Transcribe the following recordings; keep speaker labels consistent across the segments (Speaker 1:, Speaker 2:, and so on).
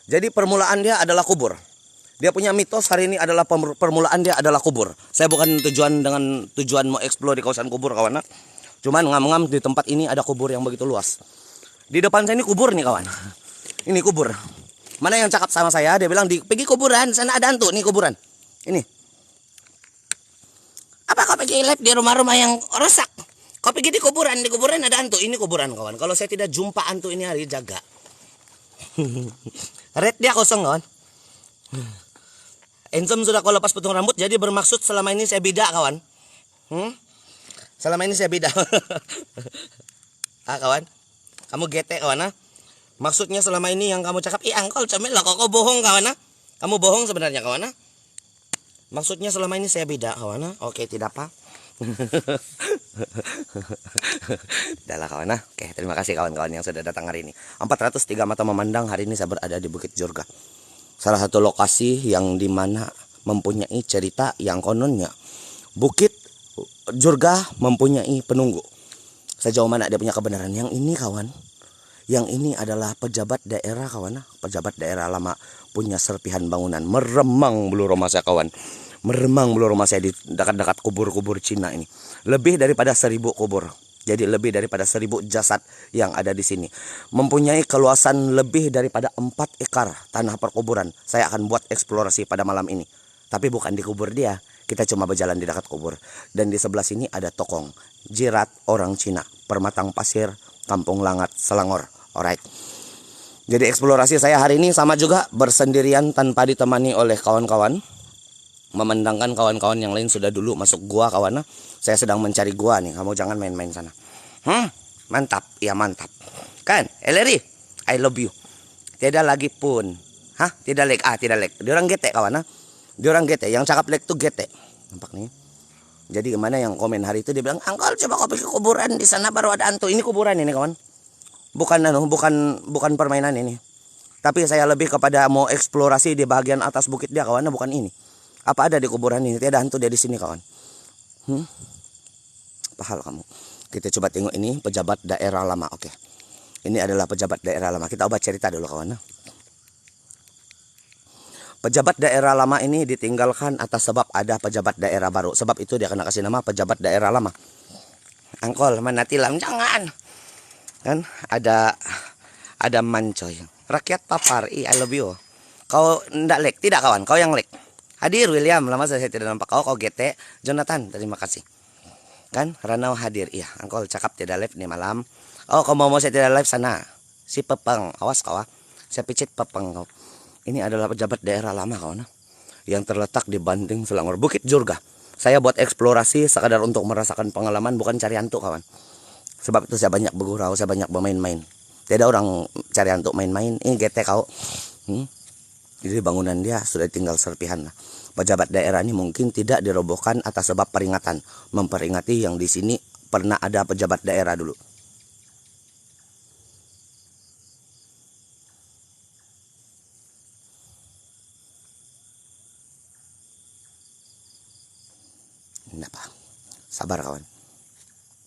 Speaker 1: Jadi permulaan dia adalah kubur. Dia punya mitos hari ini adalah permulaan dia adalah kubur. Saya bukan dengan tujuan mau eksplor di kawasan kubur kawan. Cuman ngam-ngam di tempat ini ada kubur yang begitu luas. Di depan saya ini kubur nih kawan. Ini kubur. Mana yang cakap sama saya? Dia bilang pergi kuburan, sana ada hantu nih kuburan. Ini. Apa kau pergi live di rumah-rumah yang rusak? Kau pergi di kuburan ada hantu. Ini kuburan kawan. Kalau saya tidak jumpa hantu ini hari jaga. Red dia kosong kawan. Enzom sudah kau lepas potong rambut, jadi bermaksud selama ini saya bidak kawan. Selama ini saya bidak. Kawan, kamu getek kawan. Maksudnya selama ini yang kamu cakap, angkol comel lah, kok bohong kawan. Kamu bohong sebenarnya kawan. Maksudnya selama ini saya bidak kawan. Oke, tidak apa. Udahlah kawan. Oke, terima kasih kawan-kawan yang sudah datang hari ini. 403 mata memandang, hari ini saya berada di Bukit Jurga. Salah satu lokasi yang dimana mempunyai cerita yang kononnya Bukit Jurga mempunyai penunggu. Sejauh mana dia punya kebenaran? Yang ini kawan, yang ini adalah pejabat daerah kawan. Pejabat daerah lama punya serpihan bangunan. Meremang bulu rumah saya kawan. Meremang bulu rumah saya di dekat-dekat kubur-kubur Cina ini. Lebih daripada 1000 kubur. Jadi lebih daripada 1000 jasad yang ada di sini. Mempunyai keluasan lebih daripada 4 ekar tanah perkuburan. Saya akan buat eksplorasi pada malam ini. Tapi bukan di kubur dia. Kita cuma berjalan di dekat kubur. Dan di sebelah sini ada Tokong. Jirat orang Cina. Permatang Pasir, Kampung Langat, Selangor. Alright. Jadi eksplorasi saya hari ini sama juga bersendirian tanpa ditemani oleh kawan-kawan. Memandangkan kawan-kawan yang lain sudah dulu masuk gua kawan. Saya sedang mencari gua nih. Kamu jangan main-main sana. Mantap. Ya mantap. Kan? Eleri, I love you. Tidak lagi pun. Tidak leg. Tidak leg. Diorang getek kawan. Diorang getek. Yang cakap leg tuh getek. Nampak nih. Jadi gimana yang komen hari itu dia bilang, "Angkol coba kau pergi ke kuburan di sana baru ada hantu." Ini kuburan ini kawan. Bukan permainan ini. Tapi saya lebih kepada mau eksplorasi di bagian atas bukit dia kawan, bukan ini. Apa ada di kuburan ini? Tidak ada hantu dia di sini kawan. Pahal kamu. Kita coba tengok ini pejabat daerah lama. Oke. Ini adalah pejabat daerah lama. Kita ubah cerita dulu kawan. Pejabat daerah lama ini ditinggalkan atas sebab ada pejabat daerah baru. Sebab itu dia kena kasih nama pejabat daerah lama. Angkol mana tilam jangan. Kan ada mancoy. Rakyat papar. I love you. Kau ndak lek, tidak kawan. Kau yang lek. Hadir William, lama saya tidak nampak kau GT. Jonathan, terima kasih. Kan Ranau hadir. Iya, angkol cakap tidak live nih malam. Oh, kau mau saya tidak live sana. Si Pepeng, awas kau. Saya picit Pepeng kau. Ini adalah pejabat daerah lama kawan. Yang terletak di Banting Selangor, Bukit Jurga. Saya buat eksplorasi sekadar untuk merasakan pengalaman, bukan cari hantu kawan. Sebab itu saya banyak bergurau, saya banyak bermain-main. Tidak orang cari hantu main-main. Ini GT kau. Jadi bangunan dia sudah tinggal serpihan. Pejabat daerah ini mungkin tidak dirobohkan atas sebab peringatan. Memperingati yang di sini pernah ada pejabat daerah dulu. Kenapa? Sabar kawan.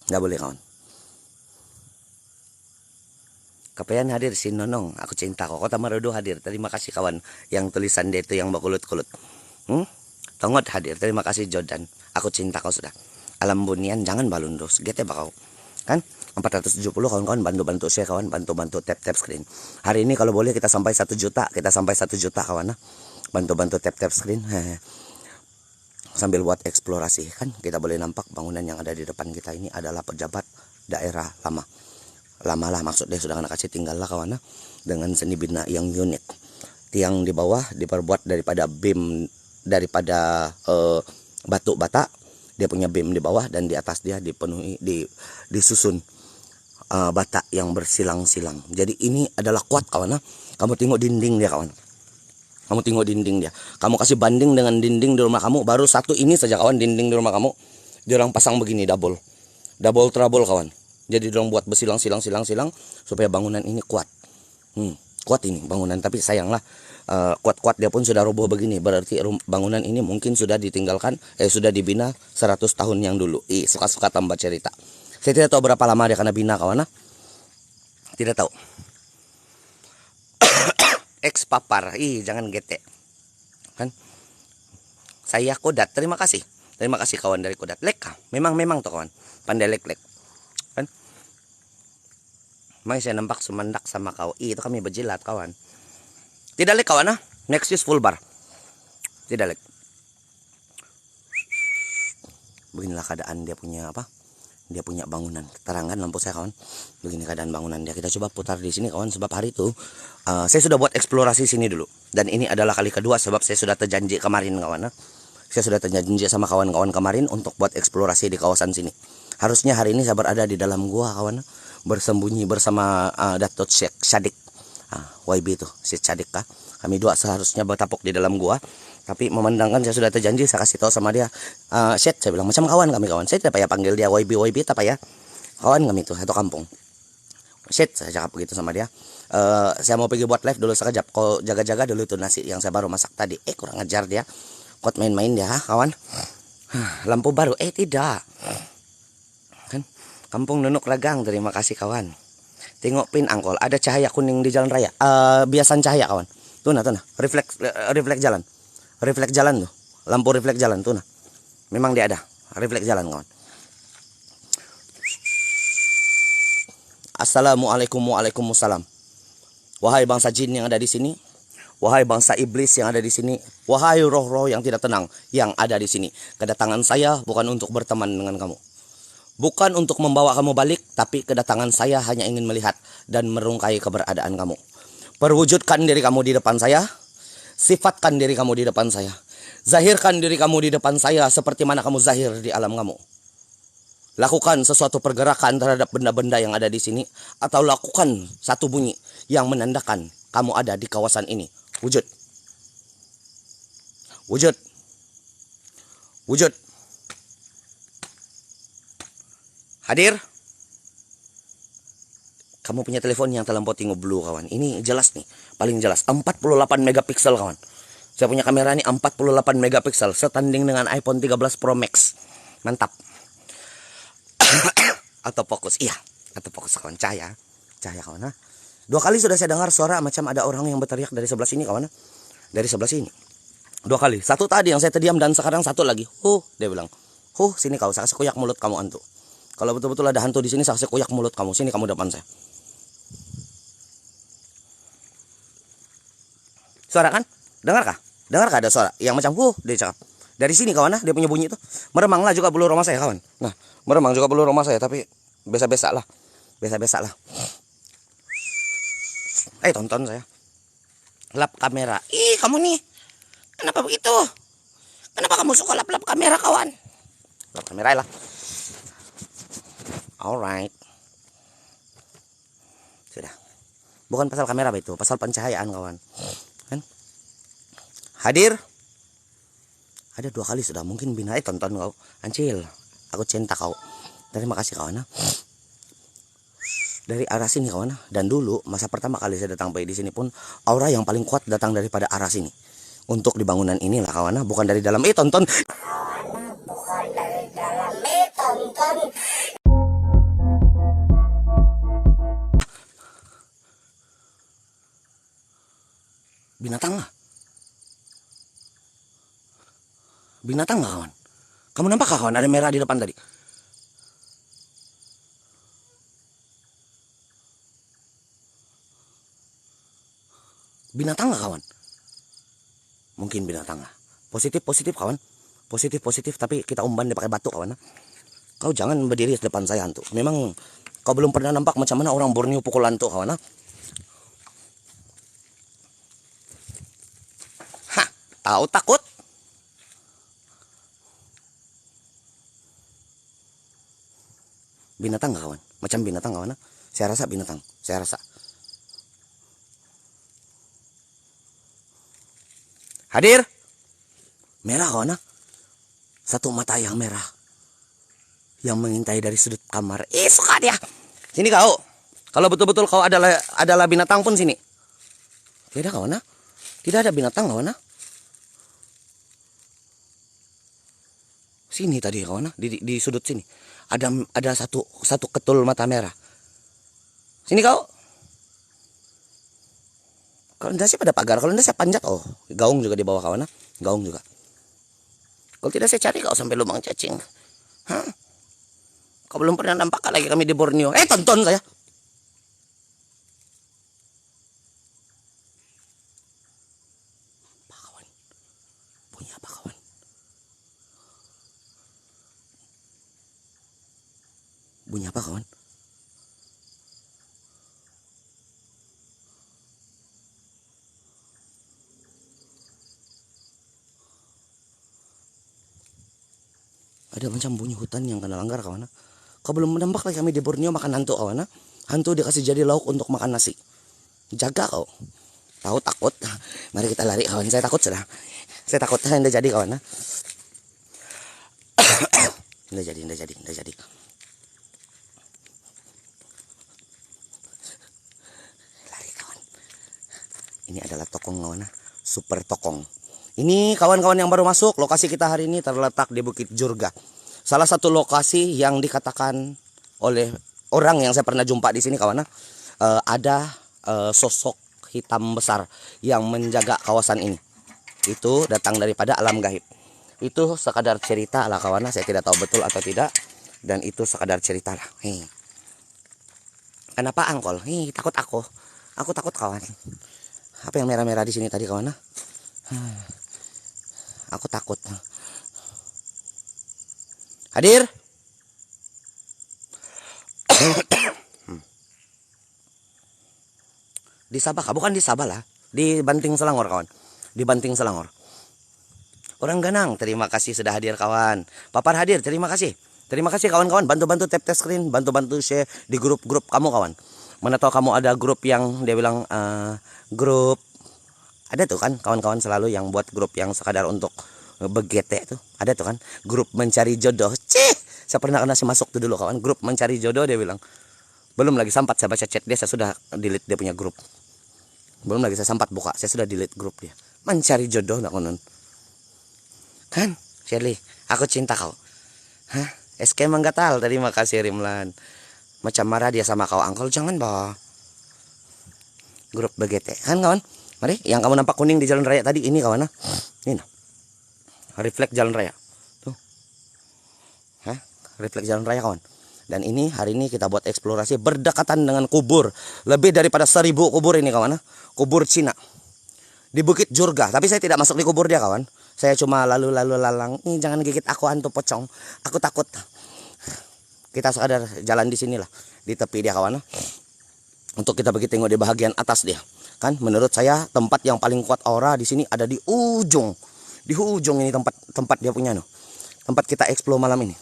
Speaker 1: Nggak boleh kawan. Kepean hadir si Nonong. Aku cinta kok. Kota Marodo hadir. Terima kasih kawan. Yang tulisan dia itu yang bakulut-kulut. Tongot hadir. Terima kasih Jordan. Aku cinta kau sudah. Alam Bunian jangan balundos. Gete bakau. Kan? 470 kawan-kawan bantu-bantu saya kawan. Bantu-bantu tap-tap screen. Hari ini kalau boleh kita sampai 1 juta. Kita sampai 1 juta kawan. Bantu-bantu tap-tap screen. Sambil buat eksplorasi kan. Kita boleh nampak bangunan yang ada di depan kita ini adalah pejabat daerah lama. Lama lah maksudnya sudah kena kasih tinggal lah kawan. Dengan seni bina yang unik. Tiang di bawah diperbuat daripada beam. Daripada batu bata. Dia punya beam di bawah dan di atas dia dipenuhi disusun bata yang bersilang-silang. Jadi ini adalah kuat kawan. Kamu tengok dinding dia kawan. Kamu tengok dinding dia. Kamu kasih banding dengan dinding di rumah kamu. Baru satu ini saja kawan dinding di rumah kamu. Dia orang pasang begini double. Double trouble kawan. Jadi dia orang buat bersilang-silang supaya bangunan ini kuat. Kuat ini bangunan. Tapi sayanglah kuat-kuat dia pun sudah roboh begini. Berarti bangunan ini mungkin sudah ditinggalkan. Sudah dibina 100 tahun yang dulu. Suka-suka tambah cerita. Saya tidak tahu berapa lama dia kena bina kawan. Tidak tahu. Ex papar. Ih, jangan gete. Kan? Saya Kodat. Terima kasih. Terima kasih kawan dari Kodat. Lek kah? Memang tuh kawan. Pandai lek. Kan? May saya nampak sumandak sama kau. Ih, itu kami berjilat kawan. Tidak lek kawan ah. Next use full bar. Tidak lek. Beginilah keadaan dia punya apa? Dia punya bangunan. Terangkan lampu saya kawan. Begini keadaan bangunan dia. Kita coba putar di sini kawan. Sebab hari itu saya sudah buat eksplorasi sini dulu. Dan ini adalah kali kedua sebab saya sudah terjanji kemarin kawan. Saya sudah terjanji sama kawan-kawan kemarin untuk buat eksplorasi di kawasan sini. Harusnya hari ini saya berada di dalam gua kawan. Bersembunyi bersama Datuk Syekh Syadik. YB itu si Syadik kah? Kami dua seharusnya bertapuk di dalam gua. Tapi memandangkan saya sudah terjanji, saya kasih tahu sama dia. Syed, saya bilang macam kawan kami kawan. Saya tidak payah panggil dia YB tak payah. Kawan kami itu satu kampung. Syed, saya cakap begitu sama dia. Saya mau pergi buat live dulu sekejap. Kau jaga-jaga dulu itu nasi yang saya baru masak tadi. Kurang ajar dia. Kuat main-main dia kawan. Lampu baru. Tidak. Kan kampung Nunuk Ragang. Terima kasih kawan. Tengok pin angkol. Ada cahaya kuning di jalan raya. Biasan cahaya kawan. Tuh nah. Refleks jalan. Refleks jalan tuh. Lampu refleks jalan tuh nah. Memang dia ada. Refleks jalan kawan. Assalamualaikum waalaikumsalam. Wahai bangsa jin yang ada di sini. Wahai bangsa iblis yang ada di sini. Wahai roh-roh yang tidak tenang yang ada di sini. Kedatangan saya bukan untuk berteman dengan kamu. Bukan untuk membawa kamu balik. Tapi kedatangan saya hanya ingin melihat dan merungkai keberadaan kamu. Perwujudkan diri kamu di depan saya. Sifatkan diri kamu di depan saya. Zahirkan diri kamu di depan saya seperti mana kamu zahir di alam kamu. Lakukan sesuatu pergerakan terhadap benda-benda yang ada di sini. Atau lakukan satu bunyi yang menandakan kamu ada di kawasan ini. Wujud. Wujud. Wujud. Hadir. Kamu punya telepon yang terlampau tinggi blue kawan. Ini jelas nih. Paling jelas. 48 megapiksel kawan. Saya punya kamera ini 48 megapiksel. Setanding dengan iPhone 13 Pro Max. Mantap. Atau fokus. Iya. Atau fokus kawan. Cahaya kawan. 2 kali sudah saya dengar suara macam ada orang yang berteriak dari sebelah sini kawan. Dari sebelah sini. 2 kali. Satu tadi yang saya terdiam dan sekarang satu lagi. Dia bilang. Sini kau. Saya kasih kuyak mulut kamu hantu. Kalau betul-betul ada hantu di sini saya kasih kuyak mulut kamu. Sini kamu depan saya. Suara kan? Dengarkah ada suara yang macam dia cakap. Dari sini kawan dia punya bunyi itu. Meremanglah juga bulu roma saya kawan. Nah, meremang juga bulu roma saya tapi biasa-biasa lah. Tonton saya. Lap kamera. Ih, kamu nih. Kenapa begitu? Kenapa kamu suka lap-lap kamera kawan? Lap kamera lah. Alright. Sudah. Bukan pasal kamera itu, pasal pencahayaan kawan. Kan? Hadir. Ada 2 kali sudah mungkin bina. Tonton kau. Ancil. Aku cinta kau. Terima kasih kawan. Dari arah sini kawan. Dan dulu masa pertama kali saya datang di sini pun aura yang paling kuat datang daripada arah sini. Untuk di bangunan inilah kawan. Bukan dari dalam. Tonton. Bukan dari dalam. Tonton. Binatang lah. Binatang nggak kawan? Kamu nampak kawan ada merah di depan tadi? Binatang nggak kawan? Mungkin binatang lah. Positif kawan. Positif tapi kita umban dia pakai batu kawan. Kau jangan berdiri di depan saya hantu. Memang kau belum pernah nampak macam mana orang Borneo pukul hantu kawan. Tahu takut? Binatang nggak kawan? Macam binatang kawan? Saya rasa binatang. Saya rasa. Hadir. Merah kawan. Satu mata yang merah. Yang mengintai dari sudut kamar. Suka dia. Sini kau. Kalau betul-betul kau adalah binatang pun sini. Tidak kawan. Tidak ada binatang kawan. Sini tadi kawan, di sudut sini ada satu ketul mata merah. Sini kau. Kalau tidak sih pada pagar, kalau tidak saya panjat. Oh, gaung juga di bawah kawan. Gaung juga. Kalau tidak saya cari kau sampai lubang cacing. Hah? Kau belum pernah nampak lagi kami di Borneo. Tonton saya. Apa kawan? Bunyi apa kawan? Bunyi apa kawan? Ada macam bunyi hutan yang kena langgar kawan. Kau belum menembak lagi kami di Borneo makan hantu kawan. Hantu dikasih jadi lauk untuk makan nasi. Jaga kau. Tahu takut. Mari kita lari kawan. Saya takut sudah. Saya takut. Tidak jadi kawan. Tidak jadi. Lari kawan. Ini adalah tokong kawan. Super tokong. Ini kawan-kawan yang baru masuk, lokasi kita hari ini terletak di Bukit Jurga. Salah satu lokasi yang dikatakan oleh orang yang saya pernah jumpa di sini kawan, ada sosok hitam besar yang menjaga kawasan ini. Itu datang daripada alam gaib. Itu sekadar cerita lah kawan, saya tidak tahu betul atau tidak, dan itu sekadar cerita lah. Kenapa angkol? Takut aku. Aku takut kawan. Apa yang merah-merah di sini tadi kawan? Aku takut. Hadir. Di Sabah kah? Bukan di Sabah lah. Di Banting Selangor kawan. Di Banting Selangor. Orang Ganang, terima kasih sudah hadir kawan. Papar hadir, terima kasih. Terima kasih kawan-kawan. Bantu-bantu tap screen, bantu-bantu share di grup-grup kamu kawan. Mana tahu kamu ada grup yang dia bilang grup. Ada tuh kan kawan-kawan selalu yang buat grup yang sekadar untuk begete tuh. Ada tuh kan grup mencari jodoh. Saya pernah masuk tuh dulu kawan, grup mencari jodoh dia bilang. Belum lagi sempat saya baca chat dia, saya sudah delete dia punya grup. Belum lagi saya sempat buka, saya sudah delete grup dia. Mencari jodoh nak konon. Kan Shirley, aku cinta kau. Hah? SK Manggatal, terima kasih Rimlan. Macam marah dia sama kau angkol, jangan bah. Grup begete kan kawan. Mari, yang kamu nampak kuning di jalan raya tadi ini kawan. Ini nah. Refleks jalan raya. Tuh. Hah? Refleks jalan raya kawan. Dan ini hari ini kita buat eksplorasi berdekatan dengan kubur. Lebih daripada 1000 kubur ini kawan. Kubur Cina. Di Bukit Jurga. Tapi saya tidak masuk di kubur dia kawan. Saya cuma lalu-lalu lalang. Jangan gigit aku hantu pocong. Aku takut. Kita sekadar jalan di sinilah. Di tepi dia kawan. Untuk kita pergi tengok di bagian atas dia. Kan menurut saya tempat yang paling kuat aura di sini ada di ujung. Di ujung ini tempat dia punya no. Tempat kita explore malam ini.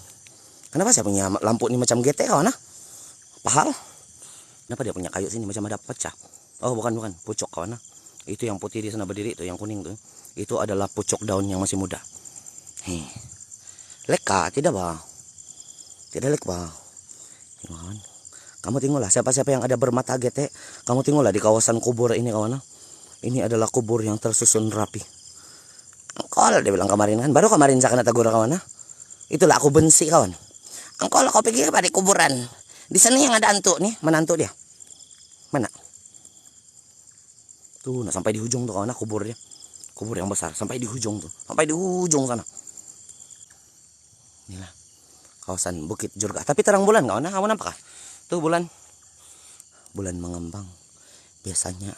Speaker 1: Kenapa saya punya lampu ini macam GT kawan? Pahal? Kenapa dia punya kayu sini macam ada pecah? Oh bukan pucuk kawan. Itu yang putih di sana berdiri itu yang kuning tuh. Itu adalah pucuk daun yang masih muda. Leka tidak bah? Tidak lek bah. Kawan. Kamu tengoklah siapa-siapa yang ada bermata GT. Kamu tengoklah di kawasan kubur ini kawan. Ini adalah kubur yang tersusun rapi. Angkol dia bilang kemarin kan. Baru kemarin saya kena tegur kawan. Itulah aku benci kawan. Angkol kau pergi pada kuburan. Di sana yang ada hantu nih. Menantu dia. Mana? Tuh nah sampai di ujung tuh kawan kubur dia. Kubur yang besar. Sampai di ujung tuh. Sampai di ujung sana. Inilah. Kawasan Bukit Jurga. Tapi terang bulan kawan. Kamu nampak kah? Tuh bulan mengembang. Biasanya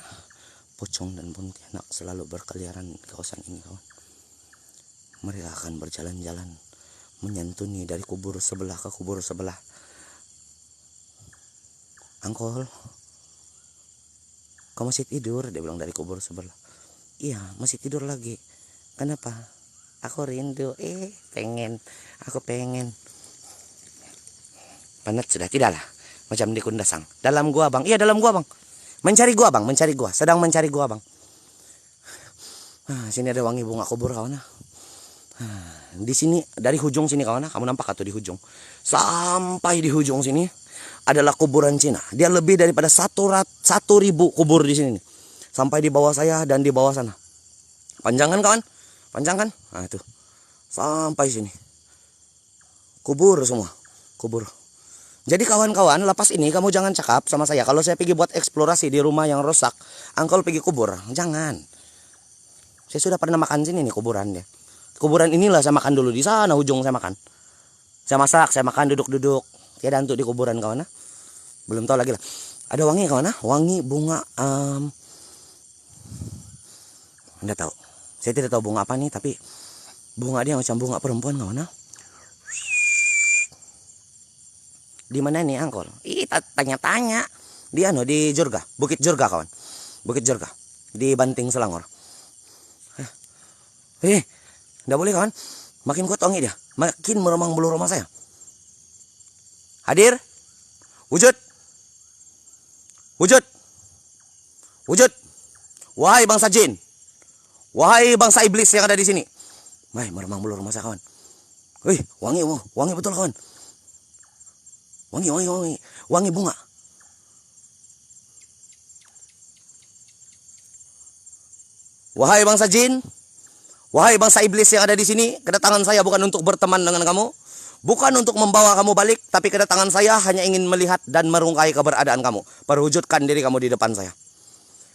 Speaker 1: pocong dan pontianak selalu berkeliaran di kawasan ini kawan. Mereka akan berjalan-jalan menyantuni dari kubur sebelah ke kubur sebelah. Angkol, kau masih tidur? Dia bilang dari kubur sebelah. Iya masih tidur lagi. Kenapa? Aku rindu. Aku pengen. Penat sudah tidaklah. Macam di Kundasang. Dalam gua bang. Iya dalam gua bang. Mencari gua bang. Mencari gua. Sedang mencari gua bang. Sini ada wangi bunga kubur kawan. Di sini dari ujung sini kawan. Kamu nampak atau di ujung? Sampai di ujung sini adalah kuburan Cina. Dia lebih daripada 1.000 kubur di sini. Sampai di bawah saya dan di bawah sana. Panjang kan kawan? Panjang kan? Nah itu. Sampai sini. Kubur semua. Kubur. Jadi kawan-kawan, lepas ini kamu jangan cakap sama saya. Kalau saya pergi buat eksplorasi di rumah yang rusak, Angkol pergi kubur. Jangan. Saya sudah pernah makan sini nih kuburan dia. Kuburan inilah saya makan dulu, di sana ujung saya makan. Saya masak, saya makan duduk-duduk. Tiada untuk di kuburan kawan. Belum tahu lagi lah. Ada wangi kawan. Wangi bunga. Anda tahu. Saya tidak tahu bunga apa nih, tapi bunga dia macam bunga perempuan kawan. Di mana nih Angkol? Tanya-tanya. Di di Jurga, Bukit Jurga kawan. Bukit Jurga di Banting Selangor. Enggak boleh kawan. Makin kuat wangi dia. Makin meremang bulu rumah saya. Hadir. Wujud. Wujud. Wujud. Wahai bangsa jin. Wahai bangsa iblis yang ada di sini. Meremang bulu rumah saya kawan. Wangi, wangi betul kawan. Wangi, wangi, wangi. Wangi bunga. Wahai bangsa jin. Wahai bangsa iblis yang ada di sini. Kedatangan saya bukan untuk berteman dengan kamu. Bukan untuk membawa kamu balik. Tapi kedatangan saya hanya ingin melihat dan merungkai keberadaan kamu. Perwujudkan diri kamu di depan saya.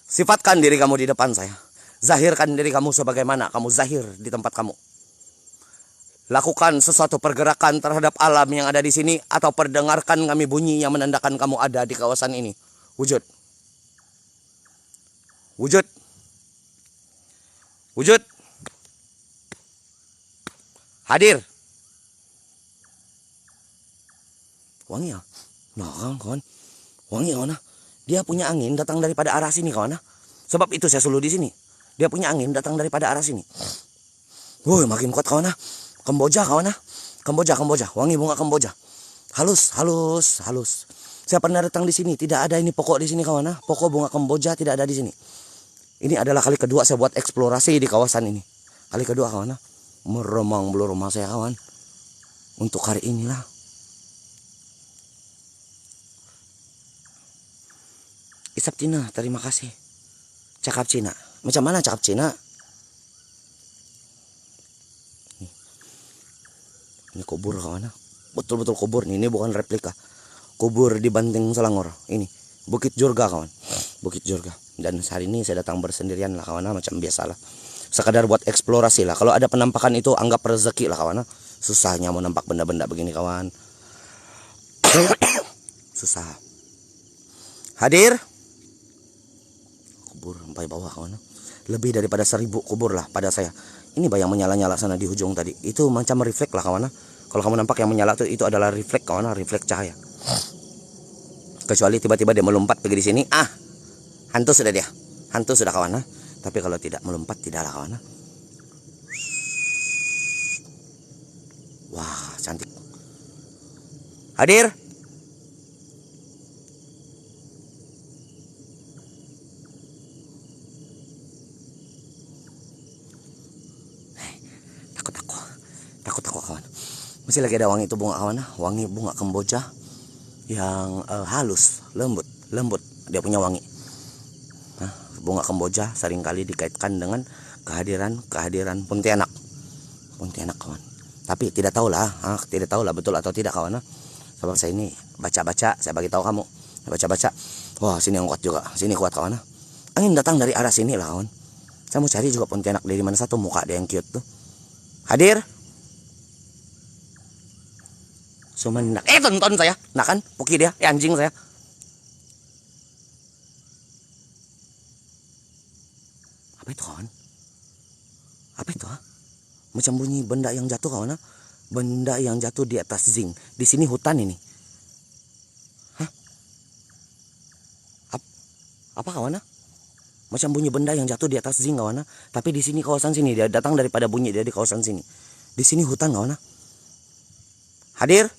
Speaker 1: Sifatkan diri kamu di depan saya. Zahirkan diri kamu sebagaimana kamu zahir di tempat kamu. Lakukan sesuatu pergerakan terhadap alam yang ada di sini, atau perdengarkan kami bunyi yang menandakan kamu ada di kawasan ini. Wujud. Wujud. Wujud. Hadir. Wangi ya? Nah kawan. Wangi kawan. Dia punya angin datang daripada arah sini kawan. Sebab itu saya selalu di sini. Dia punya angin datang daripada arah sini. Woi, makin kuat kawan. Kamboja kawan. Kamboja, Kamboja. Wangi bunga Kamboja. Halus, halus, halus. Saya pernah datang di sini, tidak ada ini pokok di sini kawan. Pokok bunga Kamboja tidak ada di sini. Ini adalah kali kedua saya buat eksplorasi di kawasan ini. Kali kedua kawan. Meremang bulu rumah saya kawan. Untuk hari inilah. Isap Cina, terima kasih. Cakap Cina. Macam mana cakap Cina? Ini kubur kawan. Betul-betul kubur nih. Ini bukan replika. Kubur di Banting Selangor. Ini Bukit Jurga kawan. Bukit Jurga. Dan hari ini saya datang bersendirian lah kawan. Macam biasalah. Sekadar buat eksplorasi lah. Kalau ada penampakan itu anggap rezeki lah kawan. Susahnya mau nampak benda-benda begini kawan. Susah. Hadir. Kubur sampai bawah kawan. Lebih daripada 1000 kubur lah pada saya. Ini bayang menyala-nyala sana di ujung tadi. Itu macam refleks lah kawan. Kalau kamu nampak yang menyala itu adalah refleks kawan. Refleks cahaya. Kecuali tiba-tiba dia melompat pergi di sini. Hantu sudah dia. Hantu sudah kawan. Tapi kalau tidak melompat tidaklah kawan. Wah, cantik. Hadir. Takut aku kawan. Masih lagi ada wangi itu bunga kawan. Wangi bunga Kamboja yang halus, lembut. Dia punya wangi. Bunga Kamboja seringkali dikaitkan dengan kehadiran Pontianak. Pontianak kawan. Tapi tidak tahulah betul atau tidak kawan. Sebab saya ini baca-baca, saya bagi tahu kamu. Baca-baca. Wah, sini yang kuat juga. Sini kuat kawan. Angin datang dari arah sini lah kawan. Saya mau cari juga Pontianak dari mana satu muka dia yang cute tuh. Hadir. Sumendak. Tonton saya. Nah kan, puki dia, anjing saya. Apa itu kawan? Apa itu Macam bunyi benda yang jatuh kawan. Benda yang jatuh di atas zinc. Di sini hutan ini. Apa kawan? Macam bunyi benda yang jatuh di atas zinc kawan. Tapi di sini kawasan sini dia datang daripada bunyi dia di kawasan sini. Di sini hutan kawan. Hadir.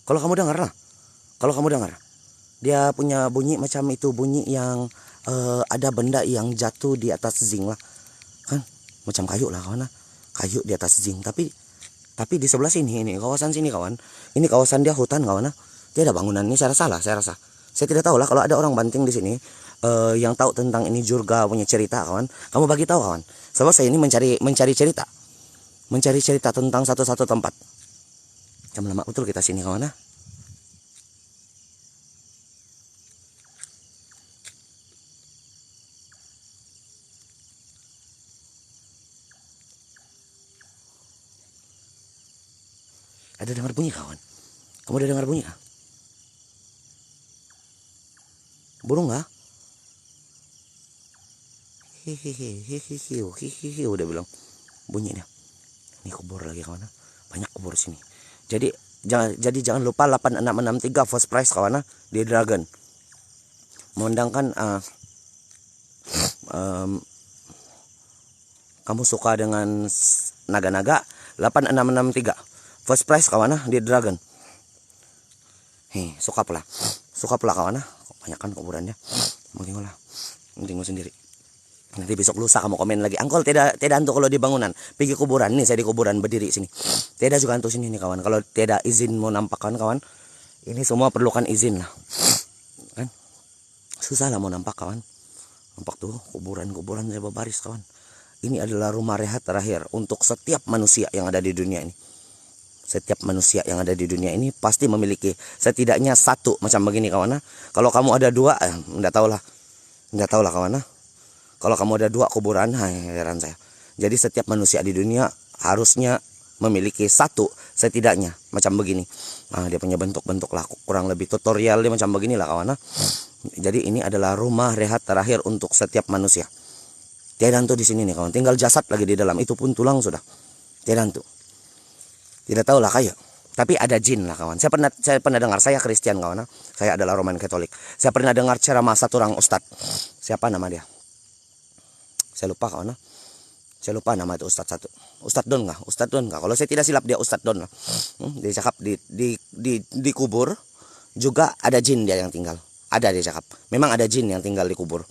Speaker 1: Kalau kamu dengar lah. Kalau kamu dengar. Dia punya bunyi macam itu. Bunyi yang ada benda yang jatuh di atas zinc lah. Kan? Macam kayu lah kawan. Kayu di atas zinc. Tapi di sebelah sini. Ini kawasan sini kawan. Ini kawasan dia hutan kawan. Dia ada bangunan. Ini saya rasa lah. Saya tidak tahu lah. Kalau ada orang Banting di sini. yang tahu tentang ini Jurga punya cerita kawan, kamu bagi tahu kawan. Sebab saya ini mencari cerita tentang satu tempat. Jam lama betul kita sini kawan. Ada dengar bunyi kawan? Kamu udah dengar bunyi kah? Burung nggak? Hihihi udah bilang bunyinya. Ini kubur lagi kawan. Banyak kubur sini. Jadi jangan lupa 8663 first prize kawan di Dragon. Mengundangkan kamu suka dengan naga-naga 8663 first prize kawan di Dragon. Suka pula kawan. Banyak kan kuburannya. Mau tengok sendiri. Nanti besok lusa kamu komen lagi. Angkol tidak hantu kalau di bangunan. Pergi kuburan nih, saya di kuburan berdiri sini. Tidak juga hantu sini nih kawan. Kalau tidak izin mau nampak kawan. Ini semua perlukan izin lah. Kan? Susah lah mau nampak kawan. Nampak tuh kuburan saya berbaris kawan. Ini adalah rumah rehat terakhir untuk setiap manusia yang ada di dunia ini. Setiap manusia yang ada di dunia ini pasti memiliki setidaknya satu macam begini kawan. Kalau kamu ada dua, enggak tahu lah kawan. Kalau kamu ada dua kuburan, heran saya. Jadi setiap manusia di dunia harusnya memiliki satu setidaknya macam begini. Dia punya bentuk-bentuk lah, kurang lebih tutorial dia macam begini lah kawan. Jadi ini adalah rumah rehat terakhir untuk setiap manusia. Tiada hantu di sini nih kawan. Tinggal jasad lagi di dalam, itu pun tulang sudah. Tiada hantu. Tidak tahu lah kayak. Tapi ada jin lah kawan. Saya pernah dengar, saya Kristen kawan. Saya adalah Roman Katolik. Saya pernah dengar ceramah satu orang ustadz. Siapa nama dia? Saya lupa kawan. Saya lupa nama itu ustadz satu. Ustadz Don kah? Kalau saya tidak silap dia Ustadz Don lah. Dia cakap di kubur juga ada jin dia yang tinggal. Ada dia cakap. Memang ada jin yang tinggal di kubur.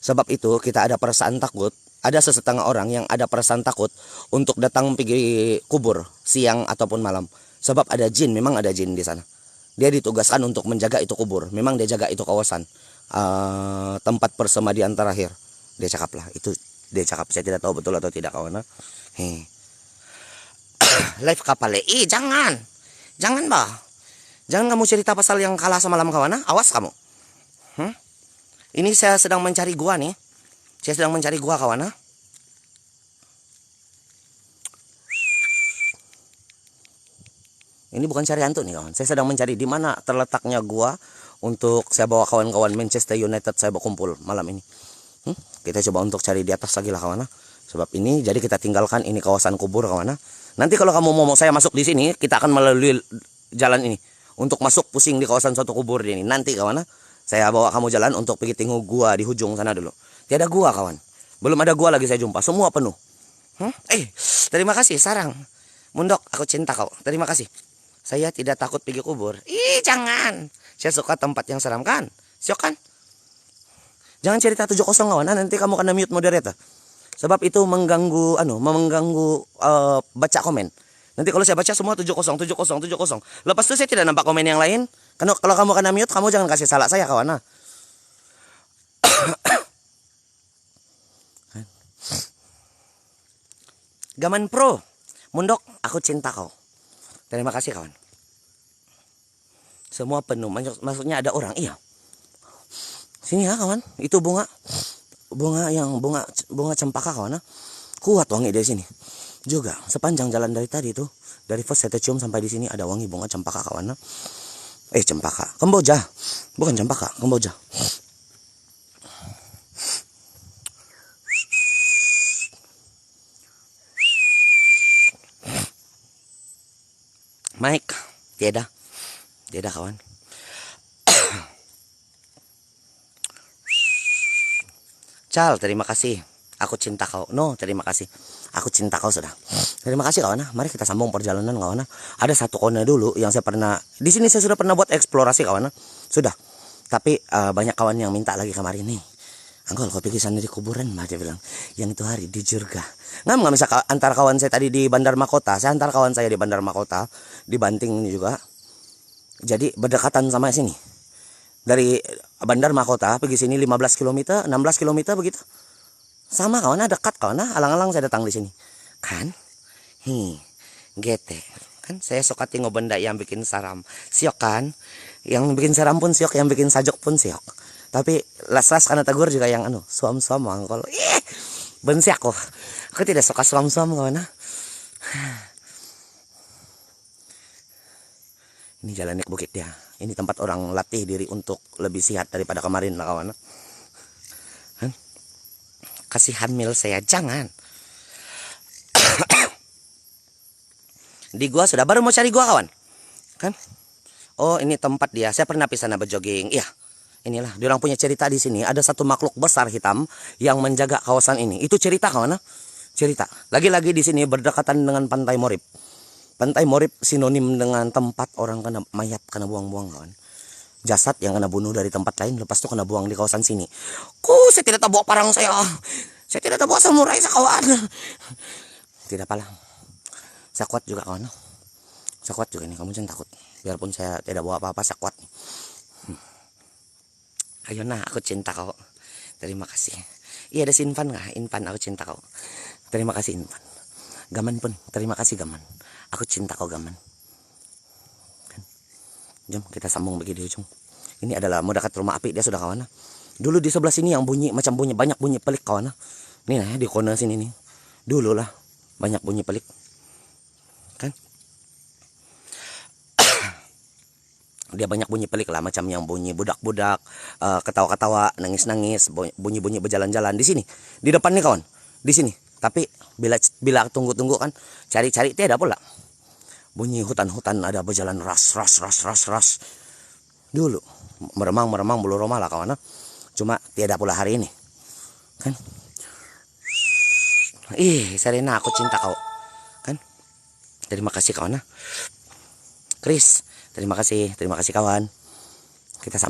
Speaker 1: Sebab itu kita ada perasaan takut. Ada sesetengah orang yang ada perasaan takut untuk datang pergi kubur siang ataupun malam. Sebab ada jin, memang ada jin di sana. Dia ditugaskan untuk menjaga itu kubur. Memang dia jaga itu kawasan tempat persemadian terakhir. Dia cakap lah, itu dia cakap. Saya tidak tahu betul atau tidak kawan. Live kapal jangan bah. Jangan kamu cerita pasal yang kalah semalam kawan. Awas kamu. Ini saya sedang mencari gua nih. Saya sedang mencari gua kawan. Ini bukan cari hantu nih kawan. Saya sedang mencari di mana terletaknya gua untuk saya bawa kawan-kawan Manchester United saya berkumpul malam ini. Kita coba untuk cari di atas lagi lah kawan. Sebab ini jadi kita tinggalkan ini kawasan kubur kawan. Nanti kalau kamu mau saya masuk di sini, kita akan melalui jalan ini untuk masuk pusing di kawasan suatu kubur ini. Nanti kawan, saya bawa kamu jalan untuk pergi tengok gua di ujung sana dulu. Tiada gua kawan. Belum ada gua lagi saya jumpa. Semua penuh. Terima kasih sarang. Mundok, aku cinta kau. Terima kasih. Saya tidak takut pergi kubur. Jangan. Saya suka tempat yang seram kan. Siok kan? Jangan cerita 70 kawan. Nanti kamu kena mute moderator. Sebab itu mengganggu baca komen. Nanti kalau saya baca semua 70. Lepas itu saya tidak nampak komen yang lain. Kalau kamu kena mute, kamu jangan kasih salah saya kawan. Gaman Pro, Mundok, aku cinta kau. Terima kasih kawan. Semua penuh, maksudnya ada orang. Iya. Sini ya kawan, itu bunga cempaka kawan. Kuat wangi dari sini. Juga sepanjang jalan dari tadi itu, dari first saya cium sampai di sini ada wangi bunga cempaka kawan. Cempaka, kemboja, bukan cempaka, kemboja. Mike, tiada kawan. Cal, terima kasih. Aku cinta kau. No, terima kasih. Aku cinta kau sudah. Terima kasih kawan. Mari kita sambung perjalanan kawan. Ada satu kona dulu yang saya pernah di sini, saya sudah pernah buat eksplorasi kawan. Sudah. Tapi banyak kawan yang minta lagi kemarin nih. Angkol, kau pergi sana di kuburan, mah dia bilang. Yang itu hari di Jurga. Nggak bisa antar kawan saya tadi di Bandar Mahkota. Saya antar kawan saya di Bandar Mahkota, di Banting ini juga. Jadi berdekatan sama sini. Dari Bandar Mahkota pergi sini 15 km, 16 km begitu. Sama kawan, dekat kawan, alang-alang saya datang di sini. Kan? Gete. Kan saya suka tengok benda yang bikin seram. Siok kan? Yang bikin seram pun siok, yang bikin sajok pun siok. Tapi las-las karena tegur juga yang suam-suam kalau bensi aku. Aku tidak suka suam-suam kawan. Ini jalan naik bukit dia. Ini tempat orang latih diri untuk lebih sehat daripada kemarin lah kawan. Kasih hamil saya jangan. Di gua sudah baru mau cari gua kawan. Kan? Oh, ini tempat dia. Saya pernah pisah berjogging. Iya. Inilah, diorang punya cerita di sini. Ada satu makhluk besar hitam yang menjaga kawasan ini. Itu cerita kawan. Cerita. Lagi-lagi di sini berdekatan dengan Pantai Morib. Pantai Morib sinonim dengan tempat orang kena mayat kena buang-buang kawan. Jasad yang kena bunuh dari tempat lain, lepas itu kena buang di kawasan sini. Saya tidak tahu bawa parang saya. Saya tidak tahu bawa samurai kawan. Tidak apalah. Saya kuat juga kawan. Saya kuat juga nih, kamu jangan takut. Biarpun saya tidak bawa apa-apa, saya kuat. Ayo nah, aku cinta kau. Terima kasih. Iya, ada si Invan nggak? Invan, aku cinta kau. Terima kasih Invan. Gaman pun, terima kasih Gaman. Aku cinta kau Gaman. Jom kita sambung bagi di ujung. Ini adalah mau dekat rumah api dia sudah kawan. Dulu di sebelah sini yang bunyi macam bunyi banyak bunyi pelik kawan. Nih nah di corner sini nih. Dulu lah banyak bunyi pelik. Kan? Dia banyak bunyi pelik lah macam yang bunyi budak-budak, ketawa-ketawa, nangis-nangis, bunyi-bunyi berjalan-jalan di sini. Di depan nih kawan. Di sini. Tapi bila tunggu-tunggu kan cari-cari tiada pula. Bunyi hutan-hutan ada berjalan ras. Dulu meremang bulu roma lah kawan. Cuma tiada pula hari ini. Kan? Serena, aku cinta kau. Kan? Terima kasih kawan. Chris, terima kasih kawan. Kita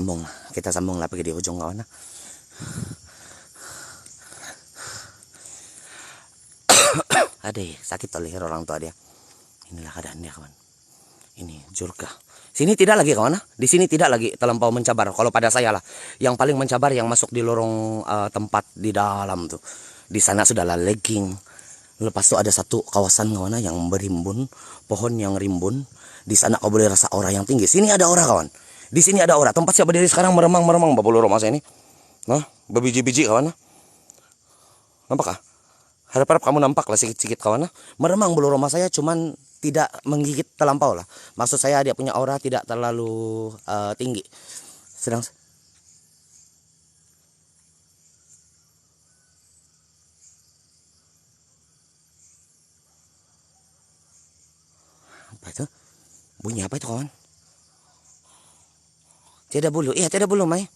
Speaker 1: sambung lah pergi di ujung kawan. Aduh, sakit oleh orang tua dia. Inilah keadaan dia kawan. Ini Jurga. Sini tidak lagi kawan. Di sini tidak lagi terlampau mencabar. Kalau pada saya lah, yang paling mencabar yang masuk di lorong tempat di dalam tuh. Di sana sudahlah legging. Lepas itu ada satu kawasan kawan yang berimbun, pohon yang rimbun. Di sana kau boleh rasa aura yang tinggi. Sini ada aura kawan. Di sini ada aura. Tempat saya berdiri sekarang meremang babulu rumah saya ini. Nah, berbiji-biji kawan. Nampak kah? Harap-harap kamu nampak lah sedikit kawan. Meremang bulu rumah saya, cuman tidak menggigit terlampau lah. Maksud saya dia punya aura tidak terlalu tinggi. Sedang apa itu? Bunyi apa itu kawan? Tiada bulu. Iya, tiada bulu, Mai.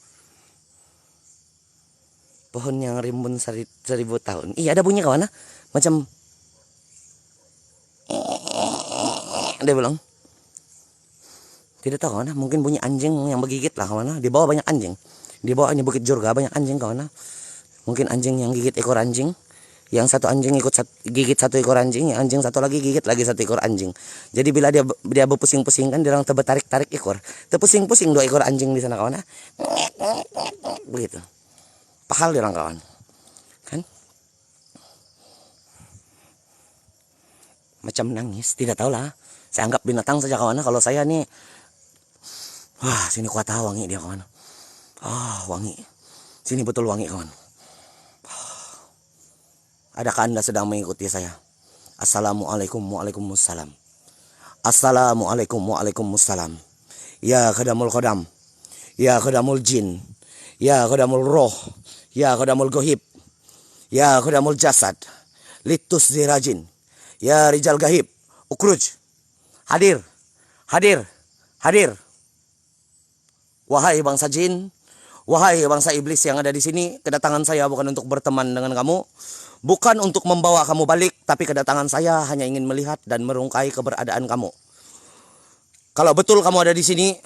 Speaker 1: Pohon yang rimbun 1000 tahun. Iya, ada bunyi kawan. Macam dia bilang. Tidak tahu kawan. Mungkin bunyi anjing yang bergigit lah kawan. Di bawah banyak anjing. Di bawah ini Bukit Jurga banyak anjing kawan. Mungkin anjing yang gigit ekor anjing. Yang satu anjing gigit satu ekor anjing, yang anjing satu lagi gigit lagi satu ekor anjing. Jadi bila dia berpusing-pusing kan, dia orang tarik ekor. Terpusing-pusing 2 ekor anjing di sana kawan. Begitu. Pahal dia orang kawan. Kan? Macam nangis, tidak tahu lah. Saya anggap binatang saja kawan. Kalau saya nih, wah sini kuat wangi dia kawan. Wangi. Sini betul wangi kawan. Adakah Anda sedang mengikuti saya? Assalamualaikum waalaikumsalam. Assalamualaikum waalaikumsalam. Ya khadamul khodam. Ya khadamul jin. Ya khadamul roh. Ya khadamul gohib. Ya khadamul jasad. Litus dirajin. Ya rijal gahib. Ukruj. Hadir. Hadir. Hadir. Wahai bangsa jin. Wahai bangsa iblis yang ada di sini. Kedatangan saya bukan untuk berteman dengan kamu. Bukan untuk membawa kamu balik, tapi kedatangan saya hanya ingin melihat dan merungkai keberadaan kamu. Kalau betul kamu ada di sini,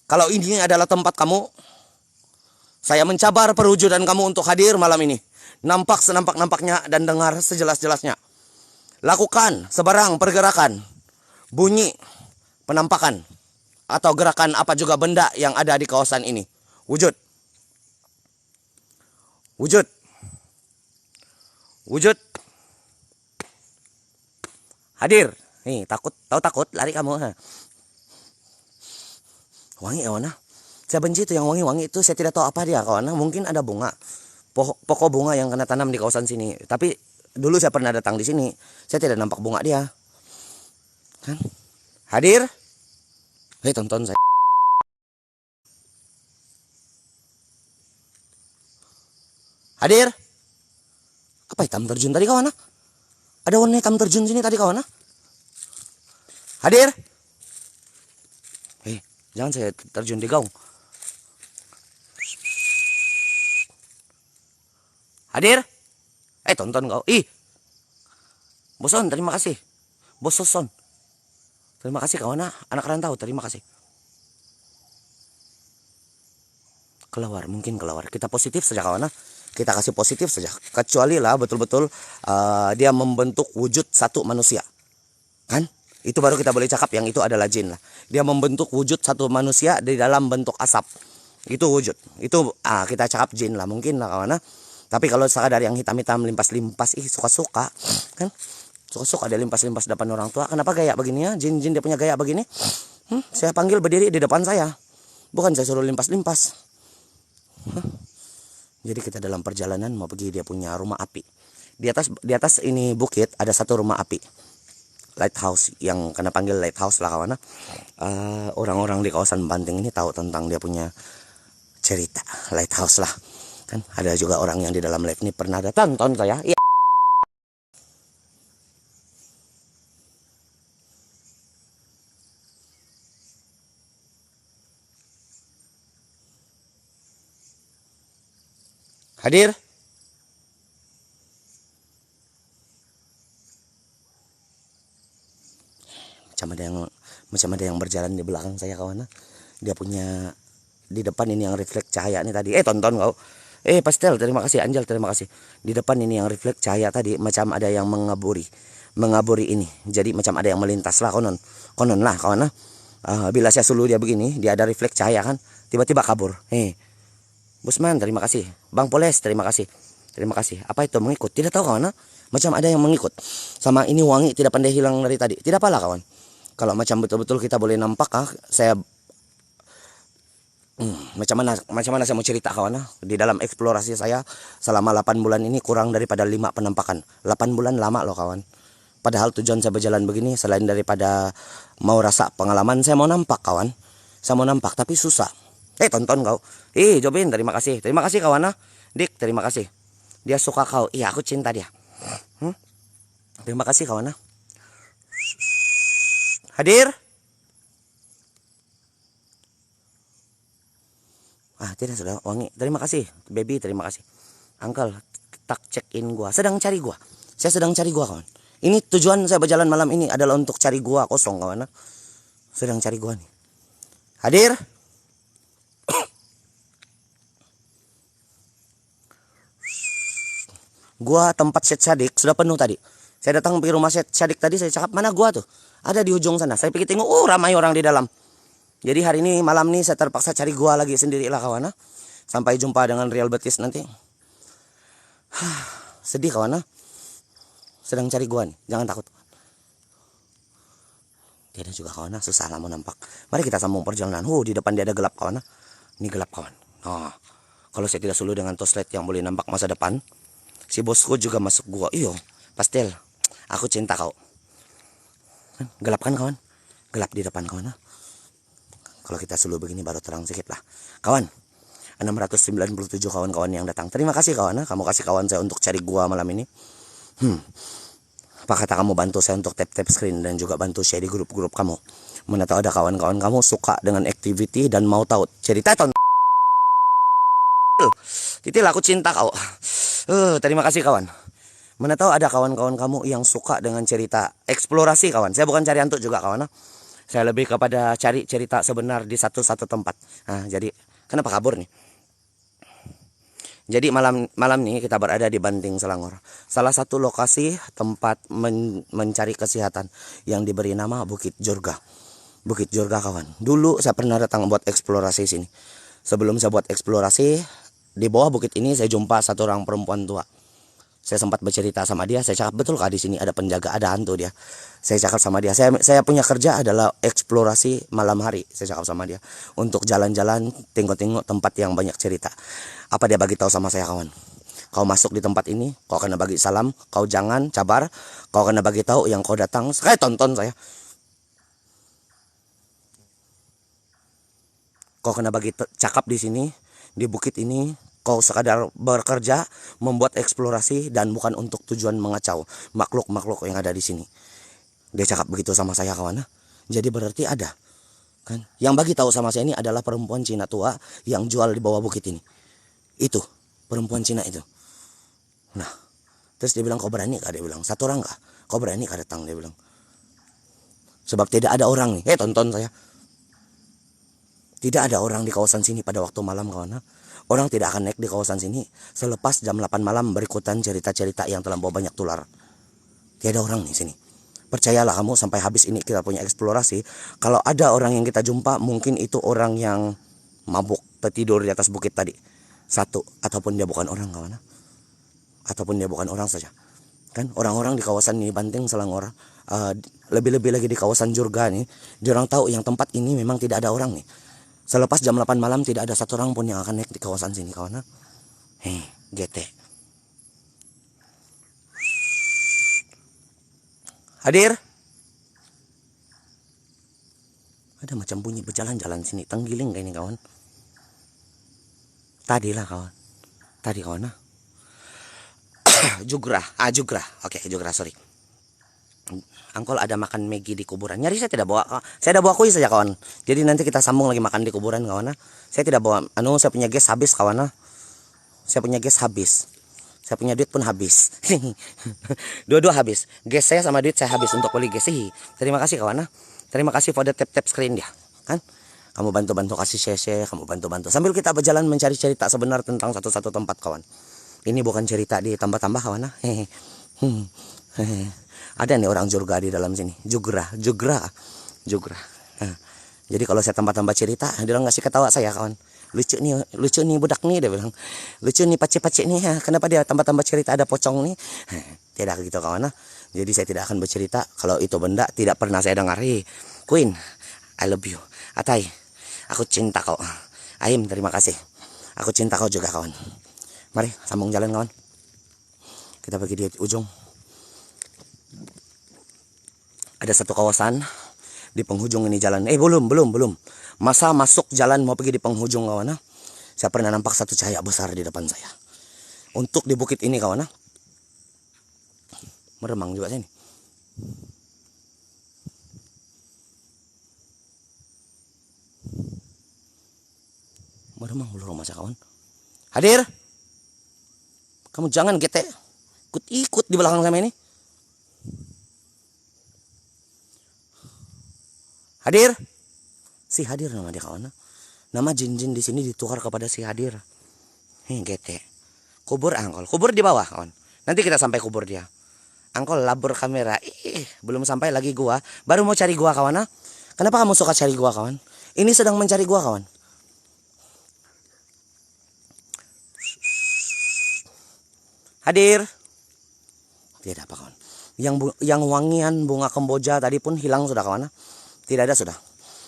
Speaker 1: kalau ini adalah tempat kamu, saya mencabar perwujudan kamu untuk hadir malam ini. Nampak senampak-nampaknya dan dengar sejelas-jelasnya. Lakukan sebarang pergerakan, bunyi, penampakan. atau gerakan apa juga benda yang ada di kawasan ini. Wujud. Wujud. Wujud. Hadir. Nih, takut, tahu takut, lari kamu. Wangi kawan. Saya benci itu yang wangi-wangi itu, saya tidak tahu apa dia kawan. Mungkin ada bunga. Pokok bunga yang kena tanam di kawasan sini. Tapi dulu saya pernah datang di sini, saya tidak nampak bunga dia. Kan? Hadir. Hei, tonton saya. Hadir. Apa hitam terjun tadi kawan? Ada warna hitam terjun sini tadi kawan? Hadir. Hei, jangan saya terjun di gaung. Hadir. Tonton kau. Ih. Boson, terima kasih. Bos Soson. Terima kasih kawan. Anak rantau, terima kasih. Keluar, mungkin keluar. Kita positif saja kawan. Kita kasih positif saja. Kecuali lah betul-betul dia membentuk wujud satu manusia. Kan? Itu baru kita boleh cakap yang itu adalah jin lah. Dia membentuk wujud satu manusia di dalam bentuk asap. Itu wujud. Itu kita cakap jin lah. Mungkin lah kawan. Tapi kalau sekadar yang hitam-hitam limpas-limpas, suka-suka. Kan? Suka-suka dia limpas-limpas depan orang tua. Kenapa gaya begini ya? Jin-jin dia punya gaya begini. Saya panggil berdiri di depan saya. Bukan saya suruh limpas-limpas. Jadi kita dalam perjalanan mau pergi, dia punya rumah api. Di atas ini bukit ada satu rumah api. Lighthouse, yang kena panggil lighthouse lah kawan. Orang-orang di kawasan Banting ini tahu tentang dia punya cerita lighthouse lah. Kan ada juga orang yang di dalam live ini pernah datang tonton saya. Iya. Hadir. Macam ada yang berjalan di belakang saya kawan. Dia punya di depan ini yang refleks cahaya ini tadi. Tonton kau. Pastel, terima kasih. Angel, terima kasih. Di depan ini yang refleks cahaya tadi macam ada yang mengaburi ini. Jadi macam ada yang melintas lah konon lah kawan. Bila saya suluh dia begini, dia ada refleks cahaya kan, tiba-tiba kabur. Busman, terima kasih. Bang Poles, terima kasih. Terima kasih. Apa itu mengikut? Tidak tahu kawan. Macam ada yang mengikut. Sama ini wangi tidak pandai hilang dari tadi. Tidak apalah kawan. Kalau macam betul-betul kita boleh nampak saya macam mana saya mau cerita kawan. Di dalam eksplorasi saya selama 8 bulan ini kurang daripada 5 penampakan. 8 bulan lama loh kawan. Padahal tujuan saya berjalan begini selain daripada mau rasa pengalaman, saya mau nampak kawan. Saya mau nampak tapi susah. Tonton kau. Jobin, terima kasih. Terima kasih kawan. Dik, terima kasih. Dia suka kau. Iya, aku cinta dia. Terima kasih kawan. Hadir. Tidak sudah wangi. Terima kasih, baby, terima kasih. Uncle, tak check in gua. Sedang cari gua. Saya sedang cari gua kawan. Ini tujuan saya berjalan malam ini adalah untuk cari gua kosong kawan. Sedang cari gua nih. Hadir. Gua tempat Syed Sadik sudah penuh tadi. Saya datang ke rumah Syed Sadik tadi, saya cakap mana gua tuh? Ada di ujung sana. Saya pergi tengok, ramai orang di dalam. Jadi hari ini malam ini saya terpaksa cari gua lagi sendirilah kawan. Sampai jumpa dengan Real Betis nanti. Sedih kawan. Sedang cari gua nih, jangan takut. Dia ada juga kawan, susah lah mau nampak. Mari kita sambung perjalanan. Di depan dia ada gelap kawan. Ini gelap kawan. Kalau saya tidak suluh dengan toslet yang boleh nampak masa depan, si bosku juga masuk gua. Iyo, Pastel, aku cinta kau. Gelap kan kawan? Gelap di depan kawan. Kalau kita suluh begini baru terang sedikit lah. Kawan, 697 kawan-kawan yang datang. Terima kasih kawan. Kamu kasih kawan saya untuk cari gua malam ini. Apa kata kamu bantu saya untuk tap-tap screen dan juga bantu share di grup-grup kamu. Mana tahu ada kawan-kawan kamu suka dengan activity dan mau tahu cerita tonton. Titil, aku cinta kau. Terima kasih kawan. Mana tahu ada kawan-kawan kamu yang suka dengan cerita eksplorasi kawan. Saya bukan cari hantu juga kawan. Saya lebih kepada cari cerita sebenar di satu-satu tempat. Jadi kenapa kabur nih? Jadi malam ini kita berada di Banting Selangor. Salah satu lokasi tempat mencari kesehatan yang diberi nama Bukit Jurga. Bukit Jorga kawan. Dulu saya pernah datang buat eksplorasi sini. Sebelum saya buat eksplorasi, di bawah bukit ini saya jumpa satu orang perempuan tua. Saya sempat bercerita sama dia, saya cakap, betul kah di sini ada penjaga, ada hantu dia. Saya cakap sama dia, saya punya kerja adalah eksplorasi malam hari. Saya cakap sama dia untuk jalan-jalan, tengok-tengok tempat yang banyak cerita. Apa dia bagi tahu sama saya kawan? Kau masuk di tempat ini, kau kena bagi salam, kau jangan cabar, kau kena bagi tahu yang kau datang. Saya tonton saya. Kau kena bagi cakap di sini, di bukit ini, kau sekadar bekerja, membuat eksplorasi dan bukan untuk tujuan mengacau makhluk-makhluk yang ada di sini. Dia cakap begitu sama saya kawan. Jadi berarti ada kan? Yang bagi tahu sama saya ini adalah perempuan Cina tua yang jual di bawah bukit ini. Itu perempuan Cina itu. Nah, terus dia bilang, kau berani kah? Dia bilang, satu orang kah? Kau berani kah datang? Dia bilang. Sebab tidak ada orang nih. Tonton saya. Tidak ada orang di kawasan sini pada waktu malam kawan. Orang tidak akan naik di kawasan sini selepas jam 8 malam berikutan cerita-cerita yang terlampau banyak tular. Tiada orang di sini. Percayalah kamu, sampai habis ini kita punya eksplorasi. Kalau ada orang yang kita jumpa, mungkin itu orang yang mabuk tertidur di atas bukit tadi. Satu, ataupun dia bukan orang kawan. Ataupun dia bukan orang saja. Kan orang-orang di kawasan ini Banting, Selangor, lebih-lebih lagi di kawasan Jorga nih, diorang tahu yang tempat ini memang tidak ada orang nih. Selepas jam 8 malam tidak ada satu orang pun yang akan naik di kawasan sini kawan. GT. Hadir. Ada macam bunyi berjalan-jalan sini, tenggiling kayak ini kawan. Tadilah kawan. Tadi kawan. Jugra. Oke, Jugra, sorry. Angkol ada makan Maggi di kuburan. Nyari saya tidak bawa. Saya ada bawa kuis saja kawan. Jadi nanti kita sambung lagi makan di kuburan kawan. Saya tidak bawa. Saya punya gas habis kawan. Saya punya gas habis. Saya punya duit pun habis. Dua-dua habis. Gas saya sama duit saya habis untuk beli gas. Terima kasih kawan. Terima kasih for the tap screen dia. Kan? Kamu bantu-bantu kasih share, kamu bantu-bantu. Sambil kita berjalan mencari cerita sebenar tentang satu-satu tempat kawan. Ini bukan cerita ditambah-tambah kawan. Ada nih orang Jorga di dalam sini. Jugra. Nah, jadi kalau saya tambah-tambah cerita, dia ngasih ketawa saya kawan. Lucu nih budak nih, dia bilang. Lucu nih pacik-pacik nih. Kenapa dia tambah-tambah cerita ada pocong nih? Tidak gitu kawan. Jadi saya tidak akan bercerita kalau itu benda tidak pernah saya dengar. Queen, I love you. Atai, aku cinta kau. Aim, terima kasih. Aku cinta kau juga kawan. Mari sambung jalan kawan. Kita pergi di ujung. Ada satu kawasan di penghujung ini jalan. Belum. Masa masuk jalan mau pergi di penghujung kawan. Saya pernah nampak satu cahaya besar di depan saya. Untuk di bukit ini kawan. Meremang juga sini. Meremang dulu rumah saya kawan. Hadir. Kamu jangan gete. Ikut di belakang sama ini. Hadir. Si Hadir nama dia kawan. Nama jin-jin di sini ditukar kepada si Hadir. Gete. Kubur angkol. Kubur di bawah kawan. Nanti kita sampai kubur dia. Angkol labur kamera. Belum sampai lagi gua. Baru mau cari gua kawan. Kenapa kamu suka cari gua kawan? Ini sedang mencari gua kawan. Hadir. Tidak apa kawan. Yang wangian bunga kemboja tadi pun hilang sudah kawan. Tidak ada sudah.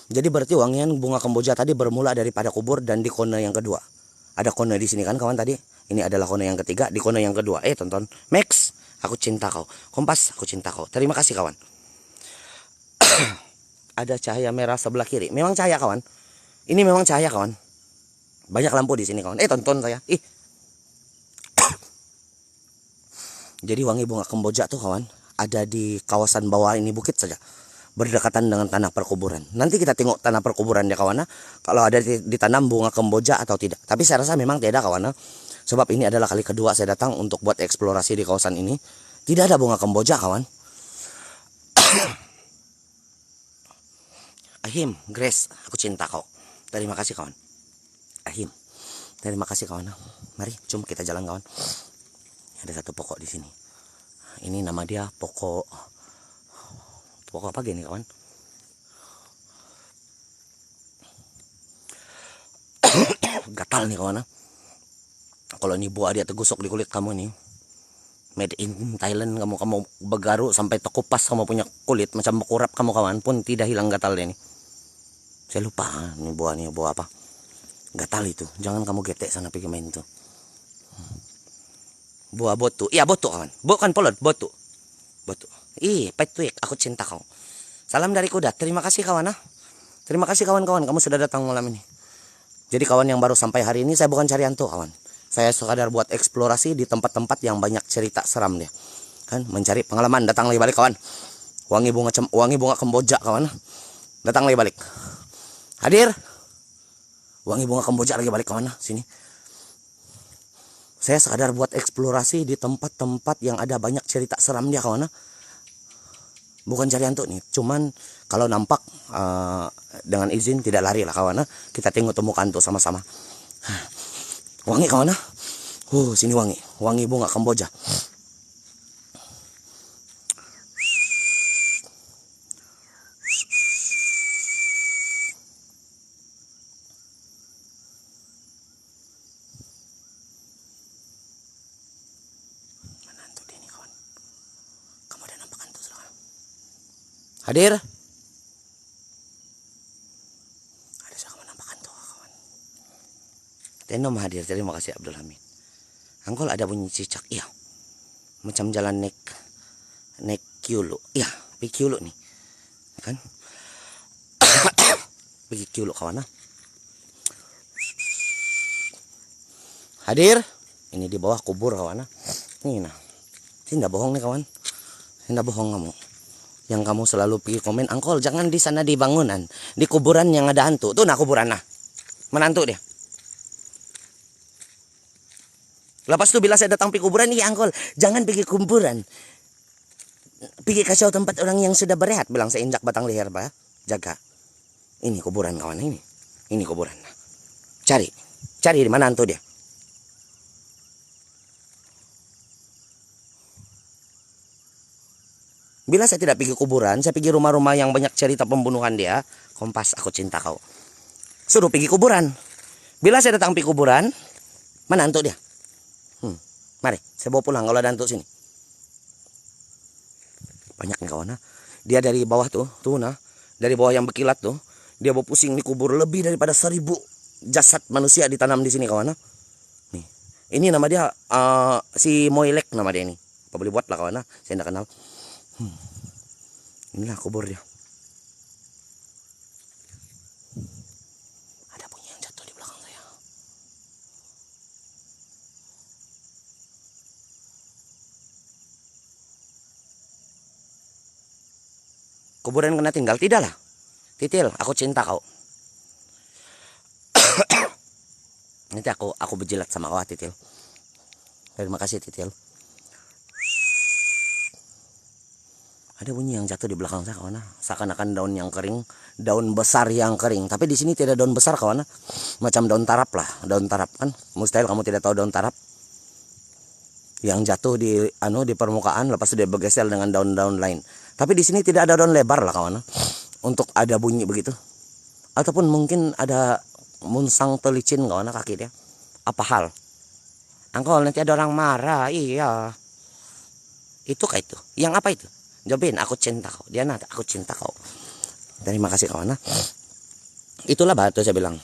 Speaker 1: Jadi berarti wangian bunga kemboja tadi bermula daripada kubur dan di kone yang kedua. Ada kone di sini kan kawan tadi. Ini adalah kone yang ketiga, di kone yang kedua. Tonton. Max, aku cinta kau. Kompas, aku cinta kau. Terima kasih kawan. Ada cahaya merah sebelah kiri. Memang cahaya kawan. Ini memang cahaya kawan. Banyak lampu di sini kawan. Tonton saya. Jadi wangi bunga kemboja tuh kawan. Ada di kawasan bawah ini bukit saja. Berdekatan dengan tanah perkuburan. Nanti kita tengok tanah perkuburan ya kawan. Kalau ada ditanam bunga kemboja atau tidak. Tapi saya rasa memang tidak kawan. Sebab ini adalah kali kedua saya datang untuk buat eksplorasi di kawasan ini. Tidak ada bunga kemboja kawan. Ahim, Grace, aku cinta kau. Terima kasih kawan. Ahim, terima kasih kawan. Mari, jom kita jalan kawan. Ada satu pokok di sini. Ini nama dia pokok apa gini kawan? gatal nih kawan. Kalau ini buah dia tergusok di kulit kamu nih, made in Thailand, kamu begaru sampai terkupas kamu punya kulit macam berkurap kamu kawan, pun tidak hilang gatal deh nih. Saya lupa nih buah apa, gatal itu. Jangan kamu getek sana pergi main tuh. Buah botu, iya botu kawan, bukan polot, botu. Ih, petuik, aku cinta kau. Salam dari kuda. Terima kasih kawan. Terima kasih kawan-kawan, kamu sudah datang malam ini. Jadi kawan yang baru sampai hari ini, saya bukan cari hantu kawan. Saya sekadar buat eksplorasi di tempat-tempat yang banyak cerita seram dia. Kan mencari pengalaman. Datang lagi balik kawan. Wangi bunga kemboja kawan. Datang lagi balik. Hadir. Wangi bunga kemboja lagi balik kawan. Sini. Saya sekadar buat eksplorasi di tempat-tempat yang ada banyak cerita seram dia kawan. Bukan cari hantu nih. Cuman kalau nampak dengan izin tidak lari lah kawan. Kita tengok temukan hantu sama-sama. Wangi kawan. Sini wangi. Wangi bunga kemboja. Mana hantu dia nih kawan? Kamu ada nampak hantu sekarang? Hadir. Ada siapa nampak hantu kawan? Tenom hadir. Terima kasih Abdul Hamid. Angkol ada bunyi cicak. Iya. Macam jalan naik kiulu. Iya, pergi kiulu nih. Kan? Pergi kiulu kawan. Hadir. Ini di bawah kubur kawan. Ini nah. Tidak bohong nih kawan. Tidak bohong kamu. Yang kamu selalu pergi komen, Angkol jangan di sana di bangunan, di kuburan yang ada hantu. Tuh nah kuburan nah. Mana hantu dia? Lepas itu bila saya datang pergi kuburan, iya Angkol, jangan pergi kuburan. Pergi kasih tahu tempat orang yang sudah berehat. Bilang saya injak batang leher, Pak. Jaga. Ini kuburan kawan ini. Ini kuburan. Cari di mana hantu dia. Bila saya tidak pergi kuburan, saya pergi rumah-rumah yang banyak cerita pembunuhan dia. Kompas, aku cinta kau. Suruh pergi kuburan. Bila saya datang pergi kuburan, mana hantu dia? Mari, saya bawa pulang kalau ada hantu sini. Banyak nih kawan. Dia dari bawah tuh nah. Dari bawah yang berkilat tuh, dia bawa pusing di kubur lebih daripada 1000 jasad manusia ditanam di sini kawan. Nih, ini nama dia si Moilek nama dia ini. Apa boleh buat lah kawan? Saya tidak kenal. Inilah kubur dia. Ada bunyi yang jatuh di belakang saya. Kuburan kena tinggal? Tidak lah. Titil, aku cinta kau. Nanti aku berjilat sama kau Titil. Terima kasih Titil. Ada bunyi yang jatuh di belakang saya kawan. Seakan-akan daun yang kering, daun besar yang kering. Tapi di sini tidak daun besar kawan. Macam daun tarap lah, daun tarap kan. Mustahil kamu tidak tahu daun tarap. Yang jatuh di permukaan, lepas itu dia bergeser dengan daun-daun lain. Tapi di sini tidak ada daun lebar lah kawan. Untuk ada bunyi begitu. Ataupun mungkin ada munsang telicin kawan kaki dia. Apa hal? Angkol nanti ada orang marah. Iya. Itu kah itu? Yang apa itu? Jawabin, aku cinta kau. Diana, aku cinta kau. Terima kasih kawan. Itulah batu saya bilang.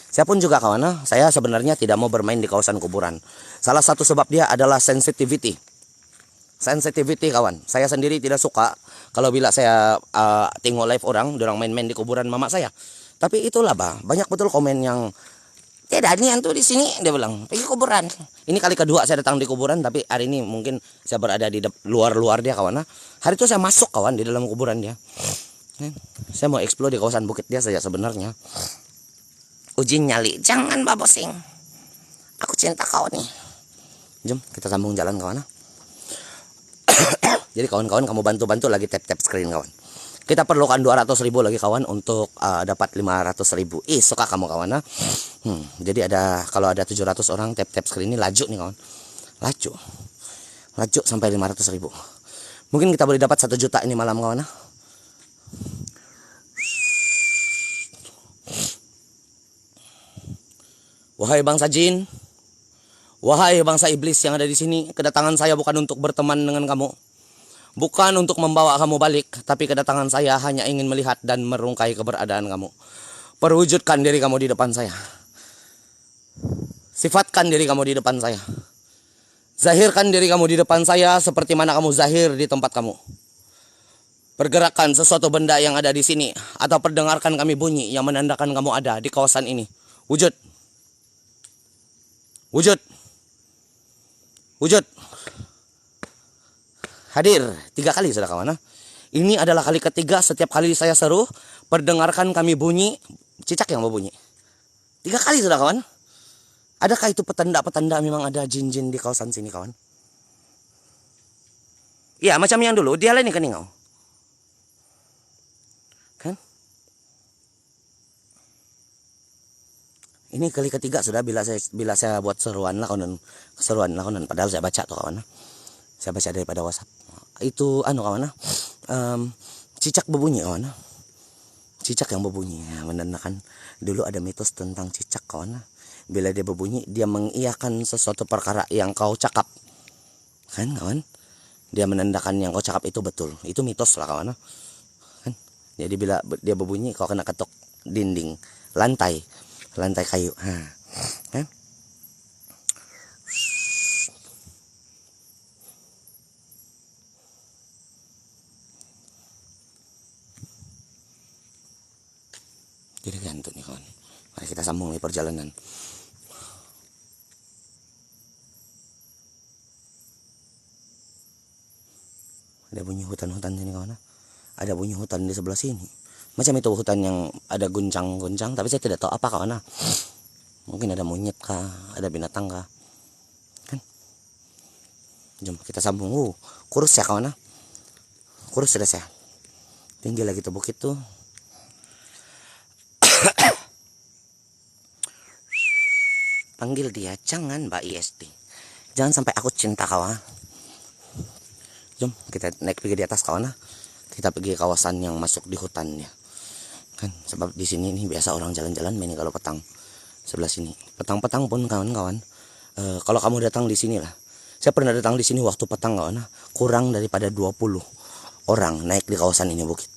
Speaker 1: Saya pun juga kawan, saya sebenarnya tidak mau bermain di kawasan kuburan. Salah satu sebab dia adalah sensitivity. Sensitivity kawan. Saya sendiri tidak suka kalau bila saya tengok live orang main-main di kuburan mama saya. Tapi itulah banyak betul komen yang tidak ini hantu di sini, dia bilang pergi kuburan. Ini kali kedua saya datang di kuburan, tapi hari ini mungkin saya berada di luar dia kawan. Hari itu saya masuk kawan di dalam kuburan dia. Saya mau explore di kawasan bukit dia saja sebenarnya. Uji nyali, jangan babosing. Aku cinta kau nih. Jom kita sambung jalan kawan. Jadi kawan-kawan kamu bantu-bantu lagi tap-tap screen kawan. Kita perlukan 200.000 lagi kawan untuk dapat 500.000. Suka kamu kawan. Jadi kalau ada 700 orang tap-tap screen ini laju nih kawan. Laju sampai 500.000. Mungkin kita boleh dapat 1 juta ini malam kawan. Wahai bangsa jin, wahai bangsa iblis yang ada di sini, kedatangan saya bukan untuk berteman dengan kamu. Bukan untuk membawa kamu balik, tapi kedatangan saya hanya ingin melihat dan merungkai keberadaan kamu. Perwujudkan diri kamu di depan saya. Sifatkan diri kamu di depan saya. Zahirkan diri kamu di depan saya seperti mana kamu zahir di tempat kamu. Pergerakan sesuatu benda yang ada di sini, atau perdengarkan kami bunyi yang menandakan kamu ada di kawasan ini. Wujud. Wujud. Wujud. Hadir 3 kali sudah kawan. Ini adalah kali ketiga, setiap kali saya seru, perdengarkan kami bunyi, cicak yang berbunyi. 3 kali sudah kawan. Adakah itu petanda-petanda memang ada jin-jin di kawasan sini kawan? Iya, macam yang dulu, dia lain kan engkau. Kan? Ini kali ketiga sudah bila saya buat seruan lah kawan. Padahal saya baca tuh kawan. Saya baca daripada WhatsApp. Itu kawan. Cicak berbunyi kawan. Cicak yang berbunyi ya, menandakan dulu ada mitos tentang cicak kawan. Bila dia berbunyi, dia mengiyakan sesuatu perkara yang kau cakap. Kan kawan? Dia menandakan yang kau cakap itu betul. Itu mitos lah kawan. Kan? Jadi bila dia berbunyi, kau kena ketuk dinding, lantai kayu. Kan? Jadi gantung nih kawan. Mari kita sambung nih perjalanan. Ada bunyi hutan-hutan sini kawan. Ada bunyi hutan di sebelah sini. Macam itu hutan yang ada guncang-guncang, tapi saya tidak tahu apa kawan. Mungkin ada monyet kah, ada binatang kah. Kan? Jom kita sambung. Kurus ya kawan. Kurus sudah saya. Tinggi lagi tuh bukit tuh. Panggil dia, jangan Mbak ISD. Jangan sampai aku cinta kawan. Jom kita naik pergi di atas kawan. Kita pergi ke kawasan yang masuk di hutannya. Kan sebab di sini nih biasa orang jalan-jalan main kalau petang. Sebelah sini. Petang-petang pun kawan-kawan. Kalau kamu datang di sini lah. Saya pernah datang di sini waktu petang kawan. Kurang daripada 20 orang naik di kawasan ini bukit.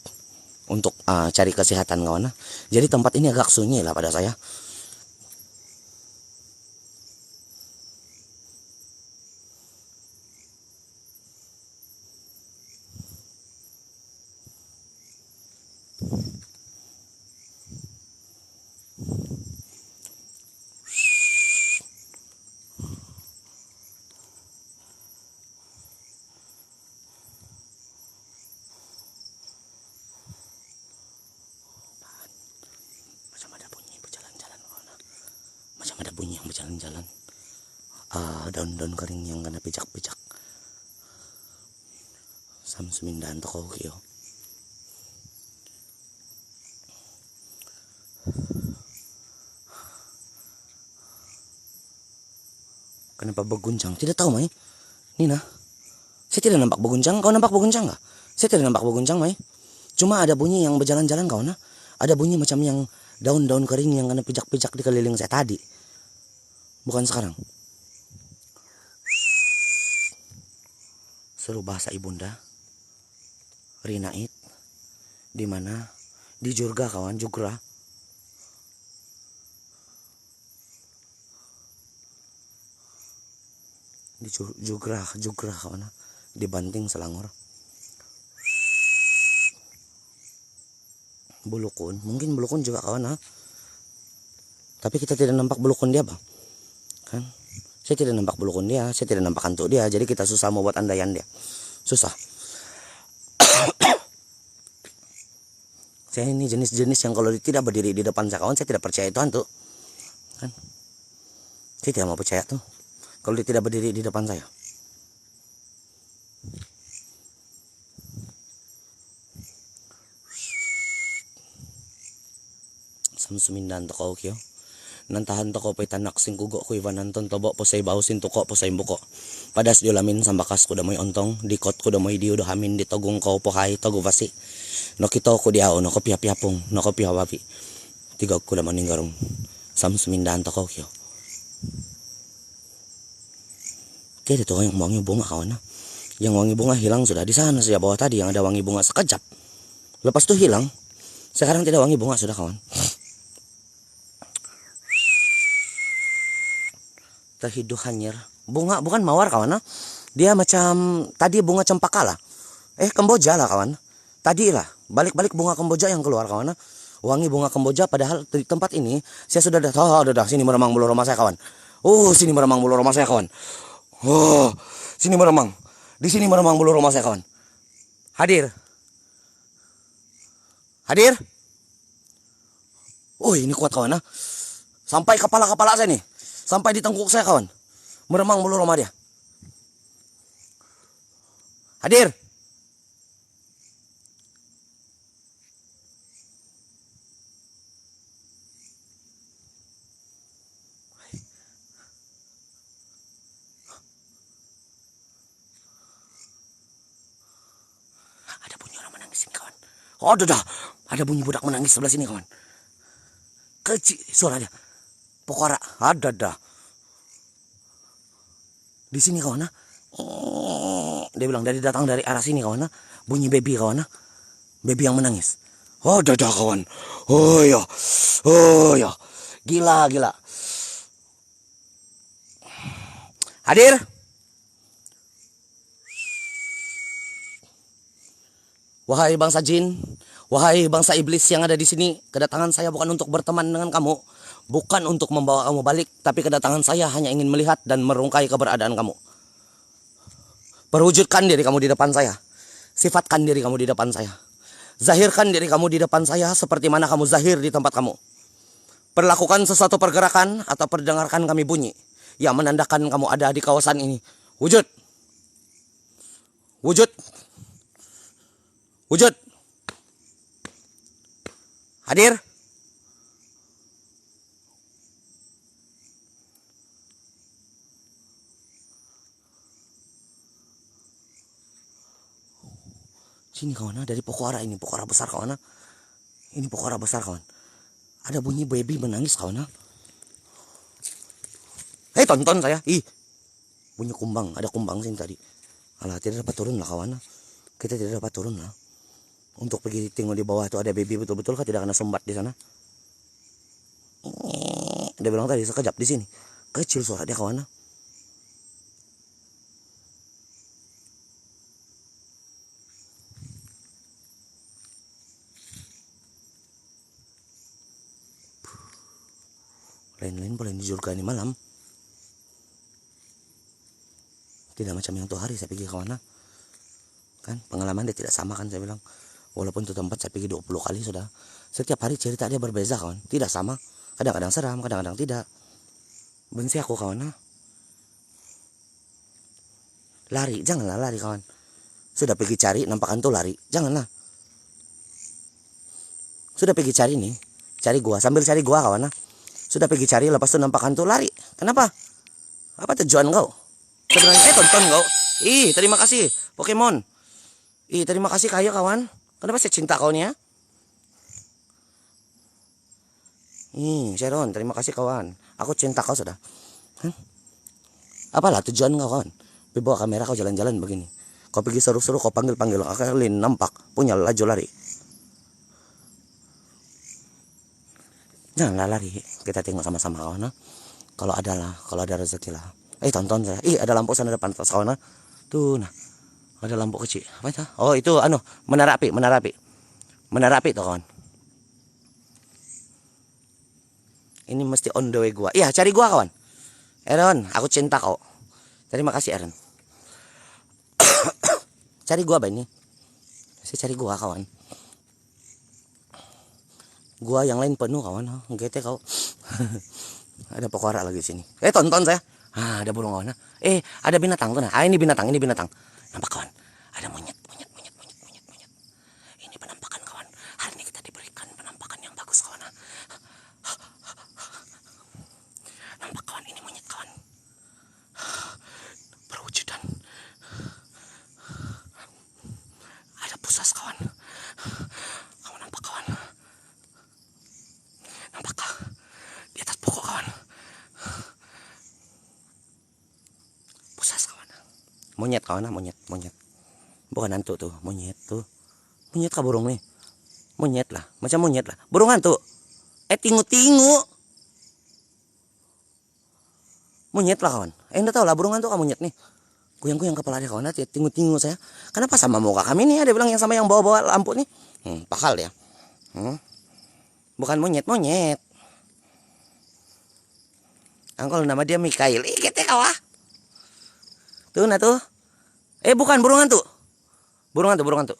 Speaker 1: Untuk cari kesehatan kawan. Jadi tempat ini agak sunyi lah pada saya. Macam ada bunyi yang berjalan-jalan. Daun-daun kering yang kena pijak-pijak. Samsumindan toko kyo. Kenapa berguncang? Tidak tahu Mai. Nina, saya tidak nampak berguncang. Kau nampak berguncang nggak? Saya tidak nampak berguncang Mai. Cuma ada bunyi yang berjalan-jalan kau nah. Ada bunyi macam yang daun-daun kering yang kena pijak-pijak di keliling saya tadi. Bukan sekarang. Seru bahasa ibunda. Rinait. Di mana? Di Jurga kawan, Jugra. Di Jugra kawan. Di Banting Selangor. Bulukun, mungkin bulukun juga kawan Tapi kita tidak nampak bulukun dia bang. Kan? Saya tidak nampak bulukun dia, saya tidak nampak hantu dia, jadi kita susah mau buat andaian dia. Susah. Saya ini jenis-jenis yang kalau tidak berdiri di depan saya kawan, saya tidak percaya itu hantu. Kan? Saya tidak mau percaya tuh. Kalau dia tidak berdiri di depan saya. Samsumindan toko kyo. Nantahan toko pay tanak sing kugo ko iwan anton tobo po say bausin tuko po say buko. Padas diolamin sambakas ko damoy ontong, dikot ko damoy diyo dohamin ditogong ko po hay togo vasi. No kito ko diao no kopiapong, no kopiawapi. Tigog ko daman garong. Samsumindan toko kyo. Oke, itu yang wangi bunga kawan. Yang wangi bunga hilang sudah di sana saja bawah tadi yang ada wangi bunga sekejap. Lepas itu hilang. Sekarang tidak wangi bunga sudah kawan. Terhidup hanyir. Bunga bukan mawar kawan. Dia macam tadi bunga cempaka lah. Kemboja lah kawan. Tadi lah balik-balik bunga kemboja yang keluar kawan. Wangi bunga kemboja padahal di tempat ini saya sudah dah sini meremang bulu rumah saya kawan. Sini meremang bulu rumah saya kawan. Sini meremang. Di sini meremang bulu rumah saya kawan. Hadir. Hadir. Ini kuat kawan. Sampai kepala-kepala saya nih. Sampai di tengkuk saya kawan. Meremang bulu rumah dia. Hadir. Ada bunyi orang menangis ini kawan. Ada bunyi budak menangis sebelah sini kawan. Kecil suara dia. Pokora. Ada. Di sini kawan. Dia bilang datang dari arah sini kawan. Bunyi baby kawan. Baby yang menangis. Ada kawan. Ya. Gila. Hadir. Wahai bangsa jin, wahai bangsa iblis yang ada di sini, kedatangan saya bukan untuk berteman dengan kamu, bukan untuk membawa kamu balik, tapi kedatangan saya hanya ingin melihat dan merungkai keberadaan kamu. Perwujudkan diri kamu di depan saya. Sifatkan diri kamu di depan saya. Zahirkan diri kamu di depan saya seperti mana kamu zahir di tempat kamu. Perlakukan sesuatu pergerakan atau perdengarkan kami bunyi yang menandakan kamu ada di kawasan ini. Wujud. Hadir. Sini kawan, dari pokok ara ini, pokok ara besar kawan. Ini pokok ara besar kawan. Ada bunyi baby menangis kawan. Tonton saya. Bunyi kumbang, ada kumbang sini tadi. Alah, tidak dapat turun lah kawan. Kita tidak dapat turun lah. Untuk pergi tengok di bawah itu ada baby betul-betul kah tidak kena sumbat di sana? Dia bilang tadi sekejap di sini. Kecil suara dia kawan. Lain-lain boleh di surga ini malam. Tidak macam yang tuh hari saya pergi kawan. Kan pengalaman dia tidak sama kan saya bilang. Walaupun itu tempat saya pergi 20 kali sudah. Setiap hari cerita dia berbeza kawan. Tidak sama. Kadang-kadang seram, kadang-kadang tidak. Benci aku kawan. Lari, janganlah lari kawan. Sudah pergi cari, nampakan tuh lari. Janganlah. Sudah pergi cari nih. Cari gua, sambil cari gua kawan. Sudah pergi cari, lepas itu nampakan tuh lari. Kenapa? Apa tujuan kau? Sebenarnya tonton kau. Terima kasih Pokemon. Terima kasih kaya kawan. Kenapa saya cinta kau nih ya? Sharon, terima kasih kawan. Aku cinta kau sudah. Apalah tujuan kau kawan? Bawa kamera kau jalan-jalan begini. Kau pergi seru-seru, kau panggil-panggil. Kalian nampak punya laju lari. Janganlah lari. Kita tengok sama-sama kawan. Kalau ada rezeki lah. Tonton saya. Ada lampu sana depan atas kawan. Tuh nah. Ada lampu kecil. Apa itu? Itu menara api. Menara api tuh kawan. Ini mesti on the way gua. Cari gua kawan. Aaron, aku cinta kau. Terima kasih Aaron. Cari gua ini. Saya cari gua kawan. Gua yang lain penuh kawan. GT kau. Ada pokora lagi sini. Tonton saya. Ada burung kawan. Ada binatang tuh nah. Ini binatang. Nampak kawan. Ada monyet. Ini penampakan kawan. Hari ini kita diberikan penampakan yang bagus kawan. Nampak kawan, ini monyet kawan. Perwujudan. Ada pusas kawan. Kamu nampak kawan? Nampakkah? Di atas pokok kawan. Pusas kawan. Monyet kawan, monyet, monyet. Bukan hantu tuh, monyet tuh. Monyet kah burung nih? Monyet lah, macam monyet lah. Burung hantu. Tingu-tingu. Monyet lah kawan. Enggak tahu lah burung hantu kah monyet nih. Goyang-goyang kepala dia kawan, tingu-tingu saya. Kenapa sama muka kami nih? Dia bilang yang sama yang bawa-bawa lampu nih. Pakal ya. Bukan monyet, monyet. Angkol nama dia Mikail. Gitu kawah. Tuh nah tuh. Bukan burung hantu. Burung hantu, burung hantu.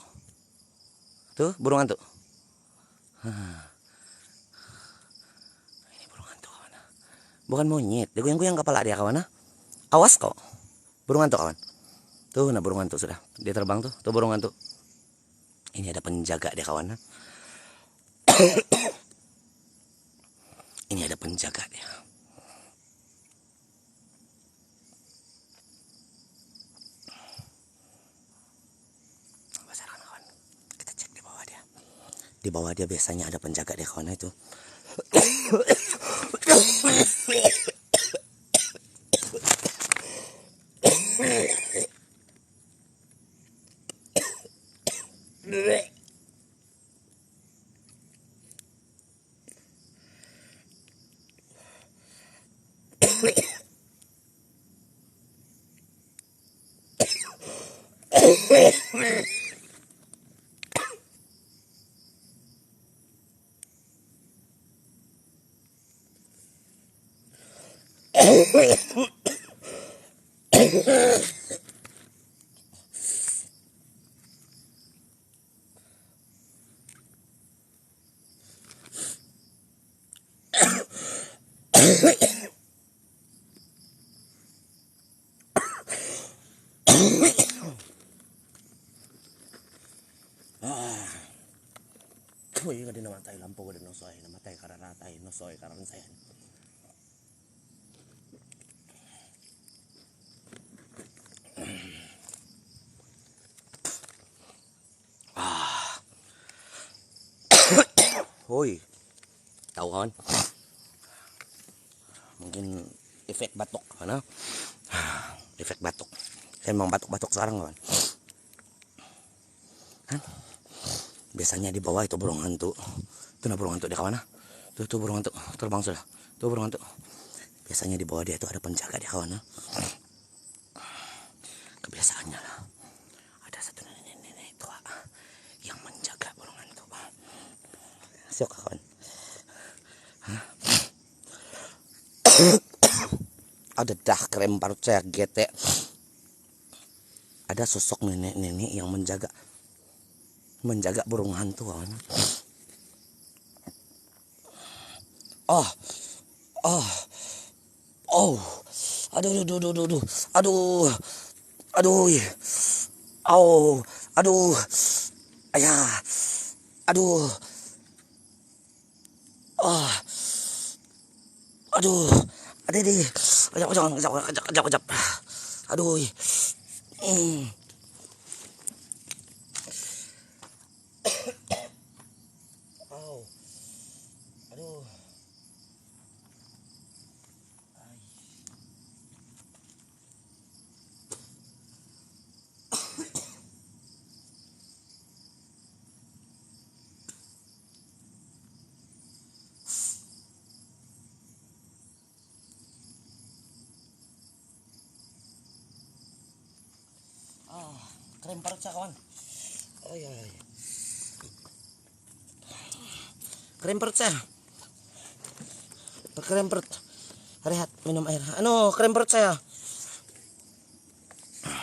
Speaker 1: Tuh, burung hantu. Ini burung hantu kawan. Bukan monyet. Dia goyang-goyang kepala dia kawan. Awas kok. Burung hantu kawan. Tuh, nah burung hantu sudah. Dia terbang tuh. Tuh burung hantu. Ini ada penjaga dia kawan. Ini ada penjaga dia. Kawan. Kita cek di bawah dia. Di bawah dia biasanya ada penjaga dia kawan itu. Uy, gadi namatay lampu gadi nosoy, namatay kararatay nosoy karon saya. Hoy, tahu kawan? Mungkin efek batuk, mana? Efek batuk. Saya memang batuk-batuk sekarang kawan. Biasanya di bawah itu burung hantu. Itu nah burung hantu di kawan. Tuh burung hantu terbang sudah. Tuh burung hantu. Biasanya di bawah dia itu ada penjaga di kawan. Kebiasaannya lah. Ada satu nenek tua yang menjaga burung hantu. Siok kawan. Ada dah kerempar saya gete. Ada sosok nenek-nenek yang menjaga burung hantu kawan. Oh, aduh, ayah, aduh, deh, kejap, aduh, aduh. Keren parut saya kawan. Keren perut saya. Keren perut. Rehat minum air. Keren perut saya.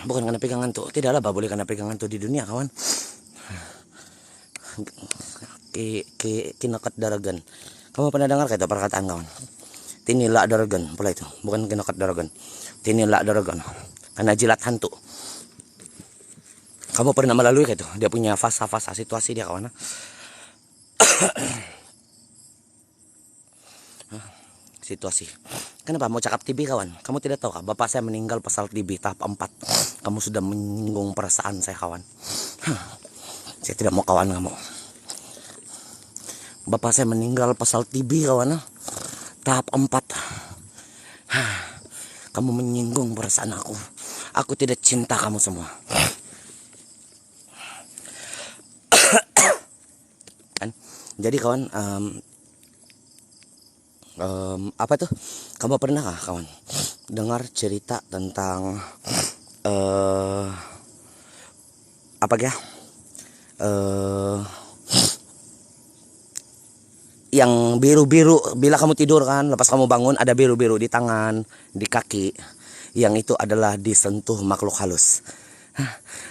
Speaker 1: Bukan karena pegangan tuh. Tidaklah boleh karena pegangan tuh di dunia kawan. Kinakat daragan. Kamu pernah dengar kata perkataan kawan? Tinilak daragan. Pula itu. Bukan kinakat daragan. Tinilak daragan. Karena jilat hantu. Kamu pernah melalui kayak itu? Dia punya fasa-fasa situasi dia kawan. Situasi. Kenapa mau cakap TB kawan? Kamu tidak tahu kah? Bapak saya meninggal pasal TB tahap 4. Kamu sudah menyinggung perasaan saya kawan. Saya tidak mau kawan kamu. Bapak saya meninggal pasal TB kawan. Tahap 4. Kamu menyinggung perasaan aku. Aku tidak cinta kamu semua. Kan? Jadi kawan, apa tuh? Kamu pernah kah kawan dengar cerita tentang apa ya? Yang biru-biru bila kamu tidur kan, lepas kamu bangun ada biru-biru di tangan, di kaki. Yang itu adalah disentuh makhluk halus.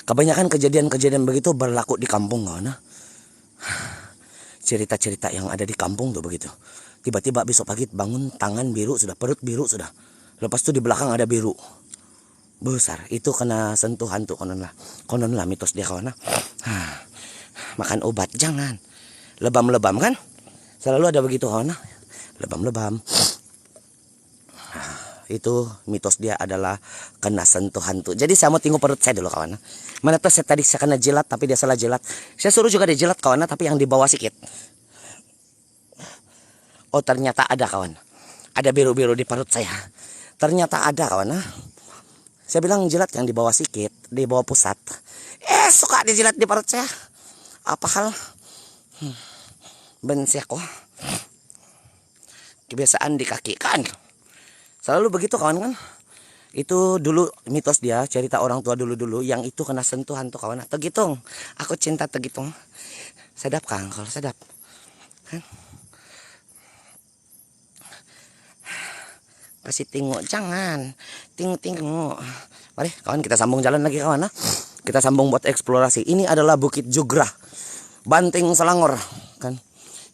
Speaker 1: Kebanyakan kejadian-kejadian begitu berlaku di kampung kawan. Cerita-cerita yang ada di kampung tuh begitu. Tiba-tiba besok pagi bangun tangan biru sudah, perut biru sudah. Lepas itu di belakang ada biru. Besar, itu kena sentuhan tuh konon lah mitos dia kawan. Makan obat jangan. Lebam-lebam kan? Selalu ada begitu kawan. Lebam-lebam. Itu mitos dia adalah kena sentuh hantu. Jadi saya mau tengok perut saya dulu kawan. Mana tuh saya tadi saya kena jilat tapi dia salah jilat. Saya suruh juga dia jilat kawan, tapi yang di bawah sedikit. Oh ternyata ada kawan. Ada biru-biru di perut saya. Ternyata ada kawan. Saya bilang jilat yang di bawah sedikit, di bawah pusat. Suka dijilat di perut saya. Apa hal? Benci aku. Kebiasaan di kaki kan. Selalu begitu kawan kan. Itu dulu mitos dia, cerita orang tua dulu-dulu yang itu kena sentuhan tuh kawan. Tegitung. Aku cinta tegitung. Sedap kan kalau sedap. Kan? Kasih tengok jangan. Tengok. Mari kawan kita sambung jalan lagi kawan. Kita sambung buat eksplorasi. Ini adalah Bukit Jugra. Banting Selangor kan.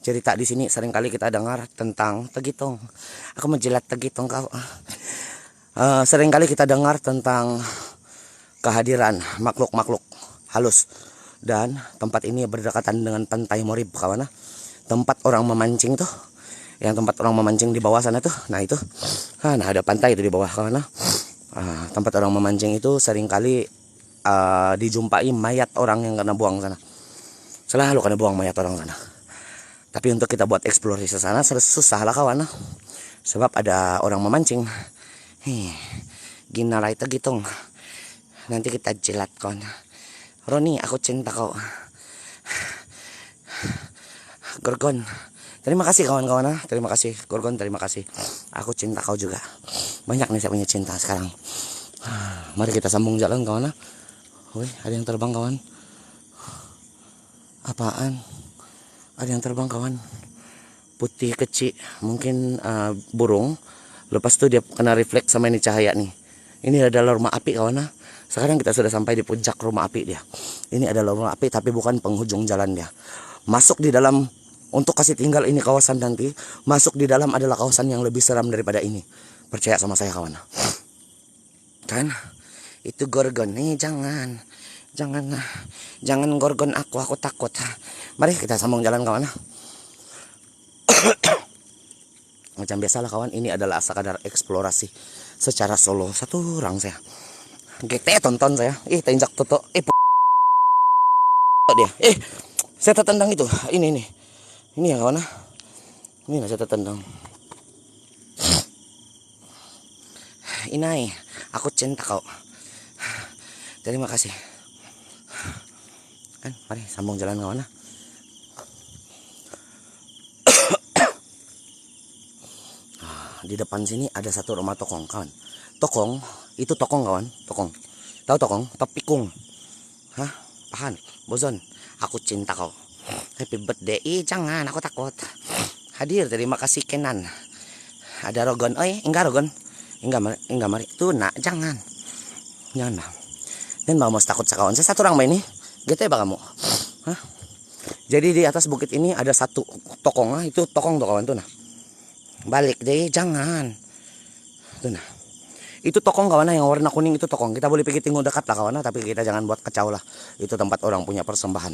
Speaker 1: Cerita di sini seringkali kita dengar tentang tegitung. Aku menjilat tegitung kau. Seringkali kita dengar tentang kehadiran makhluk-makhluk halus. Dan tempat ini berdekatan dengan Pantai Morib kawan. Tempat orang memancing tuh. Yang tempat orang memancing di bawah sana tuh. Nah itu. Nah ada pantai itu di bawah kawan. Tempat orang memancing itu seringkali dijumpai mayat orang yang kena buang sana. Selalu kena buang mayat orang sana. Tapi untuk kita buat eksplorasi ke sana susah lah kawan. Sebab ada orang memancing. Ginalai tegitung. Nanti kita jilat kawan. Roni aku cinta kau. Gorgon. Terima kasih kawan-kawan. Terima kasih Gorgon, terima kasih. Aku cinta kau juga. Banyak nih saya punya cinta sekarang. Mari kita sambung jalan kawan. Wih, ada yang terbang kawan. Apaan? Ada yang terbang kawan. Putih kecil, mungkin burung. Lepas itu dia kena refleks sama ini cahaya nih. Ini adalah rumah api kawan. Sekarang kita sudah sampai di puncak rumah api dia. Ini adalah rumah api tapi bukan penghujung jalan dia. Masuk di dalam untuk kasih tinggal ini kawasan nanti. Masuk di dalam adalah kawasan yang lebih seram daripada ini. Percaya sama saya kawan. Kan? Itu Gorgon nih, jangan Gorgon aku takut. Mari kita sambung jalan kawan. Macam biasalah kawan, ini adalah sekadar eksplorasi secara solo. Satu orang saya. GT tonton saya. Teinjak toto. Dia. Saya tertendang itu. Ini ya kawan. Ini lah saya tertendang. Inai, aku cinta kau. Terima kasih. Kan, mari sambung jalan kawan. Di depan sini ada satu rumah tokong kawan. Tokong, itu tokong kawan. Tokong. Tahu tokong? Topikung. Pahan, Bozon. Aku cinta kau. Happy birthday. Jangan, aku takut. Hadir, terima kasih Kenan. Ada Rogon. Enggak Rogon. Enggak mari. Tuh nak, jangan. Jangan. Dan mau takut sekawan. Saya satu orang main nih. Gitu ya kamu. Jadi di atas bukit ini ada satu tokong. Itu tokong tuh kawan tuh nah. Balik deh, jangan. Tuh nah. Itu tokong kawan yang warna kuning itu tokong. Kita boleh pergi tengok dekat lah kawan, tapi kita jangan buat kacau lah. Itu tempat orang punya persembahan.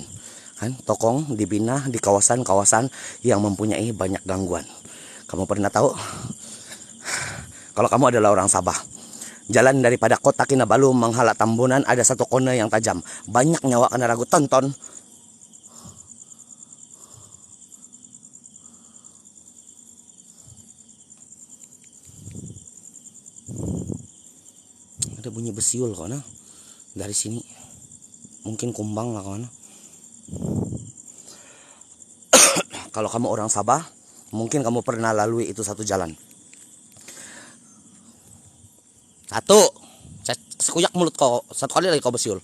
Speaker 1: Kan tokong dibina di kawasan-kawasan yang mempunyai banyak gangguan. Kamu pernah tahu? Kalau kamu adalah orang Sabah, jalan daripada kota Kinabalu menghala Tambunan ada satu kona yang tajam. Banyak nyawa kena ragu. Tonton. Aduh ada bunyi besiul kawan. Dari sini mungkin kumbang lah kawan. Kalau kamu orang Sabah, mungkin kamu pernah lalui itu satu jalan. Satu, sekuyak mulut kau, satu kali lagi kau besiul.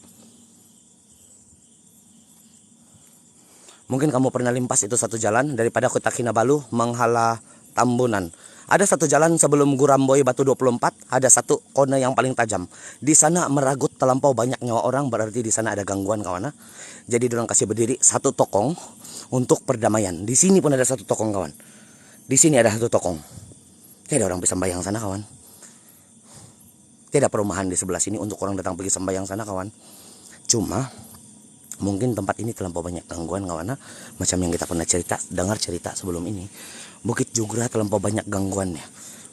Speaker 1: Mungkin kamu pernah limpas itu satu jalan daripada Kota Kinabalu menghala Tambunan. Ada satu jalan sebelum Guramboy Batu 24, ada satu kona yang paling tajam. Di sana meragut terlampau banyak nyawa orang, berarti di sana ada gangguan kawan. Jadi dorang kasih berdiri satu tokong untuk perdamaian. Di sini pun ada satu tokong kawan. Di sini ada satu tokong. Tidak ada orang bisa sembahyang sana kawan. Tidak perumahan di sebelah sini untuk orang datang pergi sembahyang sana kawan. Cuma mungkin tempat ini terlampau banyak gangguan kawan. Macam yang kita pernah dengar cerita sebelum ini. Bukit Jugra terlampau banyak gangguannya.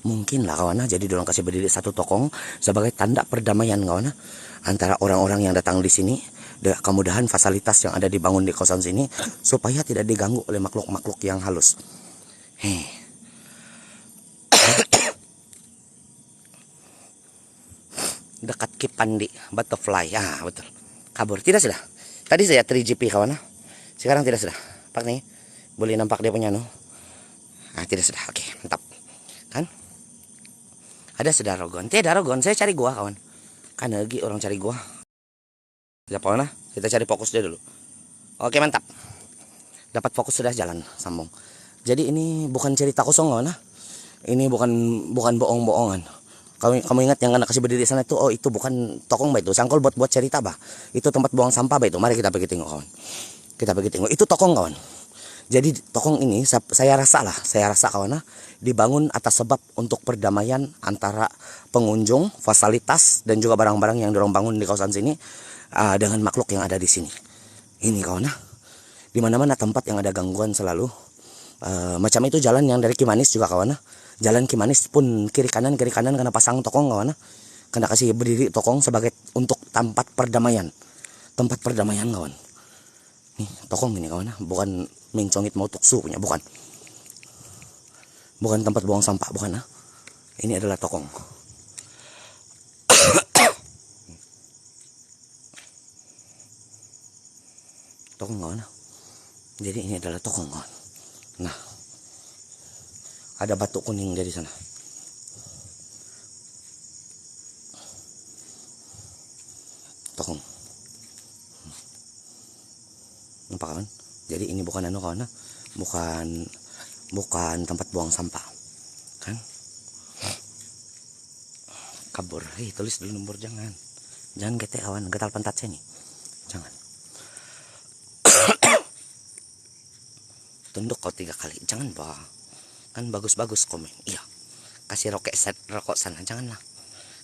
Speaker 1: Mungkin lah kawan. Jadi dorang kasih berdiri satu tokong sebagai tanda perdamaian kawan. Antara orang-orang yang datang di sini. Kemudahan fasilitas yang ada dibangun di kawasan sini supaya tidak diganggu oleh makhluk-makhluk yang halus. Dekat Kipandi Butterfly. Betul. Kabur. Tidak sudah. Tadi saya 3GP kawan. Sekarang tidak sudah. Pak nih. Boleh nampak dia punya tidak sudah. Oke, mantap. Kan? Ada sudah Rogon. Tidak Rogon. Saya cari gua kawan. Kan lagi orang cari gua. Siapa kawan? Kita cari fokus dia dulu. Oke, mantap. Dapat fokus sudah jalan sambung. Jadi ini bukan cerita kosong kawan. Ini bukan bohong-bohongan. Kamu ingat yang anak kasih berdiri di sana itu, itu bukan tokong bah itu, sangkol buat cerita bah. Itu tempat buang sampah bah itu. Mari kita pergi tengok kawan. Kita pergi tengok. Itu tokong kawan. Jadi tokong ini saya rasa kawan, dibangun atas sebab untuk perdamaian antara pengunjung, fasilitas dan juga barang-barang yang dorong bangun di kawasan sini dengan makhluk yang ada di sini. Ini kawan, di mana-mana tempat yang ada gangguan selalu. Macam itu jalan yang dari Kimanis juga kawan. Jalan Kimanis pun kiri kanan karena pasang tokong kawan. Kena kasih berdiri tokong sebagai untuk tempat perdamaian. Tempat perdamaian kawan. Nih tokong ini kawan, bukan mencongit mau tuksu punya, bukan. Bukan tempat buang sampah, bukan. Ini adalah tokong. Tokong kawan. Jadi ini adalah tokong kawan. Nah, ada batu kuning dari sana. Tokong. Nampak kawan? Jadi ini bukan kawan, bukan tempat buang sampah, kan? Kabur. Tulis dulu nomor, jangan gete kawan, getal pantat saya nih, jangan. Tunduk kau 3 kali, jangan bah. Kan bagus-bagus komen. Iya. Kasih rokok sana, janganlah.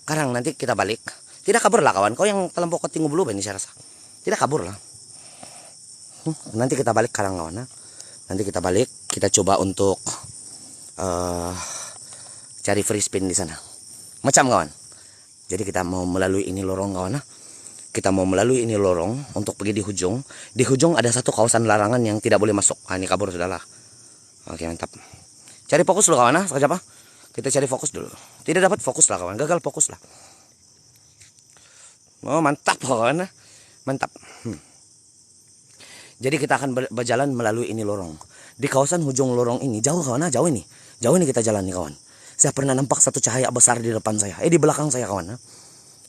Speaker 1: Sekarang nanti kita balik. Tidak kabur lah kawan. Kau yang terlampau tinggu bulu ini saya rasa. Tidak kabur lah. Nanti kita balik sekarang kawan. Nanti kita balik, kita coba untuk cari free spin di sana. Macam kawan. Jadi kita mau melalui ini lorong kawan. Kita mau melalui ini lorong untuk pergi di hujung. Di hujung ada satu kawasan larangan yang tidak boleh masuk. Ini kabur sudahlah. Oke, mantap. Cari fokus dulu kawan. Siapa? Kita cari fokus dulu. Tidak dapat fokus lah kawan. Gagal fokus lah. Oh, mantap kawan. Mantap. Jadi kita akan berjalan melalui ini lorong. Di kawasan hujung lorong ini jauh kawan. Jauh ini kita jalan nih kawan. Saya pernah nampak satu cahaya besar di depan saya. Di belakang saya kawan.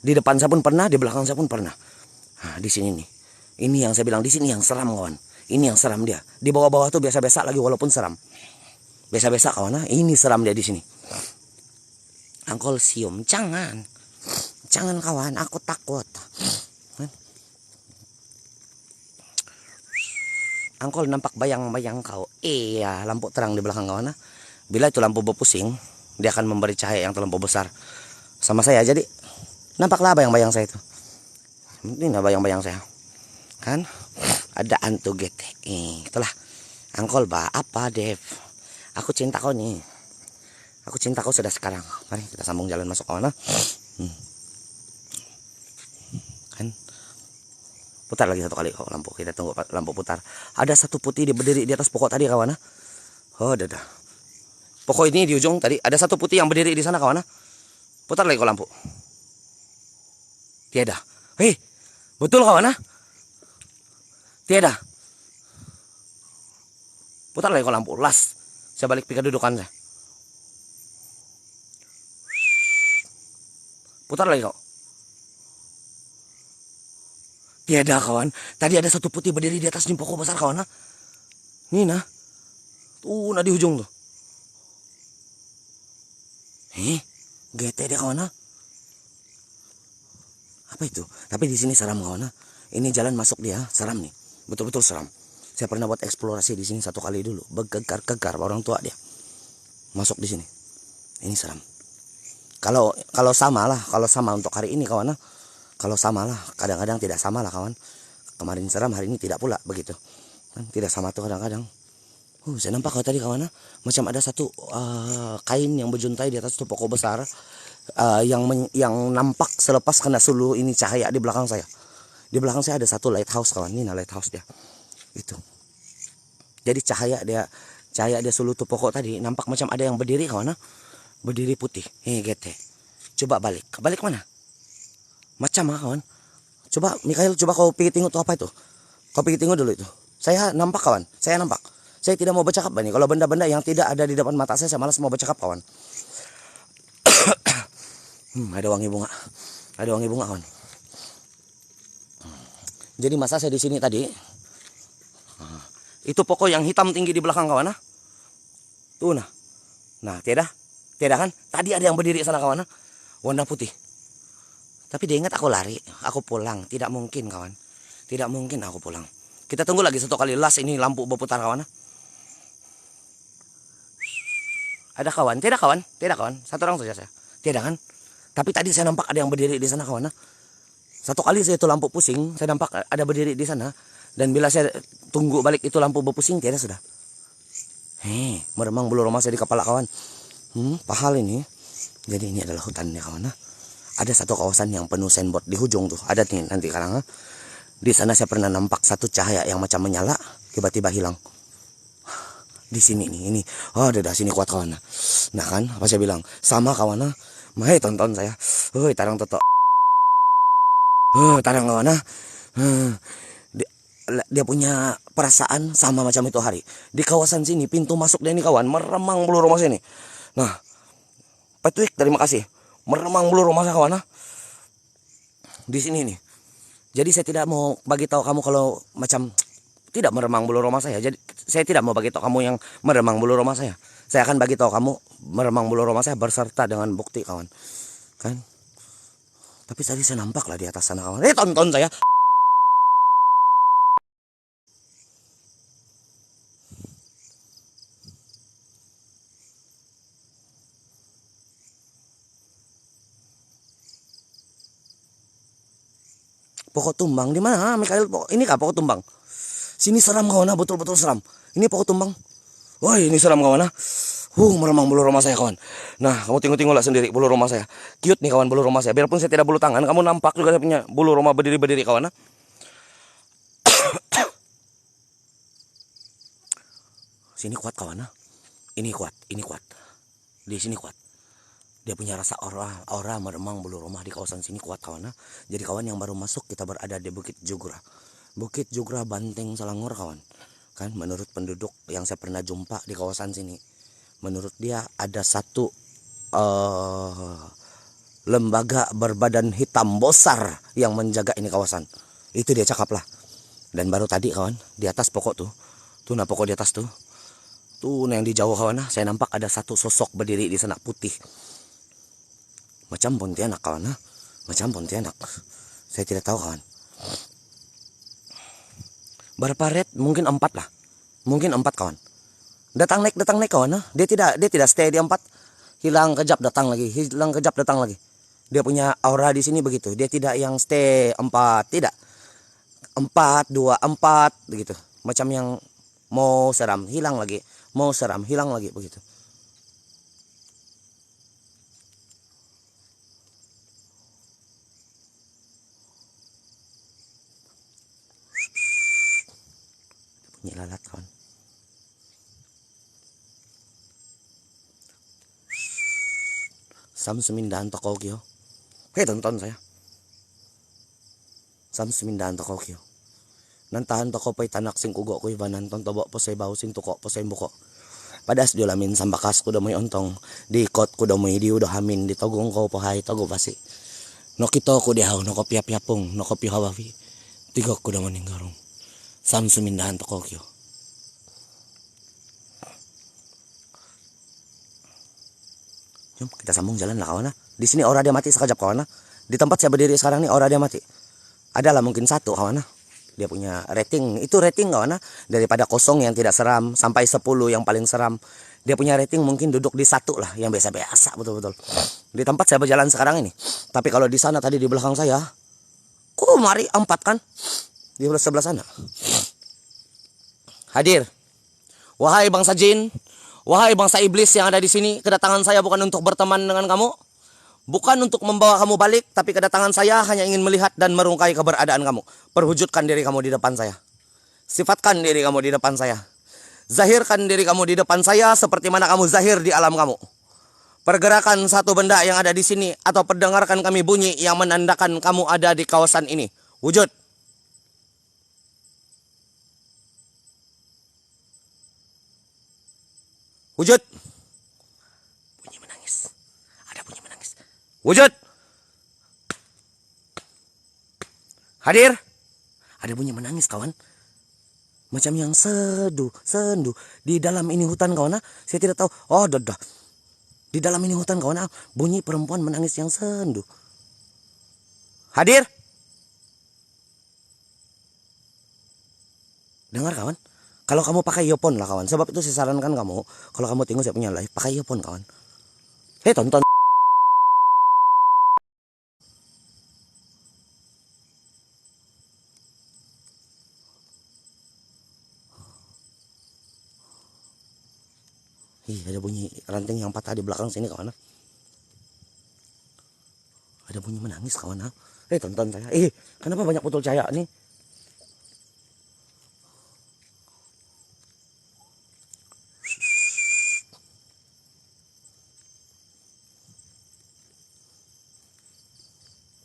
Speaker 1: Di depan saya pun pernah, di belakang saya pun pernah. Di sini nih. Ini yang saya bilang, di sini yang seram kawan. Ini yang seram dia. Di bawah-bawah tuh biasa-biasa lagi walaupun seram. Biasa-biasa kawan. Ini seram dia di sini. Angkol sium, jangan. Jangan kawan, aku takut. Angkol nampak bayang-bayang kau. Iya, lampu terang di belakang kawan. Bila itu lampu berpusing, dia akan memberi cahaya yang terlampau besar sama saya. Jadi nampaklah bayang-bayang saya itu. Ini bayang-bayang saya. Kan? Ada hantu gete. Itulah. Angkol apa Dev? Aku cinta kau nih. Aku cinta kau sudah sekarang. Mari kita sambung jalan masuk kawan. Kan? Putar lagi satu kali kok lampu. Kita tunggu lampu putar. Ada satu putih berdiri di atas pokok tadi kawan. Oh, dadah. Pokok ini di ujung tadi ada satu putih yang berdiri di sana kawan. Putar lagi kok lampu. Tiada. Hei, betul kawan ah? Tiada. Putar lagi kau lampu, las. Saya balik ke kedudukan saya. Putar lagi kau. Tiada kawan. Tadi ada satu putih berdiri di atas pokok besar kawan ah. Nih nah. Tuh nah di ujung tuh. GT dia kawan ah. Apa itu? Tapi di sini seram kawan ah. Ini jalan masuk dia, seram nih. Betul-betul seram. Saya pernah buat eksplorasi di sini 1 kali dulu. Bergegar-gegar orang tua dia. Masuk di sini. Ini seram. Kalau sama lah, kalau sama untuk hari ini kawan ah. Kalau sama lah, kadang-kadang tidak sama lah kawan. Kemarin seram, hari ini tidak pula begitu. Kan tidak sama tuh kadang-kadang. Saya nampak kalau tadi kawan ah, macam ada satu kain yang berjuntai di atas tuh pokok besar. Yang nampak selepas kena suluh ini cahaya di belakang saya. Di belakang saya ada satu lighthouse kawan. Ini nah lighthouse dia. Itu. Jadi cahaya dia suluh tuh pokok tadi nampak macam ada yang berdiri kawan. Berdiri putih. Gete. Coba balik. Balik mana? Macam kawan. Coba Mikhail, coba kau pergi tengok tuh apa itu. Kau pergi tengok dulu itu. Saya nampak kawan. Saya nampak. Saya tidak mau bercakap nih. Kalau benda-benda yang tidak ada di depan mata saya malas mau bercakap kawan. Ada wangi bunga. Ada wangi bunga kawan. Jadi masa saya di sini tadi, itu pokok yang hitam tinggi di belakang kawan. Tuh nah. Nah, tiada kan? Tadi ada yang berdiri sana kawan. Warna putih. Tapi dia ingat aku lari, aku pulang. Tidak mungkin kawan. Tidak mungkin aku pulang. Kita tunggu lagi 1 kali las ini lampu berputar kawan. Ada kawan? Tidak kawan? Tidak kawan? 1 orang saja saya. Tidak kan? Tapi tadi saya nampak ada yang berdiri di sana kawan. 1 kali saya itu lampu pusing, saya nampak ada berdiri di sana. Dan bila saya tunggu balik itu lampu berpusing, tiada sudah. Meremang bulu roma saya di kepala kawan. Pahal ini. Jadi ini adalah hutan ya kawan. Ada satu kawasan yang penuh signboard di ujung tuh. Ada nih nanti sekarang. Di sana saya pernah nampak satu cahaya yang macam menyala, tiba-tiba hilang. Di sini nih, ini. Oh, dadah sini kuat kawan. Nah kan, apa saya bilang? Sama kawan. Mahai tonton saya. Tarang toto. Tarang kawan. Dia punya perasaan sama macam itu hari. Di kawasan sini, pintu masuk dia ini kawan, meremang bulu rumah sini. Nah, Patwik, terima kasih. Meremang bulu rumah saya kawan. Di sini nih. Jadi saya tidak mau bagi tahu kamu kalau macam tidak meremang bulu rumah saya. Jadi saya tidak mau bagi tahu kamu yang meremang bulu rumah saya. Saya akan bagi tahu kamu meremang bulu rumah saya berserta dengan bukti kawan. Kan? Tapi tadi saya nampak lah di atas sana kawan. Tonton saya. Pokok tumbang di mana? Mikhail, ini kah pokok tumbang? Sini seram kawan, betul-betul seram. Ini pokok tumbang. Woi, ini seram kawan. Meremang bulu rumah saya kawan. Nah, kamu tengok-tengoklah sendiri bulu rumah saya. Cute nih kawan bulu rumah saya. Biarpun saya tidak bulu tangan, kamu nampak juga saya punya bulu rumah berdiri-berdiri kawan. Sini kuat kawan. Ini kuat, ini kuat. Di sini kuat. Dia punya rasa aura meremang bulu rumah di kawasan sini kuat kawan. Jadi kawan yang baru masuk, kita berada di Bukit Jugra. Bukit Jugra Banteng Selangor kawan. Kan menurut penduduk yang saya pernah jumpa di kawasan sini, menurut dia ada satu lembaga berbadan hitam besar yang menjaga ini kawasan. Itu dia cakap lah. Dan baru tadi kawan, di atas pokok tuh nah pokok di atas tuh yang di jauh kawan, saya nampak ada satu sosok berdiri di sana putih. Macam Pontianak kawan, macam Pontianak. Saya tidak tahu kawan. Berapa red? Mungkin 4 lah. Mungkin 4 kawan. Datang naik kawan. Dia tidak stay di 4. Hilang kejap datang lagi, hilang kejap datang lagi. Dia punya aura di sini begitu. Dia tidak yang stay 4, tidak. 4, 2, 4 begitu. Macam yang mau seram, hilang lagi. Mau seram, hilang lagi begitu. Bunyi lalat kawan. Sam Semindaan Tokogyo. Tonton saya. Sam sumindahan to kokyo. Nantahan to ko pa'y tanak sing kugo ko ibanan ton tobo po sa ibaw sing tuko po sa imbuko. Padas di lamin sambakas ko damoy ontong di ikot ko damoy di udo hamin di togong ko po hay togo pasi. No kito ko di haw no ko piap-piapong no ko pihawawi. Tigok ko damoy ning garong. Sam sumindahan to kokyo. Yum, kita sambung jalan lah kawan. Di sini ora dia mati sekejap kawan. Di tempat saya berdiri sekarang nih ora dia mati. Adalah mungkin satu kawan. Dia punya rating, itu rating kawan, daripada 0 yang tidak seram sampai 10 yang paling seram. Dia punya rating mungkin duduk di 1 lah yang biasa-biasa betul-betul. Di tempat saya berjalan sekarang ini. Tapi kalau di sana tadi di belakang saya, mari 4 kan? Di sebelah sana. Hadir. Wahai bangsa jin, wahai bangsa iblis yang ada di sini, kedatangan saya bukan untuk berteman dengan kamu. Bukan untuk membawa kamu balik, tapi kedatangan saya hanya ingin melihat dan merungkai keberadaan kamu. Perwujudkan diri kamu di depan saya. Sifatkan diri kamu di depan saya. Zahirkan diri kamu di depan saya seperti mana kamu zahir di alam kamu. Pergerakan satu benda yang ada di sini atau perdengarkan kami bunyi yang menandakan kamu ada di kawasan ini. Wujud. Wujud. Bunyi menangis. Ada bunyi menangis. Wujud. Hadir. Ada bunyi menangis kawan. Macam yang sendu. Di dalam ini hutan kawan. Saya tidak tahu. Oh dadah. Di dalam ini hutan kawan. Bunyi perempuan menangis yang sendu. Hadir. Dengar kawan. Kalau kamu pakai earphone lah kawan. Sebab itu saya sarankan kamu. Kalau kamu tengok saya punya live. Pakai earphone kawan. Hei tonton. Ada bunyi ranting yang patah di belakang sini kawan. Ada bunyi menangis kawan. Tonton saya. Kenapa banyak botol cahaya nih?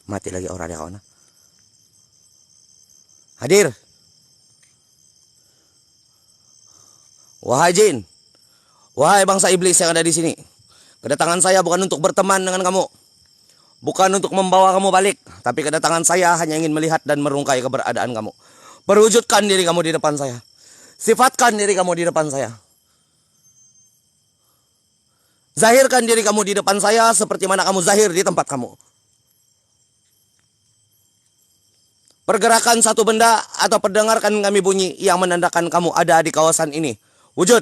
Speaker 1: Mati lagi orang dia kawan. Hadir. Wahai jin. Wahai bangsa iblis yang ada di sini. Kedatangan saya bukan untuk berteman dengan kamu. Bukan untuk membawa kamu balik. Tapi kedatangan saya hanya ingin melihat dan merungkai keberadaan kamu. Perwujudkan diri kamu di depan saya. Sifatkan diri kamu di depan saya. Zahirkan diri kamu di depan saya seperti mana kamu zahir di tempat kamu. Pergerakan satu benda atau perdengarkan kami bunyi yang menandakan kamu ada di kawasan ini. Wujud.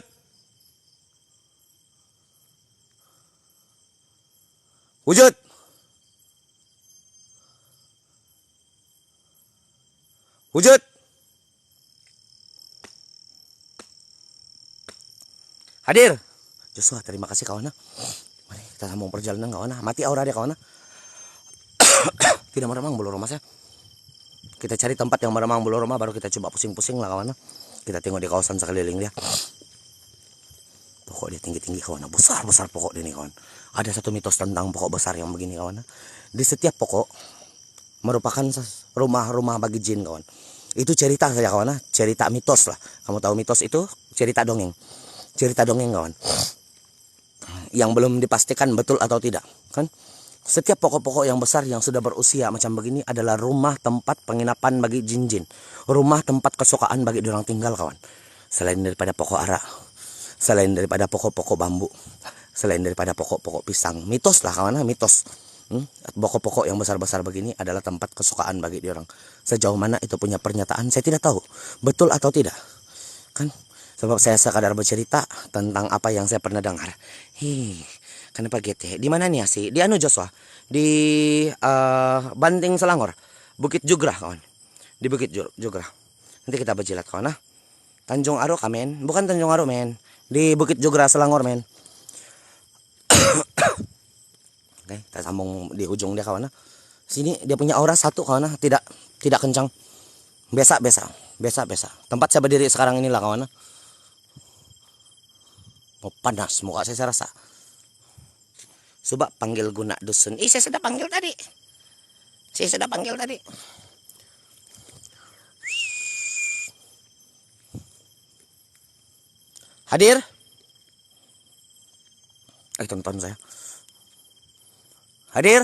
Speaker 1: Wujud. Wujud. Hadir. Joshua, terima kasih kawan. Mari kita sambung perjalanan kawan. Mati aura dia kawan. Tidak meremang bulu rumah saya. Kita cari tempat yang meremang bulu rumah baru kita coba pusing-pusing lah kawan. Kita tengok di kawasan sekeliling dia. Pokok dia tinggi-tinggi kawan. Besar-besar pokok dia nih kawan. Ada satu mitos tentang pokok besar yang begini kawan. Di setiap pokok merupakan rumah-rumah bagi jin kawan. Itu cerita saja kawan. Cerita mitos lah. Kamu tahu mitos itu cerita dongeng. Cerita dongeng kawan. Yang belum dipastikan betul atau tidak kan. Setiap pokok-pokok yang besar yang sudah berusia macam begini adalah rumah tempat penginapan bagi jin-jin. Rumah tempat kesukaan bagi orang tinggal kawan. Selain daripada pokok ara. Selain daripada pokok-pokok bambu. Selain daripada pokok-pokok pisang. Mitos lah kawan, mitos. Pokok-pokok yang besar-besar begini adalah tempat kesukaan bagi orang. Sejauh mana itu punya pernyataan saya tidak tahu. Betul atau tidak. Kan? Sebab saya sekadar bercerita tentang apa yang saya pernah dengar. Kenapa gitu? Di mana nih sih? Di anu Joshua. Di Banting Selangor. Bukit Jugrah kawan. Di Bukit Jugrah. Nanti kita berjilat kawan. Tanjung Aro kamen. Bukan Tanjung Aro men. Di Bukit Jugrah Selangor men. Oke, kita sambung di ujung dia kawan. Sini dia punya aura satu kawan. Tidak kencang. Biasa. Tempat saya berdiri sekarang inilah kawan. Oh, panas muka saya rasa. Coba panggil guna dusun. Saya sudah panggil tadi. Hadir? Ay, tonton saya. Hadir?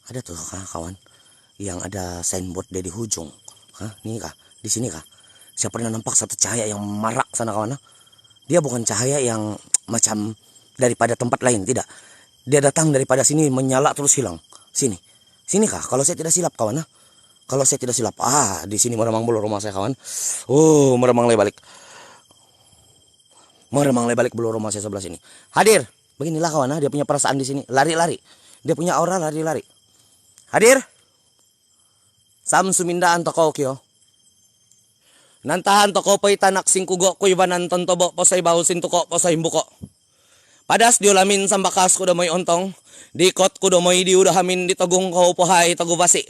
Speaker 1: Ada tuh kawan yang ada signboard dia di ujung. Hah, ini kah? Di sini kah? Saya pernah nampak satu cahaya yang marak sana kawan. Dia bukan cahaya yang macam daripada tempat lain, tidak. Dia datang daripada sini menyala terus hilang. Sini. Sini kah? Kalau saya tidak silap kawan. Kalau saya tidak silap. Di sini meremang bulu rumah saya kawan. Meremang balik. Meremang balik bulu rumah saya sebelah sini. Hadir. Beginilah kawan, dia punya perasaan di sini. Lari-lari. Dia punya aura lari-lari. Hadir? Sam sumindaan toko kyo. Nantahan toko pay tanak singkugo ko ibanan tontobo posay bahusin tuko posay buko. Padas diulamin sambakas ko damoy ontong. Dikot ko damoy diudahamin ditagong ko upohay tagubasi.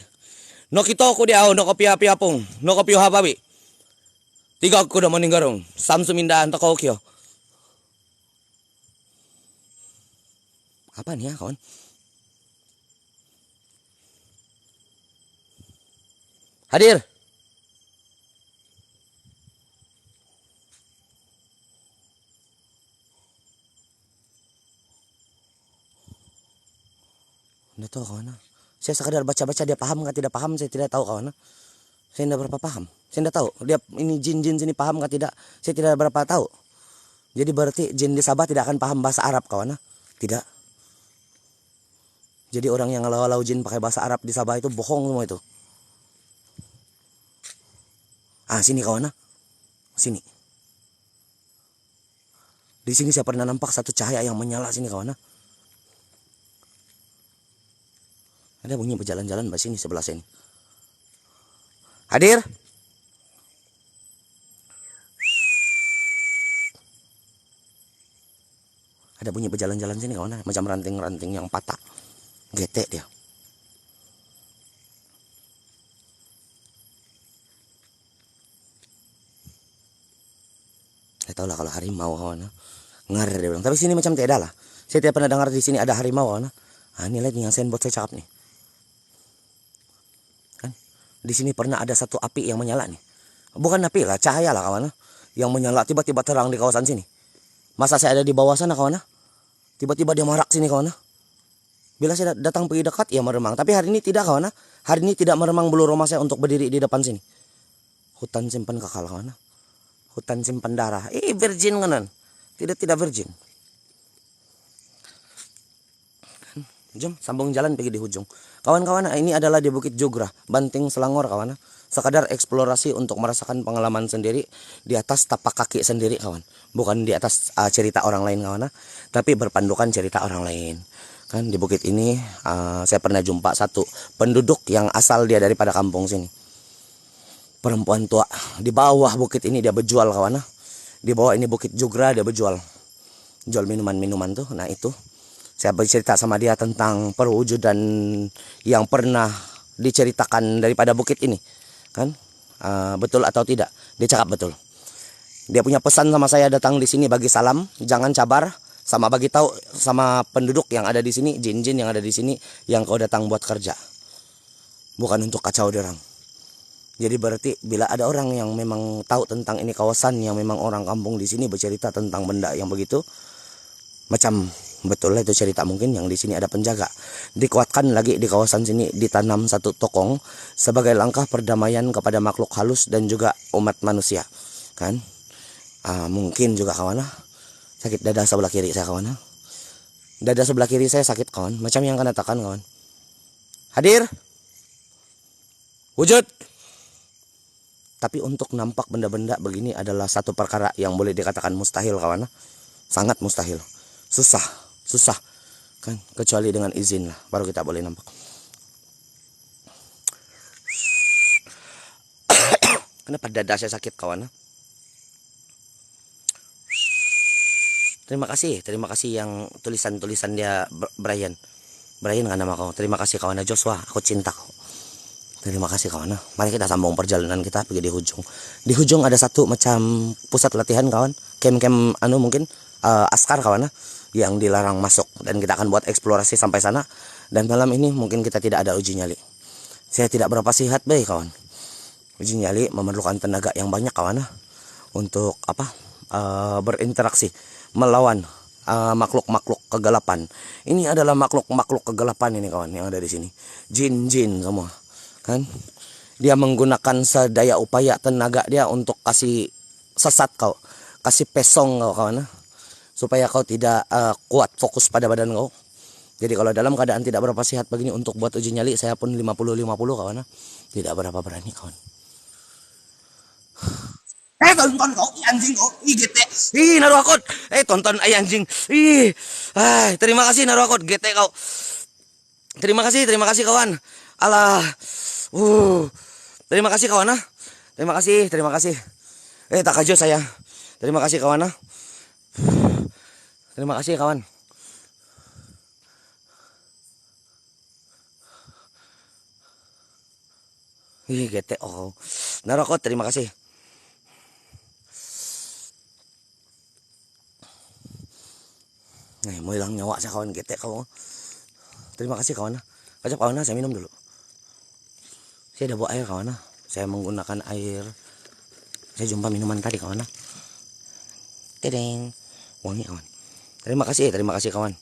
Speaker 1: No kito ko diaw no kopia-piapong. No kopio hababi. Tigag ko damoy garong. Sam sumindaan toko kyo. Apa nih ya kawan? Hadir. Nggak tahu kawan. Saya sekadar baca-baca, dia paham nggak tidak paham saya tidak tahu kawan. Saya tidak berapa paham. Saya tidak tahu dia ini jin-jin sini paham nggak tidak. Saya tidak berapa tahu. Jadi berarti jin di Sabah tidak akan paham bahasa Arab kawan. Tidak. Jadi orang yang ngalau-lau jin pakai bahasa Arab di Sabah itu bohong semua itu. Sini kawan. Sini. Di sini saya pernah nampak satu cahaya yang menyala sini kawan. Ada bunyi berjalan-jalan di sini sebelah sini. Hadir? Ada bunyi berjalan-jalan sini kawan, macam ranting-ranting yang patah. Getek dia. Saya tahu lah kalau harimau kawan. Ngar dia bilang. Tapi sini macam tidak lah. Saya tidak pernah dengar di sini ada harimau kawan. Ini lihat yang signboard saya cakap nih. Kan? Di sini pernah ada satu api yang menyala nih. Bukan api lah, cahaya lah kawan. Yang menyala tiba-tiba terang di kawasan sini. Masa saya ada di bawah sana kawan. Tiba-tiba dia marak sini kawan. Bila saya datang pergi dekat, ya meremang. Tapi hari ini tidak kawan. Hari ini tidak meremang bulu rumah saya untuk berdiri di depan sini. Hutan simpan kekal kawan. Hutan simpan darah. Virgin kanan. Tidak virgin. Jom sambung jalan pergi di ujung. Kawan-kawan, ini adalah di Bukit Jugra, Banting Selangor kawan. Sekadar eksplorasi untuk merasakan pengalaman sendiri di atas tapak kaki sendiri kawan. Bukan di atas cerita orang lain kawan. Tapi berpandukan cerita orang lain. Kan di bukit ini saya pernah jumpa satu penduduk yang asal dia daripada kampung sini. Perempuan tua di bawah bukit ini dia berjual kawan. Di bawah ini Bukit Jugra dia berjual. Jual minuman-minuman tuh. Nah itu saya bercerita sama dia tentang perwujudan yang pernah diceritakan daripada bukit ini. Kan? Betul atau tidak? Dia cakap betul. Dia punya pesan sama saya datang di sini bagi salam, jangan cabar, sama bagi tahu sama penduduk yang ada di sini, jin-jin yang ada di sini yang kau datang buat kerja. Bukan untuk kacau orang. Jadi berarti bila ada orang yang memang tahu tentang ini kawasan yang memang orang kampung di sini bercerita tentang benda yang begitu, macam betul lah itu cerita mungkin yang di sini ada penjaga. Dikuatkan lagi di kawasan sini ditanam satu tokong sebagai langkah perdamaian kepada makhluk halus dan juga umat manusia. Kan? Mungkin juga kawan sakit dada sebelah kiri saya kawan. Dada sebelah kiri saya sakit kawan. Macam yang kena katakan kawan. Hadir. Wujud. Tapi untuk nampak benda-benda begini adalah satu perkara yang boleh dikatakan mustahil kawan. Sangat mustahil. Susah kan, kecuali dengan izin lah baru kita boleh nampak. Kenapa dada saya sakit kawan? Terima kasih yang tulisan dia Brian kan nama kau. Terima kasih kawan Joshua, aku cinta kau. Terima kasih kawan. Mari kita sambung perjalanan kita pergi di ujung. Di ujung ada satu macam pusat latihan kawan, camp mungkin askar kawan yang dilarang masuk, dan kita akan buat eksplorasi sampai sana. Dan malam ini mungkin kita tidak ada uji nyali. Saya tidak berapa sihat baik kawan. Uji nyali memerlukan tenaga yang banyak kawan. untuk apa? Berinteraksi melawan makhluk-makhluk kegelapan. Ini adalah makhluk-makhluk kegelapan ini kawan yang ada di sini. Jin-jin semua. Kan? Dia menggunakan sedaya upaya tenaga dia untuk kasih sesat kau. Kasih pesong kau kawan. Supaya kau tidak kuat fokus pada badan kau. Jadi kalau dalam keadaan tidak berapa sehat begini untuk buat uji nyali, saya pun 50-50 kawan. Tidak berapa berani kawan. Tonton kau, anjing kau, GT. Naruh akut. Tonton anjing. Terima kasih naruh akut GT kau. Terima kasih kawan. Alah. Terima kasih kawan. Terima kasih. Tak kajut saya. Terima kasih kawan. Terima kasih kawan. GT oh. Naruh akut, terima kasih. Mau hilang nyawa saya kawan GT kau. Terima kasih kawan. Kajap kawan, saya minum dulu. Saya ada bawa air kawan. Saya menggunakan air. Saya jumpa minuman tadi kawan. Tedeng. Wangi kawan. Terima kasih kawan.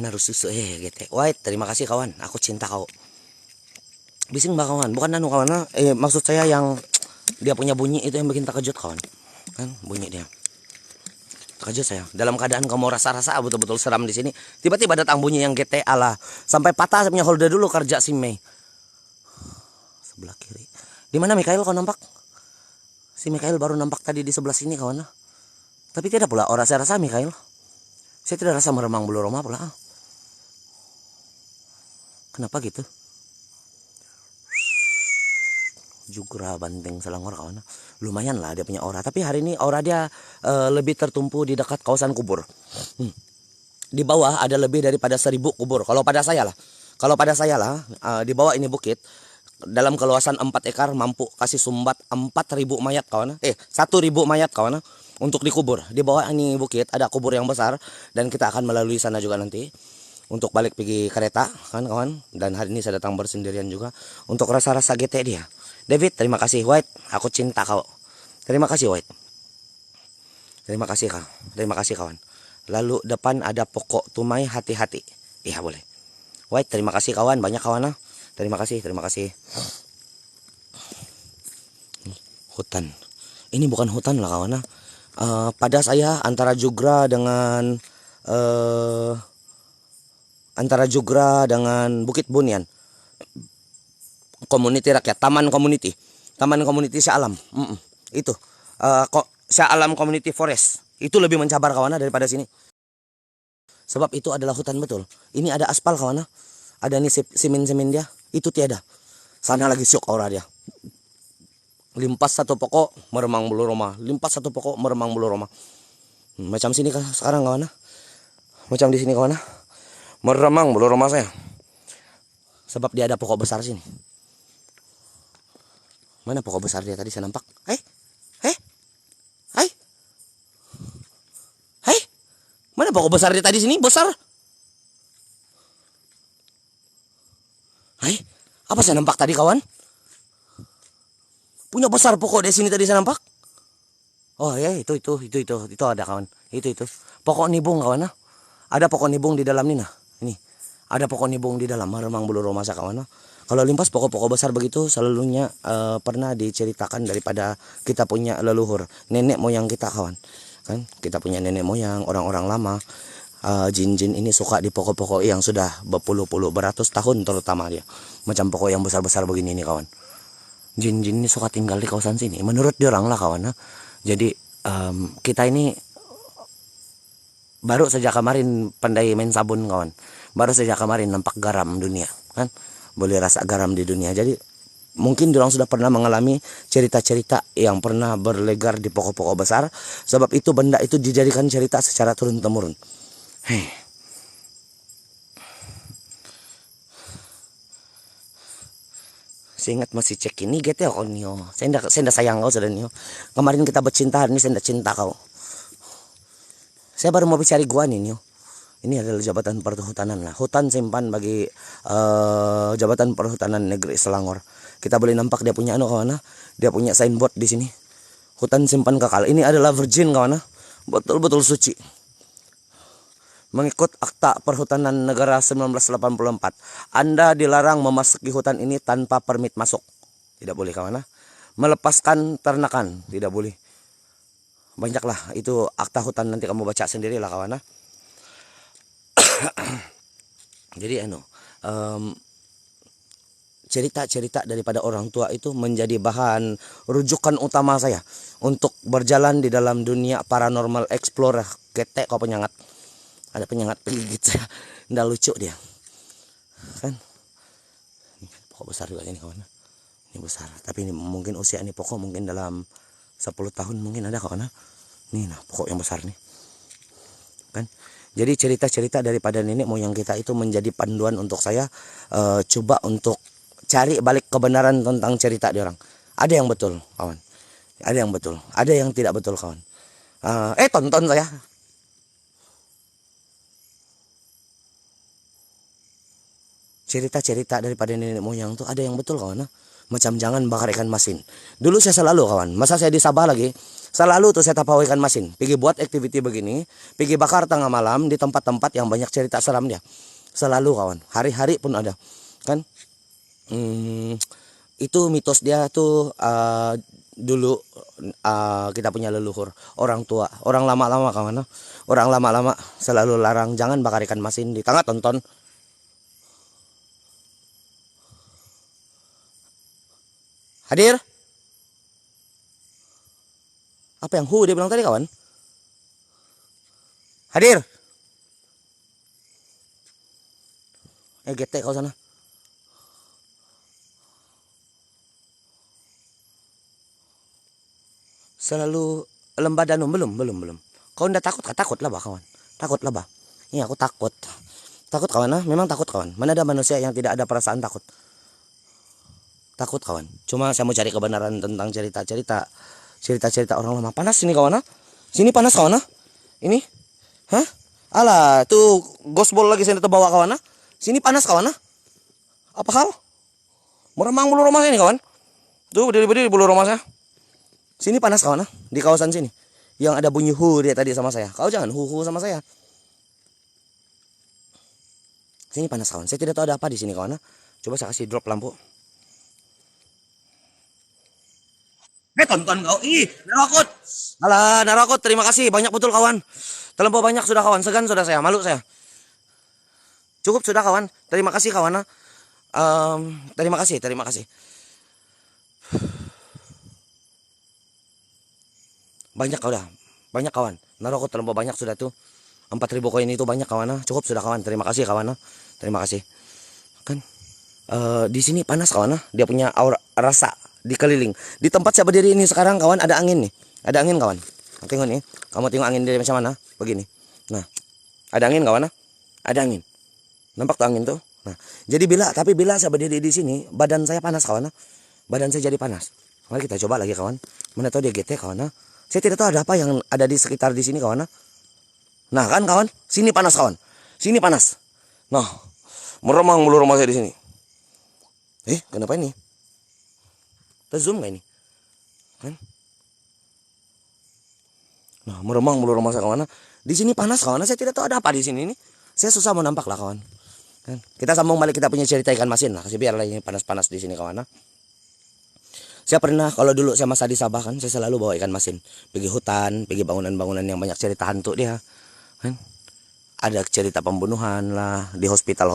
Speaker 1: Naruh susu GT. White, terima kasih kawan. Aku cinta kau. Bising mbak kawan, bukan nanu kawan. Maksud saya yang dia punya bunyi itu yang bikin terkejut kawan. Kan bunyi dia. Terkejut saya. Dalam keadaan kamu rasa-rasa betul-betul seram di sini, tiba-tiba datang bunyi yang GT ala sampai patah saya punya holder dulu kerja si Mei. Sebelah kiri. Di mana Mikael kau nampak? Si Mikael baru nampak tadi di sebelah sini kawan. Tapi tidak pula orang saya rasa Mikael. Saya tidak rasa meremang bulu roma pula. Kenapa gitu? Jugra banteng selangor kawan. Lumayan lah dia punya aura. Tapi hari ini aura dia lebih tertumpu di dekat kawasan kubur. Di bawah ada lebih daripada 1000 kubur. Kalau pada saya lah. Di bawah ini bukit. Dalam keluasan 4 ekar mampu kasih sumbat 4000 mayat kawan. 1000 mayat kawan. Untuk dikubur. Di bawah ini bukit ada kubur yang besar. Dan kita akan melalui sana juga nanti. Untuk balik pergi kereta kan kawan. Dan hari ini saya datang bersendirian juga. Untuk rasa-rasa GT dia. David, terima kasih White. Aku cinta kau. Terima kasih White. Terima kasih kawan. Lalu depan ada pokok tumai hati-hati. Iya boleh. White, terima kasih kawan. Banyak kawan. Terima kasih. Hutan. Ini bukan hutan lah kawan. Pada saya antara Jugra dengan Bukit Bunian. Community rakyat, taman community Syah Alam. Itu kok Syah Alam Community Forest itu lebih mencabar kawana daripada sini, sebab itu adalah hutan betul. Ini ada aspal kawana, ada nih semen dia, itu tiada. Sana lagi syok aura dia. Limpas satu pokok meremang bulu roma, macam sini kan sekarang kawana, macam di sini kawana, meremang bulu roma saya, sebab dia ada pokok besar sini. Mana pokok besar dia tadi saya nampak? Mana pokok besar dia tadi sini? Besar. Apa saya nampak tadi kawan? Punya besar pokok di sini tadi saya nampak. Oh ya itu ada kawan. Itu. Pokok nibung kawan. Ada pokok nibung di dalam ini nah. Ini. Ada pokok nibung di dalam remang bulu roma saya kawan. Kalau limpas pokok-pokok besar begitu selalunya pernah diceritakan daripada kita punya leluhur, nenek moyang kita kawan. Kan kita punya nenek moyang, orang-orang lama. Jin-jin ini suka di pokok-pokok yang sudah berpuluh-puluh, beratus tahun terutama dia. Macam pokok yang besar-besar begini nih kawan. Jin-jin ini suka tinggal di kawasan sini. Menurut dia orang lah kawan. Jadi kita ini baru saja kemarin pandai main sabun kawan. Baru saja kemarin nampak garam dunia kan. Boleh rasa garam di dunia. Jadi mungkin orang sudah pernah mengalami cerita-cerita yang pernah berlegar di pokok-pokok besar. Sebab itu benda itu dijadikan cerita secara turun-temurun. Saya ingat masih cek ini gitu ya kau nio. Saya ndak sayang kau sudah nio. Kemarin kita bercinta, hari ini saya ndak cinta kau. Saya baru mau cari gua nih nio. Ini adalah jabatan perhutanan lah. Hutan simpan bagi jabatan perhutanan negeri Selangor. Kita boleh nampak dia punya kawan. Dia punya signboard di sini. Hutan simpan kekal. Ini adalah virgin kawan. Betul-betul suci. Mengikut Akta Perhutanan Negara 1984, Anda dilarang memasuki hutan ini tanpa permit masuk. Tidak boleh kawan. Melepaskan ternakan, tidak boleh. Banyaklah itu akta hutan, nanti kamu baca sendirilah kawan. Jadi cerita-cerita daripada orang tua itu menjadi bahan rujukan utama saya untuk berjalan di dalam dunia paranormal explorer. Ketek kau penyengat. Ada penyengat penggigit saya. Nggak lucu dia. Kan? Pokok besar juga ini kawan. Ini besar. Tapi ini mungkin usia ini pokok mungkin dalam 10 tahun mungkin ada kawan. Nih nah pokok yang besar nih. Kan? Jadi cerita-cerita daripada nenek moyang kita itu menjadi panduan untuk saya coba untuk cari balik kebenaran tentang cerita di orang. Ada yang betul, kawan. Ada yang betul, ada yang tidak betul, kawan. Tonton saya. Cerita-cerita daripada nenek moyang tuh ada yang betul, kawan. Macam jangan bakar ikan masin. Dulu saya selalu, kawan. Masa saya di Sabah lagi, selalu tuh saya tapau ikan masin. Pergi buat aktiviti begini, pergi bakar tengah malam di tempat-tempat yang banyak cerita seram dia. Selalu, kawan. Hari-hari pun ada. Kan? Itu mitos dia tuh dulu kita punya leluhur, orang tua, orang lama-lama kawan. Orang lama-lama selalu larang jangan bakar ikan masin di tengah tonton. Hadir? Apa yang dia bilang tadi kawan? Hadir? Gete kau sana. Selalu lembah danum belum. Kau ndak takut? Takut lah bah kawan. Takut lah bah. Iya aku takut. Takut kawan memang takut kawan. Mana ada manusia yang tidak ada perasaan takut? Takut kawan. Cuma saya mau cari kebenaran tentang cerita-cerita orang lama. Panas sini kawan. Sini panas kawan. Ini. Hah? Alah, tuh gosbol lagi saya bawa kawan. Sini panas kawan. Apa hal? Meremang bulu rumah ini kawan. Tuh berdiri bulu rumah saya. Sini panas kawan. Di kawasan sini. Yang ada bunyi hu dia tadi sama saya. Kau jangan hu sama saya. Sini panas kawan. Saya tidak tahu ada apa di sini kawan. Coba saya kasih drop lampu. Tonton kau. Narakot. Alah, narakot. Terima kasih. Banyak betul kawan. Terlampau banyak sudah kawan. Segan sudah saya. Malu saya. Cukup sudah kawan. Terima kasih kawan. Terima kasih. Banyak kau dah. Banyak kawan. Narakot terlampau banyak sudah tuh. 4.000 koin itu banyak kawan. Cukup sudah kawan. Terima kasih kawan. Terima kasih. Kan di sini panas kawan. Dia punya aura rasa dikeliling. Di tempat saya berdiri ini sekarang kawan ada angin nih. Ada angin kawan. Tengok nih. Kamu tengok angin dari macam mana? Begini. Nah, ada angin kawan. Ada angin. Nampak tuh angin tuh. Nah, jadi bila saya berdiri di sini, badan saya panas kawan. Badan saya jadi panas. Mari kita coba lagi kawan. Mana tahu dia GT kawan. Saya tidak tahu ada apa yang ada di sekitar di sini kawan. Nah, kan kawan, sini panas kawan. Sini panas. Nah, meremang bulu rumah saya di sini. Kenapa ini? Zoom gak ini? Kan? Nah, meremang bulu rumah saya kawan. Di sini panas kawan. Saya tidak tahu ada apa di sini ini. Saya susah mau nampak lah kawan. Kan? Kita sambung balik kita punya cerita ikan masin lah. Kasih biarlah ini panas-panas di sini kawan. Saya pernah kalau dulu saya masa di Sabah kan, saya selalu bawa ikan masin. Pergi hutan, pergi bangunan-bangunan yang banyak cerita hantu dia. Kan? Ada cerita pembunuhan lah di hospital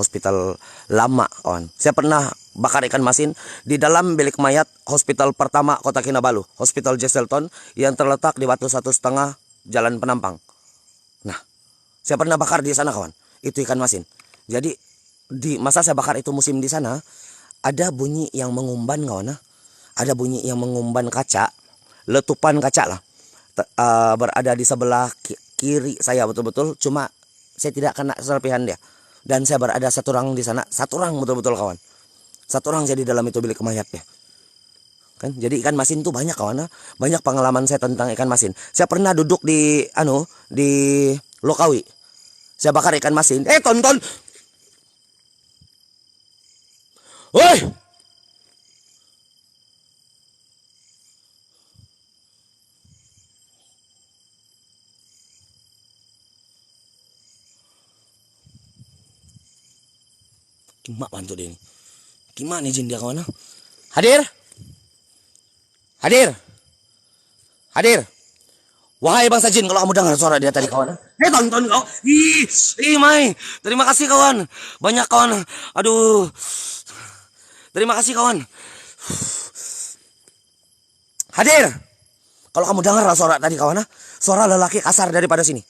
Speaker 1: lama kawan. Saya pernah bakar ikan masin di dalam bilik mayat hospital pertama Kota Kinabalu, Hospital Jesselton yang terletak di Batu 1,5 Jalan Penampang. Nah, saya pernah bakar di sana kawan. Itu ikan masin. Jadi di masa saya bakar itu musim di sana ada bunyi yang mengumban kawan. Ada bunyi yang mengumban kaca, letupan kaca lah. Berada di sebelah kiri saya betul-betul, cuma saya tidak kena serpihan dia. Dan saya berada satu orang di sana, satu orang betul-betul kawan. Satu orang jadi dalam itu bilik mayatnya. Kan? Jadi ikan masin tuh banyak kawan. Banyak pengalaman saya tentang ikan masin. Saya pernah duduk di Lokawi. Saya bakar ikan masin. Tonton. Woi. Kimak bantu dia ini. Gimana jin dia kawan? Hadir. Hadir. Hadir. Wahai bangsa jin, kalau kamu dengar suara dia tadi kawan. Tonton kau. Mai. Terima kasih kawan. Banyak kawan. Aduh. Terima kasih kawan. Hadir. Kalau kamu dengar suara tadi kawan, suara lelaki kasar daripada sini.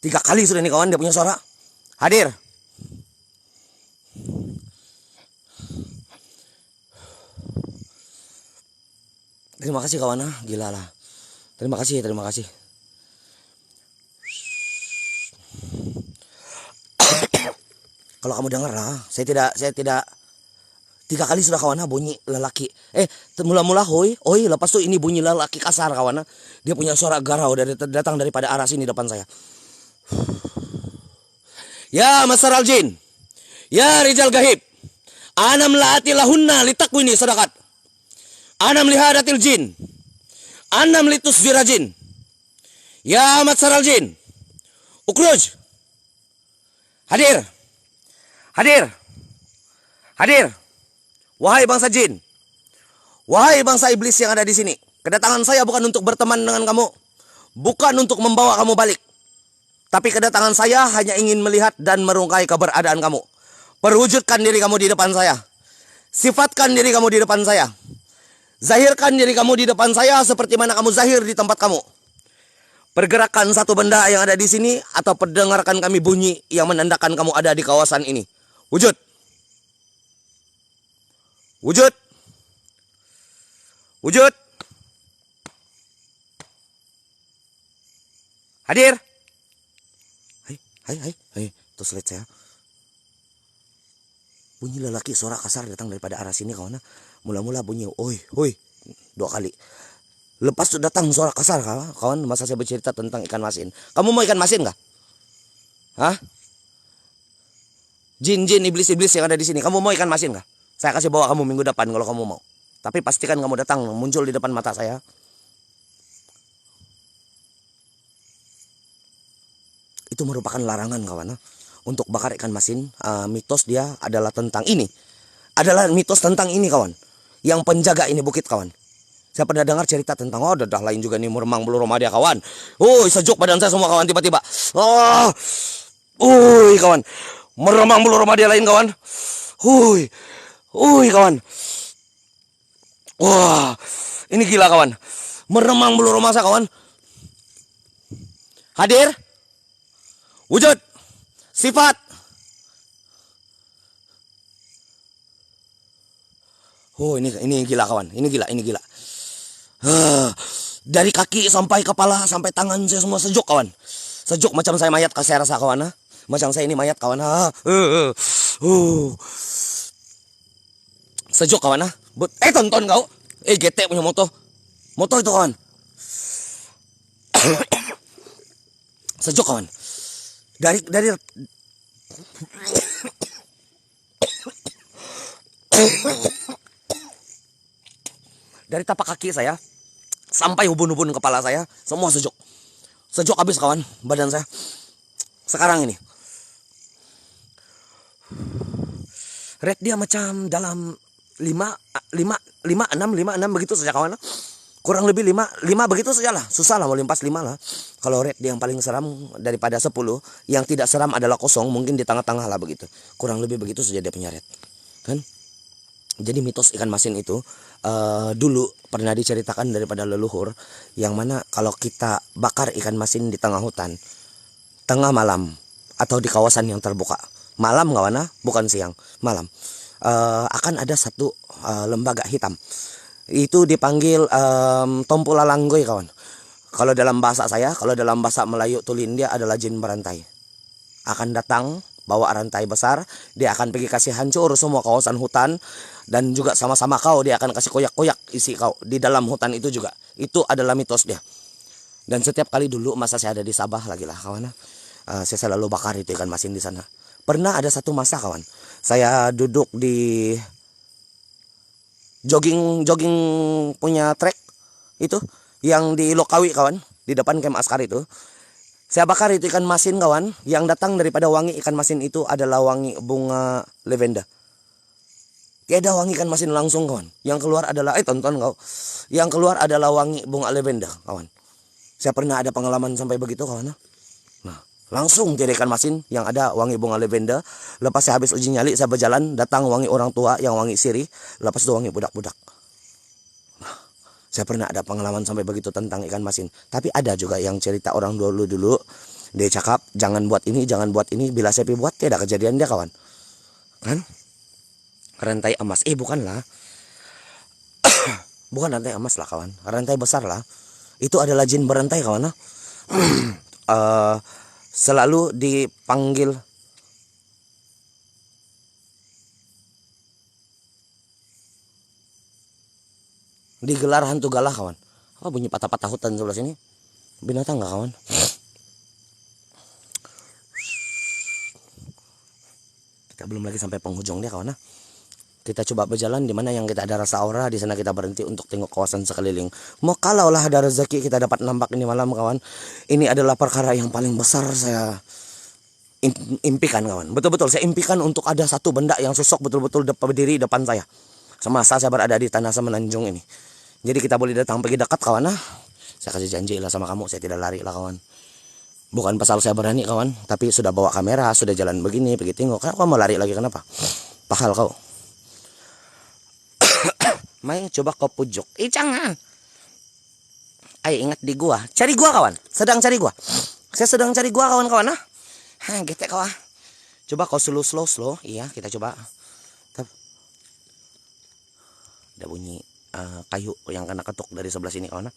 Speaker 1: 3 kali sudah nih kawan dia punya suara. Hadir. Terima kasih kawan, gila lah. Terima kasih, terima kasih. Kalau kamu dengar lah, saya tidak 3 kali sudah kawan bunyi lelaki. Mula-mula hoi, lepas itu ini bunyi lelaki kasar kawan. Dia punya suara garau datang daripada arah sini depan saya. Ya masaral jin, ya rijal gahib, anam laati lahunna litakwini sadakat, anam lihadatil jin, anam litus virajin, ya masaral jin, ukruj, hadir, hadir, hadir, wahai bangsa jin, wahai bangsa iblis yang ada di sini, kedatangan saya bukan untuk berteman dengan kamu, bukan untuk membawa kamu balik. Tapi kedatangan saya hanya ingin melihat dan merungkai keberadaan kamu. Perwujudkan diri kamu di depan saya. Sifatkan diri kamu di depan saya. Zahirkan diri kamu di depan saya seperti mana kamu zahir di tempat kamu. Pergerakan satu benda yang ada di sini atau perdengarkan kami bunyi yang menandakan kamu ada di kawasan ini. Wujud. Wujud. Wujud. Hadir. Hai, itu slide saya. Bunyi lelaki suara kasar datang daripada arah sini kawan. Mula-mula bunyi, oi, 2 kali. Lepas itu datang suara kasar kawan. Masa saya bercerita tentang ikan masin. Kamu mau ikan masin nggak? Hah? Jin-jin, iblis-iblis yang ada di sini. Kamu mau ikan masin nggak? Saya kasih bawa kamu minggu depan kalau kamu mau. Tapi pastikan kamu datang muncul di depan mata saya. Itu merupakan larangan kawan. Untuk bakar ikan masin, mitos dia adalah tentang ini. Adalah mitos tentang ini kawan. Yang penjaga ini bukit kawan. Saya pernah dengar cerita tentang, dadah lain juga nih meremang bulu roma dia kawan. Sejuk badan saya semua kawan tiba-tiba. Kawan. Meremang bulu roma dia lain kawan. Kawan. Wah, ini gila kawan. Meremang bulu roma saya kawan. Hadir. Wujud, sifat. Ini gila kawan, ini gila. Dari kaki sampai kepala sampai tangan saya semua sejuk kawan. Sejuk macam saya mayat saya rasa kawan. Macam saya ini mayat kawan. Sejuk kawan. Tonton kau. GT punya moto itu kawan. Sejuk kawan. Dari tapak kaki saya sampai ubun-ubun kepala saya semua sejuk habis kawan badan saya sekarang ini. Rate dia macam dalam 5 6 begitu saja kawan. Kurang lebih 5 begitu saja lah. Susah lah mau limpas 5 lah. Kalau rate dia yang paling seram daripada 10, yang tidak seram adalah 0, mungkin di tengah-tengah lah begitu. Kurang lebih begitu saja dia punya rate. Kan? Jadi mitos ikan masin itu dulu pernah diceritakan daripada leluhur, yang mana kalau kita bakar ikan masin di tengah hutan, tengah malam atau di kawasan yang terbuka, malam kawan, bukan siang, malam, akan ada satu lembaga hitam. Itu dipanggil Tompulalanggoy kawan. Kalau dalam bahasa saya, kalau dalam bahasa Melayu Tulin, dia adalah jin berantai. Akan datang bawa rantai besar, dia akan pergi kasih hancur semua kawasan hutan, dan juga sama-sama kau dia akan kasih koyak-koyak isi kau di dalam hutan itu juga. Itu adalah mitos dia. Dan setiap kali dulu masa saya ada di Sabah lagi lah kawan, saya selalu bakar itu ikan masin di sana. Pernah ada satu masa kawan, saya duduk di jogging punya trek itu yang di Lokawi kawan, di depan camp Askar itu. Saya bakar itu ikan masin kawan. Yang datang daripada wangi ikan masin itu adalah wangi bunga lavender. Tiada wangi ikan masin langsung kawan. Yang keluar adalah tonton kau. Yang keluar adalah wangi bunga lavender kawan. Saya pernah ada pengalaman sampai begitu kawan. Nah, langsung tiada ikan masin yang ada wangi bunga lavender. Lepas saya habis uji nyali, saya berjalan, datang wangi orang tua yang wangi sirih. Lepas itu wangi budak-budak. Nah, saya pernah ada pengalaman sampai begitu tentang ikan masin. Tapi ada juga yang cerita orang dulu. Dia cakap, jangan buat ini, jangan buat ini. Bila saya buat, tidak kejadian dia kawan. Kan? Rantai emas. Bukanlah. Bukan rantai emas lah kawan. Rantai besar lah. Itu adalah jin berantai kawan. Selalu dipanggil digelar hantu galah kawan. Apa bunyi patah-patah hutan sebelah sini? Binatang nggak kawan? Kita belum lagi sampai penghujung dia kawan. Kita coba berjalan di mana yang kita ada rasa aura, di sana kita berhenti untuk tengok kawasan sekeliling. Mau kalaulah ada rezeki kita dapat nampak ini malam kawan. Ini adalah perkara yang paling besar saya impikan kawan. Betul-betul saya impikan untuk ada satu benda yang sosok betul-betul berdiri depan saya. Semasa saya berada di tanah semenanjung ini. Jadi kita boleh datang pergi dekat kawan. Saya kasih janji lah sama kamu, saya tidak lari lah kawan. Bukan pasal saya berani kawan, tapi sudah bawa kamera, sudah jalan begini, pergi tengok. Kau mau lari lagi kenapa? Pahal kau. Mai coba kau pujuk. Jangan. Ayo ingat di gua. Cari gua kawan. Sedang cari gua. Saya sedang cari gua kawan-kawan. Getek kau. Coba kau slow. Iya, kita coba. Ada bunyi kayu yang kena ketuk dari sebelah sini kawan.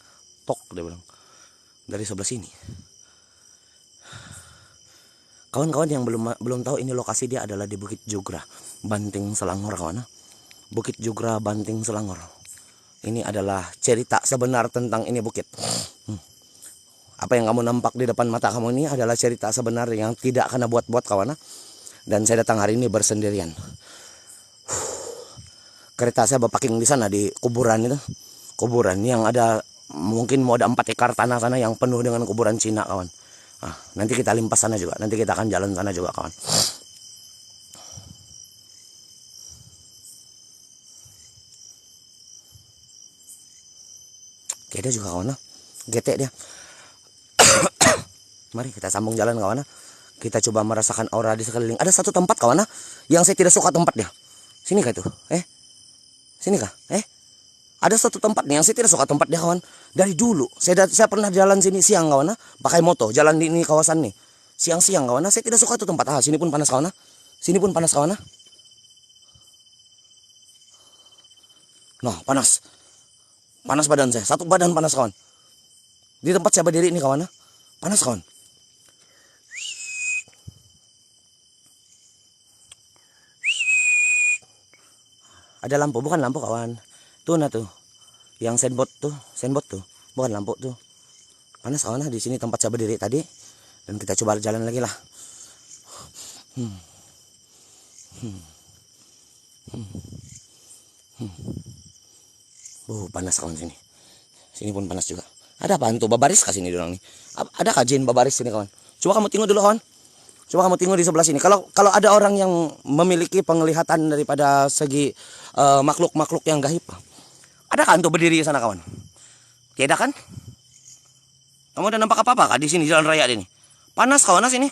Speaker 1: Tok dia bilang. Dari sebelah sini. Kawan-kawan yang belum tahu, ini lokasi dia adalah di Bukit Jugra, Banting Selangor kawan. Bukit Jugra, Banting Selangor. Ini adalah cerita sebenar tentang ini bukit. Apa yang kamu nampak di depan mata kamu ini adalah cerita sebenar yang tidak kena buat-buat kawan. Dan saya datang hari ini bersendirian. Kereta saya berparking di sana di kuburan itu. Kuburan yang ada mungkin mau ada 4 ekar tanah sana yang penuh dengan kuburan Cina kawan. Nanti kita limpas sana juga. Nanti kita akan jalan sana juga kawan. Dia juga kawan. Getek dia. Mari kita sambung jalan kawan. Kita coba merasakan aura di sekeliling. Ada satu tempat kawan yang saya tidak suka tempat dia. Sini kah itu? Sini kah? Ada satu tempat nih yang saya tidak suka tempat dia kawan. Dari dulu saya pernah jalan sini siang kawan, pakai motor jalan di ini kawasan nih. Siang-siang kawan, saya tidak suka itu tempat. Sini pun panas kawan. Sini pun panas kawan. Nah, panas. Panas badan saya. Satu badan panas kawan. Di tempat saya berdiri ini kawan. Panas kawan. Ada lampu, bukan lampu kawan. Tuh nah tuh. Yang sandbot tuh. Bukan lampu tuh. Panas kawan di sini tempat saya berdiri tadi. Dan kita coba jalan lagi lah. Panas kawan sini. Sini pun panas juga. Ada apaan tuh? Babaris kah sini dorang nih? Ada kah jin babaris sini kawan? Coba kamu tengok dulu kawan. Coba kamu tengok di sebelah sini. Kalau ada orang yang memiliki penglihatan daripada segi makhluk-makhluk yang gaib, ada kan untuk berdiri di sana kawan? Tidak kan? Kamu udah nampak apa-apa kah di sini jalan raya ini? Panas kawan sini.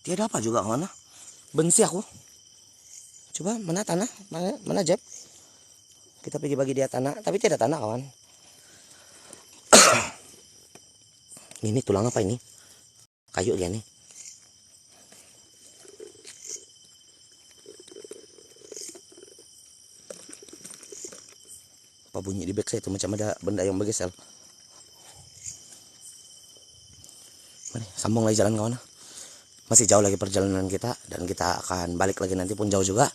Speaker 1: Tiada apa juga kawan. Benci aku. Coba mana tanah? Mana Jeb? Kita pergi bagi dia tanah, tapi tidak tanah kawan. Ini tulang apa ini? Kayu dia nih. Apa bunyi di back saya itu macam ada benda yang bergesel. Mari sambung lagi jalan kawan. Masih jauh lagi perjalanan kita, dan kita akan balik lagi nanti pun jauh juga.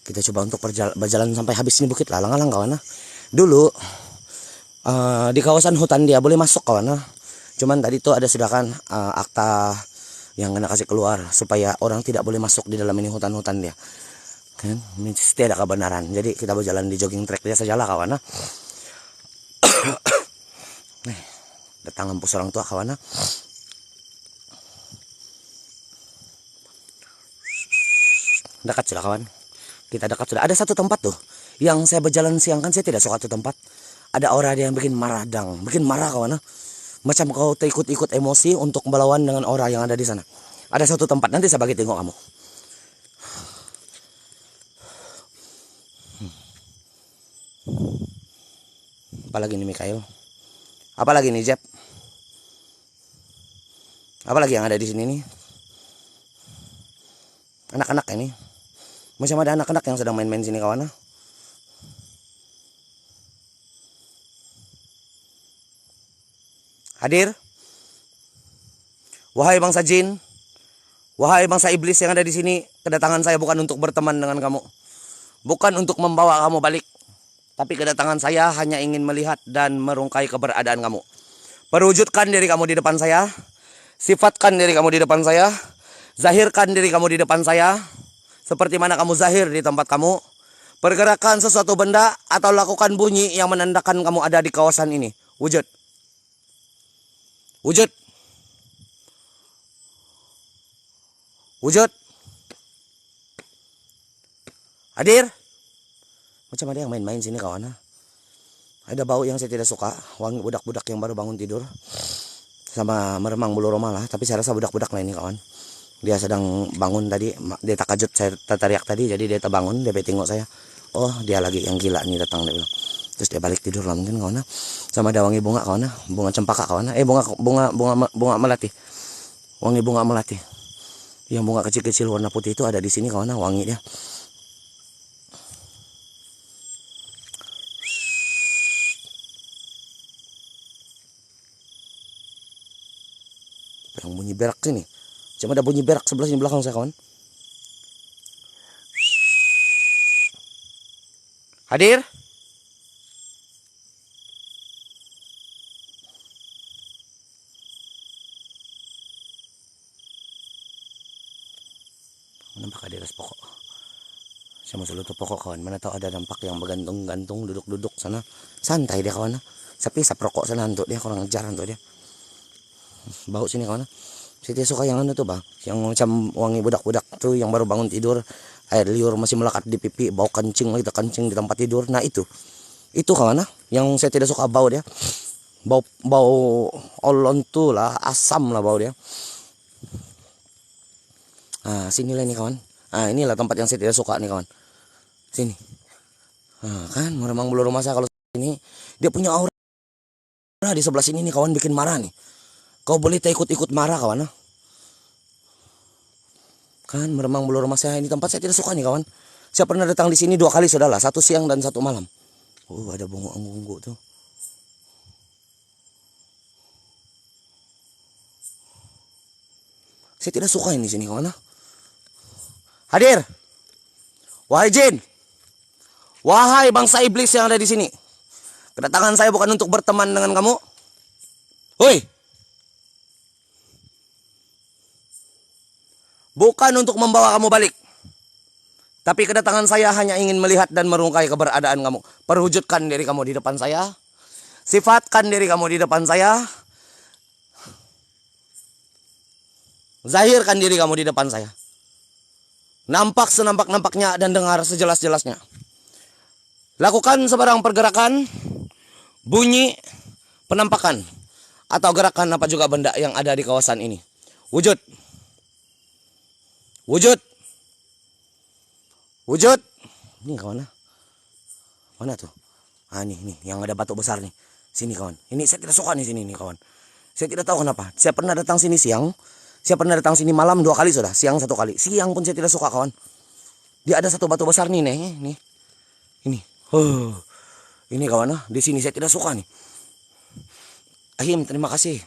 Speaker 1: Kita coba untuk berjalan sampai habis ini bukit lalang-alang kawan. Dulu di kawasan hutan dia boleh masuk kawan. Cuman tadi tuh ada sedangkan akta yang kena kasih keluar supaya orang tidak boleh masuk di dalam ini hutan-hutan dia. Kan mesti ada kebenaran. Jadi kita berjalan di jogging track dia sajalah kawan. Nih, datang ngampus orang tua kawan. Dekat sudah kawan. Kita dekat sudah. Ada satu tempat tuh yang saya berjalan siang, kan saya tidak suka tuh tempat. Ada aura yang bikin maradang, bikin marah kawan. Macam kau ikut-ikut emosi untuk melawan dengan aura yang ada di sana. Ada satu tempat, nanti saya bagi tengok kamu. Apalagi nih Mikael? Apalagi nih Jeb? Apalagi yang ada di sini nih? Anak-anak ini. Macam ada anak-anak yang sedang main-main sini kawan. Hadir. Wahai bangsa jin, wahai bangsa iblis yang ada di sini, kedatangan saya bukan untuk berteman dengan kamu. Bukan untuk membawa kamu balik. Tapi kedatangan saya hanya ingin melihat dan merungkai keberadaan kamu. Perwujudkan diri kamu di depan saya. Sifatkan diri kamu di depan saya. Zahirkan diri kamu di depan saya. Seperti mana kamu zahir di tempat kamu. Pergerakan sesuatu benda atau lakukan bunyi yang menandakan kamu ada di kawasan ini. Wujud. Wujud. Wujud. Hadir. Macam ada yang main-main sini kawan. Ada bau yang saya tidak suka. Wangi budak-budak yang baru bangun tidur. Sama meremang bulu roma lah. Tapi saya rasa budak-budak lah ini kawan. Dia sedang bangun tadi. Dia tak kajut saya teriak tadi. Jadi dia terbangun. Dia tengok saya. Oh dia lagi yang gila nih datang. Dia bilang. Terus dia balik tidur lah mungkin kawan. Sama ada wangi bunga kawan. Bunga cempaka kawan. Bunga melati. Wangi bunga melati. Yang bunga kecil-kecil warna putih itu ada di sini kawan. Wangi dia. Yang bunyi berak sini. Cuma ada bunyi berak sebelah sini belakang saya kawan. Hadir. Nampak ada di atas pokok. Saya masuk lutut pokok kawan. Mana tahu ada nampak yang bergantung-gantung duduk-duduk sana. Santai dia kawan. Tapi saya rokok sana untuk dia kurang ajar untuk dia. Bau sini kawan. Saya tidak suka yang anu tuh bang, yang macam wangi budak-budak tuh yang baru bangun tidur, air liur masih melekat di pipi, bau kencing lagi, kencing di tempat tidur. Nah itu kawan, yang saya tidak suka bau dia, bau olon tuh lah, asam lah bau dia. Nah sinilah nih kawan, nah inilah tempat yang saya tidak suka nih kawan, sini. Nah, kan memang bulu rumah saya kalau ini dia punya aura di sebelah sini nih kawan, bikin marah nih. Kau boleh ikut-ikut marah kawan. Kan meremang bulu rumah saya, ini tempat saya tidak suka nih kawan. Saya pernah datang di sini 2 kali sudahlah, 1 siang dan 1 malam. Ada bunga-bunga tuh. Saya tidak suka ini sini kawan. Hadir. Wahai jin. Wahai bangsa iblis yang ada di sini. Kedatangan saya bukan untuk berteman dengan kamu. Woi. Bukan untuk membawa kamu balik. Tapi kedatangan saya hanya ingin melihat dan merungkai keberadaan kamu. Perwujudkan diri kamu di depan saya. Sifatkan diri kamu di depan saya. Zahirkan diri kamu di depan saya. Nampak senampak-nampaknya dan dengar sejelas-jelasnya. Lakukan sebarang pergerakan, bunyi, penampakan, atau gerakan apa juga benda yang ada di kawasan ini. Wujud. Wujud. Wujud. Ini kawan. Mana tuh? Ah nih yang ada batu besar nih. Sini kawan. Ini saya tidak suka nih sini nih kawan. Saya tidak tahu kenapa. Saya pernah datang sini siang. Saya pernah datang sini malam 2 kali sudah. Siang 1 kali. Siang pun saya tidak suka kawan. Dia ada satu batu besar nih nih. Ini. Ini kawan. Di sini saya tidak suka nih. Ahim, terima kasih.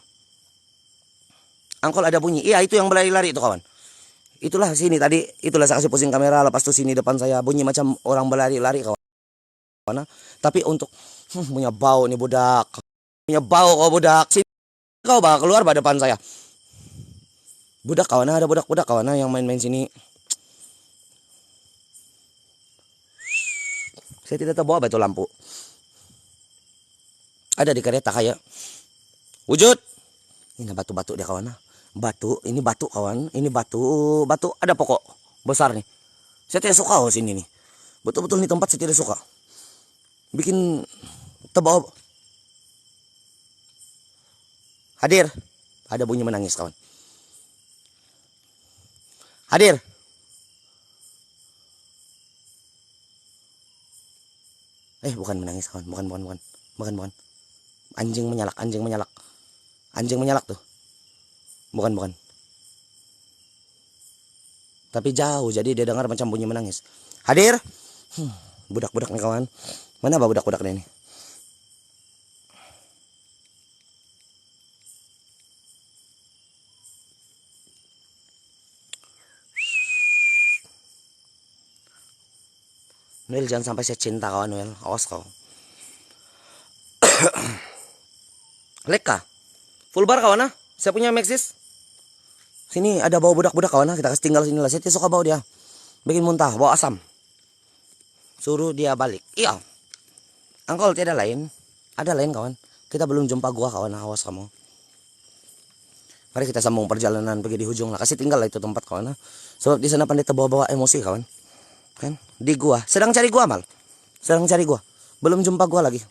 Speaker 1: Angkol ada bunyi. Iya itu yang berlari-lari itu kawan. Itulah sini tadi, itulah saya kasih pusing kamera, lepas tuh sini depan saya bunyi macam orang berlari-lari kawan. Tapi untuk punya bau nih budak. Punya bau kau budak. Sini kau bah keluar bah depan saya. Budak kawan, ada budak-budak kawan yang main-main sini. Saya tidak tahu bawa batu lampu. Ada di kereta kayak wujud. Ini batu-batu dia kawan. Batu, ini batu kawan, ini batu, batu ada pokok besar nih. Saya tidak suka sini nih. Betul-betul nih tempat saya tidak suka. Bikin tebal. Hadir. Ada bunyi menangis kawan. Hadir. Bukan menangis kawan, bukan. Anjing menyalak, anjing menyalak. Anjing menyalak tuh. Bukan. Tapi jauh, jadi dia dengar macam bunyi menangis. Hadir. Budak-budak nih kawan. Mana bah budak-budaknya ini? Noel, jangan sampai saya cinta kawan Noel. Awas kau. Leka. Full bar kawan Saya punya Maxis. Sini ada bau budak-budak kawan kita kasih tinggal sini lah. Saya tidak suka bau dia. Bikin muntah, bau asam. Suruh dia balik. Iya. Angkol tidak lain. Ada lain kawan. Kita belum jumpa gua kawan. Awas kamu. Mari kita sambung perjalanan pergi di ujung lah. Kasih tinggal lah itu tempat kawan. Sebab di sana pandai terbawa-bawa emosi kawan. Kan? Di gua. Sedang cari gua mal. Sedang cari gua. Belum jumpa gua lagi.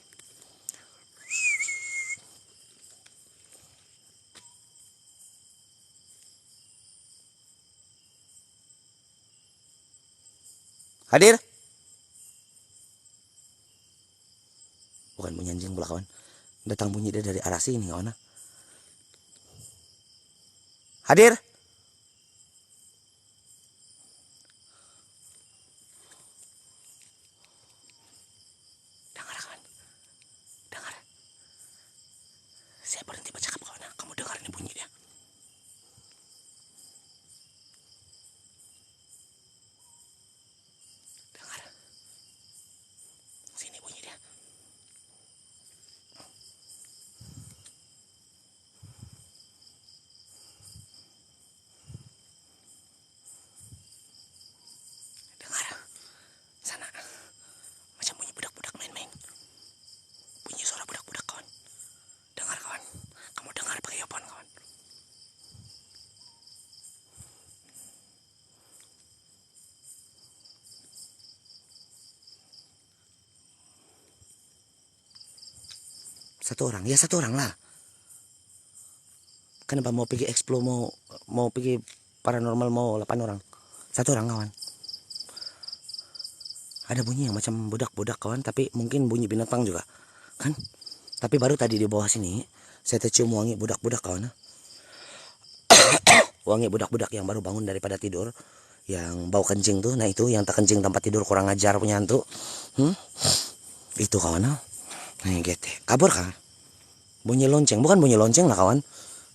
Speaker 1: Hadir. Bukan bunyi anjing pula kawan. Datang bunyi dia dari arah sini kawan. Hadir. Dengar kawan. Dengar. Saya berhenti bercakap kawan. Kamu dengar ini bunyi dia. Dengar. Sini bunyi dia. Dengar. Sana. Macam bunyi budak-budak main-main. Bunyi suara budak-budak kawan. Dengar kawan. Kamu dengar pakai earphone kawan. Satu orang, ya satu orang lah. Kenapa mau pergi explore, mau pergi paranormal, mau 8 orang. Satu orang kawan. Ada bunyi yang macam budak-budak kawan, tapi mungkin bunyi binatang juga. Kan? Tapi baru tadi di bawah sini saya tercium wangi budak-budak kawan. Wangi budak-budak yang baru bangun daripada tidur, yang bau kencing tuh. Nah itu yang tak kencing tempat tidur kurang ajar punya hantu. Itu kawan. Nah gitu. Kabur kan? Bunyi lonceng, bukan bunyi lonceng lah kawan.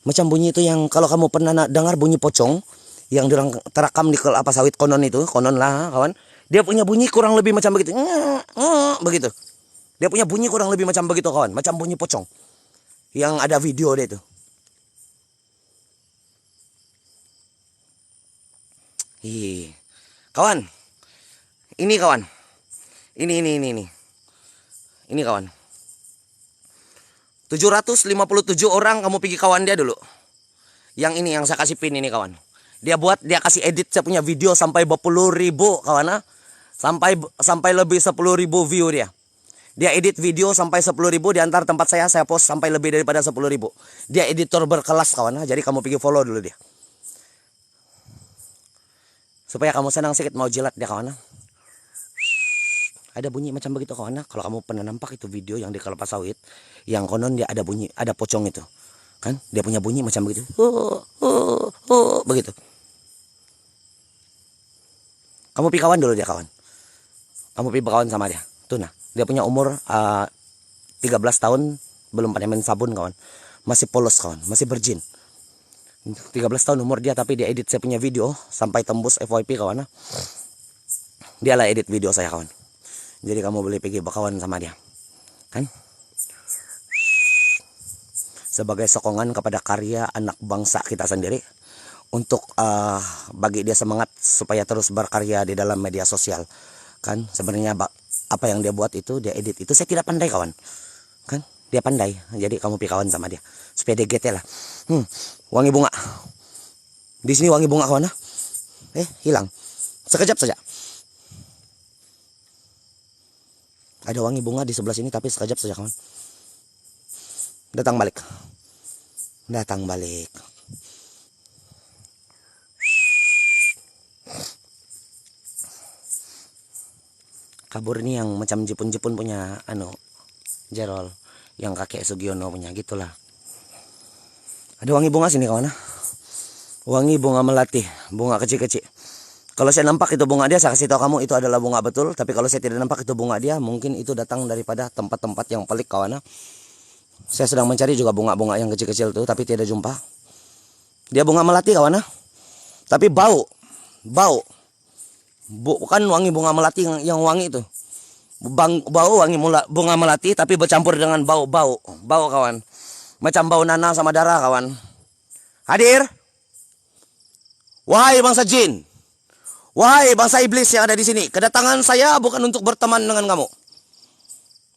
Speaker 1: Macam bunyi itu yang kalau kamu pernah dengar bunyi pocong yang terakam di kelapa sawit konon itu, konon lah kawan. Dia punya bunyi kurang lebih macam begitu. Begitu. Dia punya bunyi kurang lebih macam begitu kawan, macam bunyi pocong. Yang ada video dia itu. Kawan. Ini kawan. Ini. Ini kawan. 757 orang kamu pergi kawan dia dulu. Yang ini yang saya kasih pin ini kawan. Dia kasih edit saya punya video sampai 20.000 kawan. Sampai lebih 10.000 view dia. Dia edit video sampai 10.000 di antar tempat saya post sampai lebih daripada 10.000. Dia editor berkelas kawan. Jadi kamu pergi follow dulu dia. Supaya kamu senang sedikit mau jilat dia kawan. Ada bunyi macam begitu kawan. Kalau kamu pernah nampak itu video yang di kelapa sawit, yang konon dia ada bunyi, ada pocong itu. Kan? Dia punya bunyi macam begitu. Begitu. Kamu pi kawan dulu dia kawan. Kamu pi berkawan sama dia. Tuh nah, dia punya umur 13 tahun, belum pandai main sabun kawan. Masih polos kawan, masih virgin. 13 tahun umur dia, tapi dia edit saya punya video sampai tembus FYP kawan. Dia lah edit video saya kawan. Jadi kamu boleh pergi berkawan sama dia. Kan? Sebagai sokongan kepada karya anak bangsa kita sendiri. Untuk bagi dia semangat supaya terus berkarya di dalam media sosial. Kan? Sebenarnya apa yang dia buat itu, dia edit itu saya tidak pandai kawan. Kan? Dia pandai. Jadi kamu pergi kawan sama dia. Supaya dia GT lah. Wangi bunga. Di sini wangi bunga kawan. Hilang. Sekejap saja. Ada wangi bunga di sebelah sini tapi sekejap saja kawan. Datang balik. Datang balik. Kabur ini yang macam Jepun punya Jerol. Yang kakek Sugiono punya gitulah. Ada wangi bunga sini kawan. Wangi bunga melati. Bunga kecil-kecil. Kalau saya nampak itu bunga dia, saya kasih tahu kamu itu adalah bunga betul. Tapi kalau saya tidak nampak itu bunga dia, mungkin itu datang daripada tempat-tempat yang pelik kawan. Saya sedang mencari juga bunga-bunga yang kecil-kecil itu, tapi tidak jumpa. Dia bunga melati kawan. Tapi bau. Bukan wangi bunga melati yang wangi itu. Bau wangi bunga melati, tapi bercampur dengan bau kawan. Macam bau nanah sama darah kawan. Hadir. Wahai bangsa jin. Wahai bangsa iblis yang ada di sini, kedatangan saya bukan untuk berteman dengan kamu.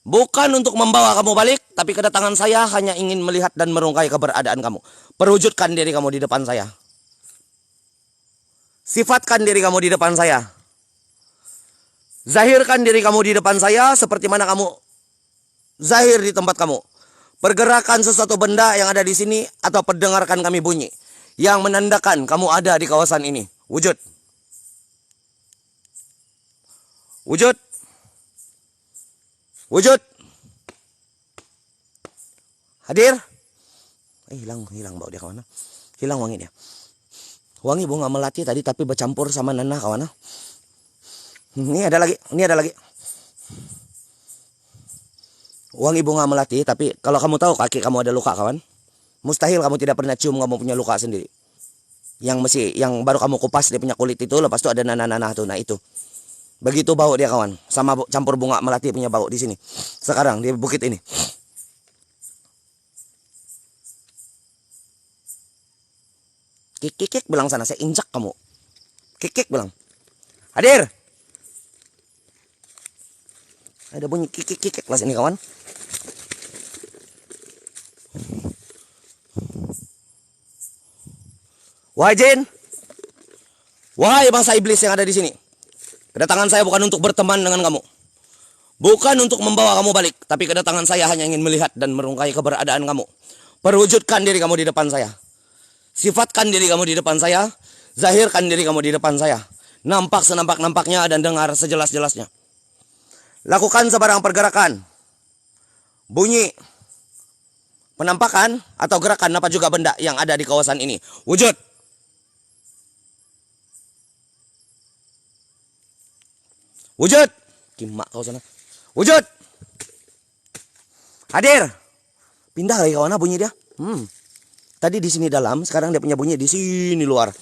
Speaker 1: Bukan untuk membawa kamu balik, tapi kedatangan saya hanya ingin melihat dan merungkai keberadaan kamu. Perwujudkan diri kamu di depan saya. Sifatkan diri kamu di depan saya. Zahirkan diri kamu di depan saya seperti mana kamu zahir di tempat kamu. Pergerakan sesuatu benda yang ada di sini atau perdengarkan kami bunyi yang menandakan kamu ada di kawasan ini. Wujud. Wujud. Wujud. Hadir. Hilang bau dia kawan. Hilang wangi dia. Wangi bunga melati tadi tapi bercampur sama nanah kawan. Ini ada lagi. Wangi bunga melati, tapi kalau kamu tahu kaki kamu ada luka kawan. Mustahil kamu tidak pernah cium kamu punya luka sendiri. Yang baru kamu kupas dia punya kulit itu, lepas itu ada nanah-nanah tuh. Nah itu. Begitu bau dia kawan, sama campur bunga melati punya bau di sini. Sekarang di bukit ini. Kik bilang sana, saya injak kamu. Kik bilang. Hadir. Ada bunyi kik kelas ini kawan. Wahai jin. Wahai bangsa iblis yang ada di sini. Kedatangan saya bukan untuk berteman dengan kamu. Bukan untuk membawa kamu balik. Tapi kedatangan saya hanya ingin melihat dan merungkai keberadaan kamu. Perwujudkan diri kamu di depan saya. Sifatkan diri kamu di depan saya. Zahirkan diri kamu di depan saya. Nampak senampak-nampaknya dan dengar sejelas-jelasnya. Lakukan sebarang pergerakan. Bunyi. Penampakan atau gerakan apa juga benda yang ada di kawasan ini. Wujud. Wujud. Kimak kau sana. Wujud. Hadir. Pindah lagi kawan bunyi dia. Tadi di sini dalam, sekarang dia punya bunyi di sini luar.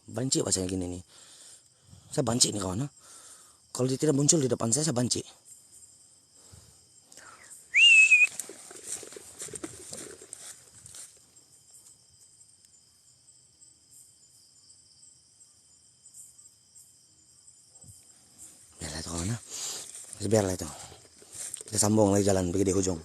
Speaker 1: Banci bahasanya gini nih. Saya banci nih kawan. Kalau dia tidak muncul di depan saya banci. Biarlah itu kawan. Biarlah itu. Kita sambung lagi jalan pergi di ujung.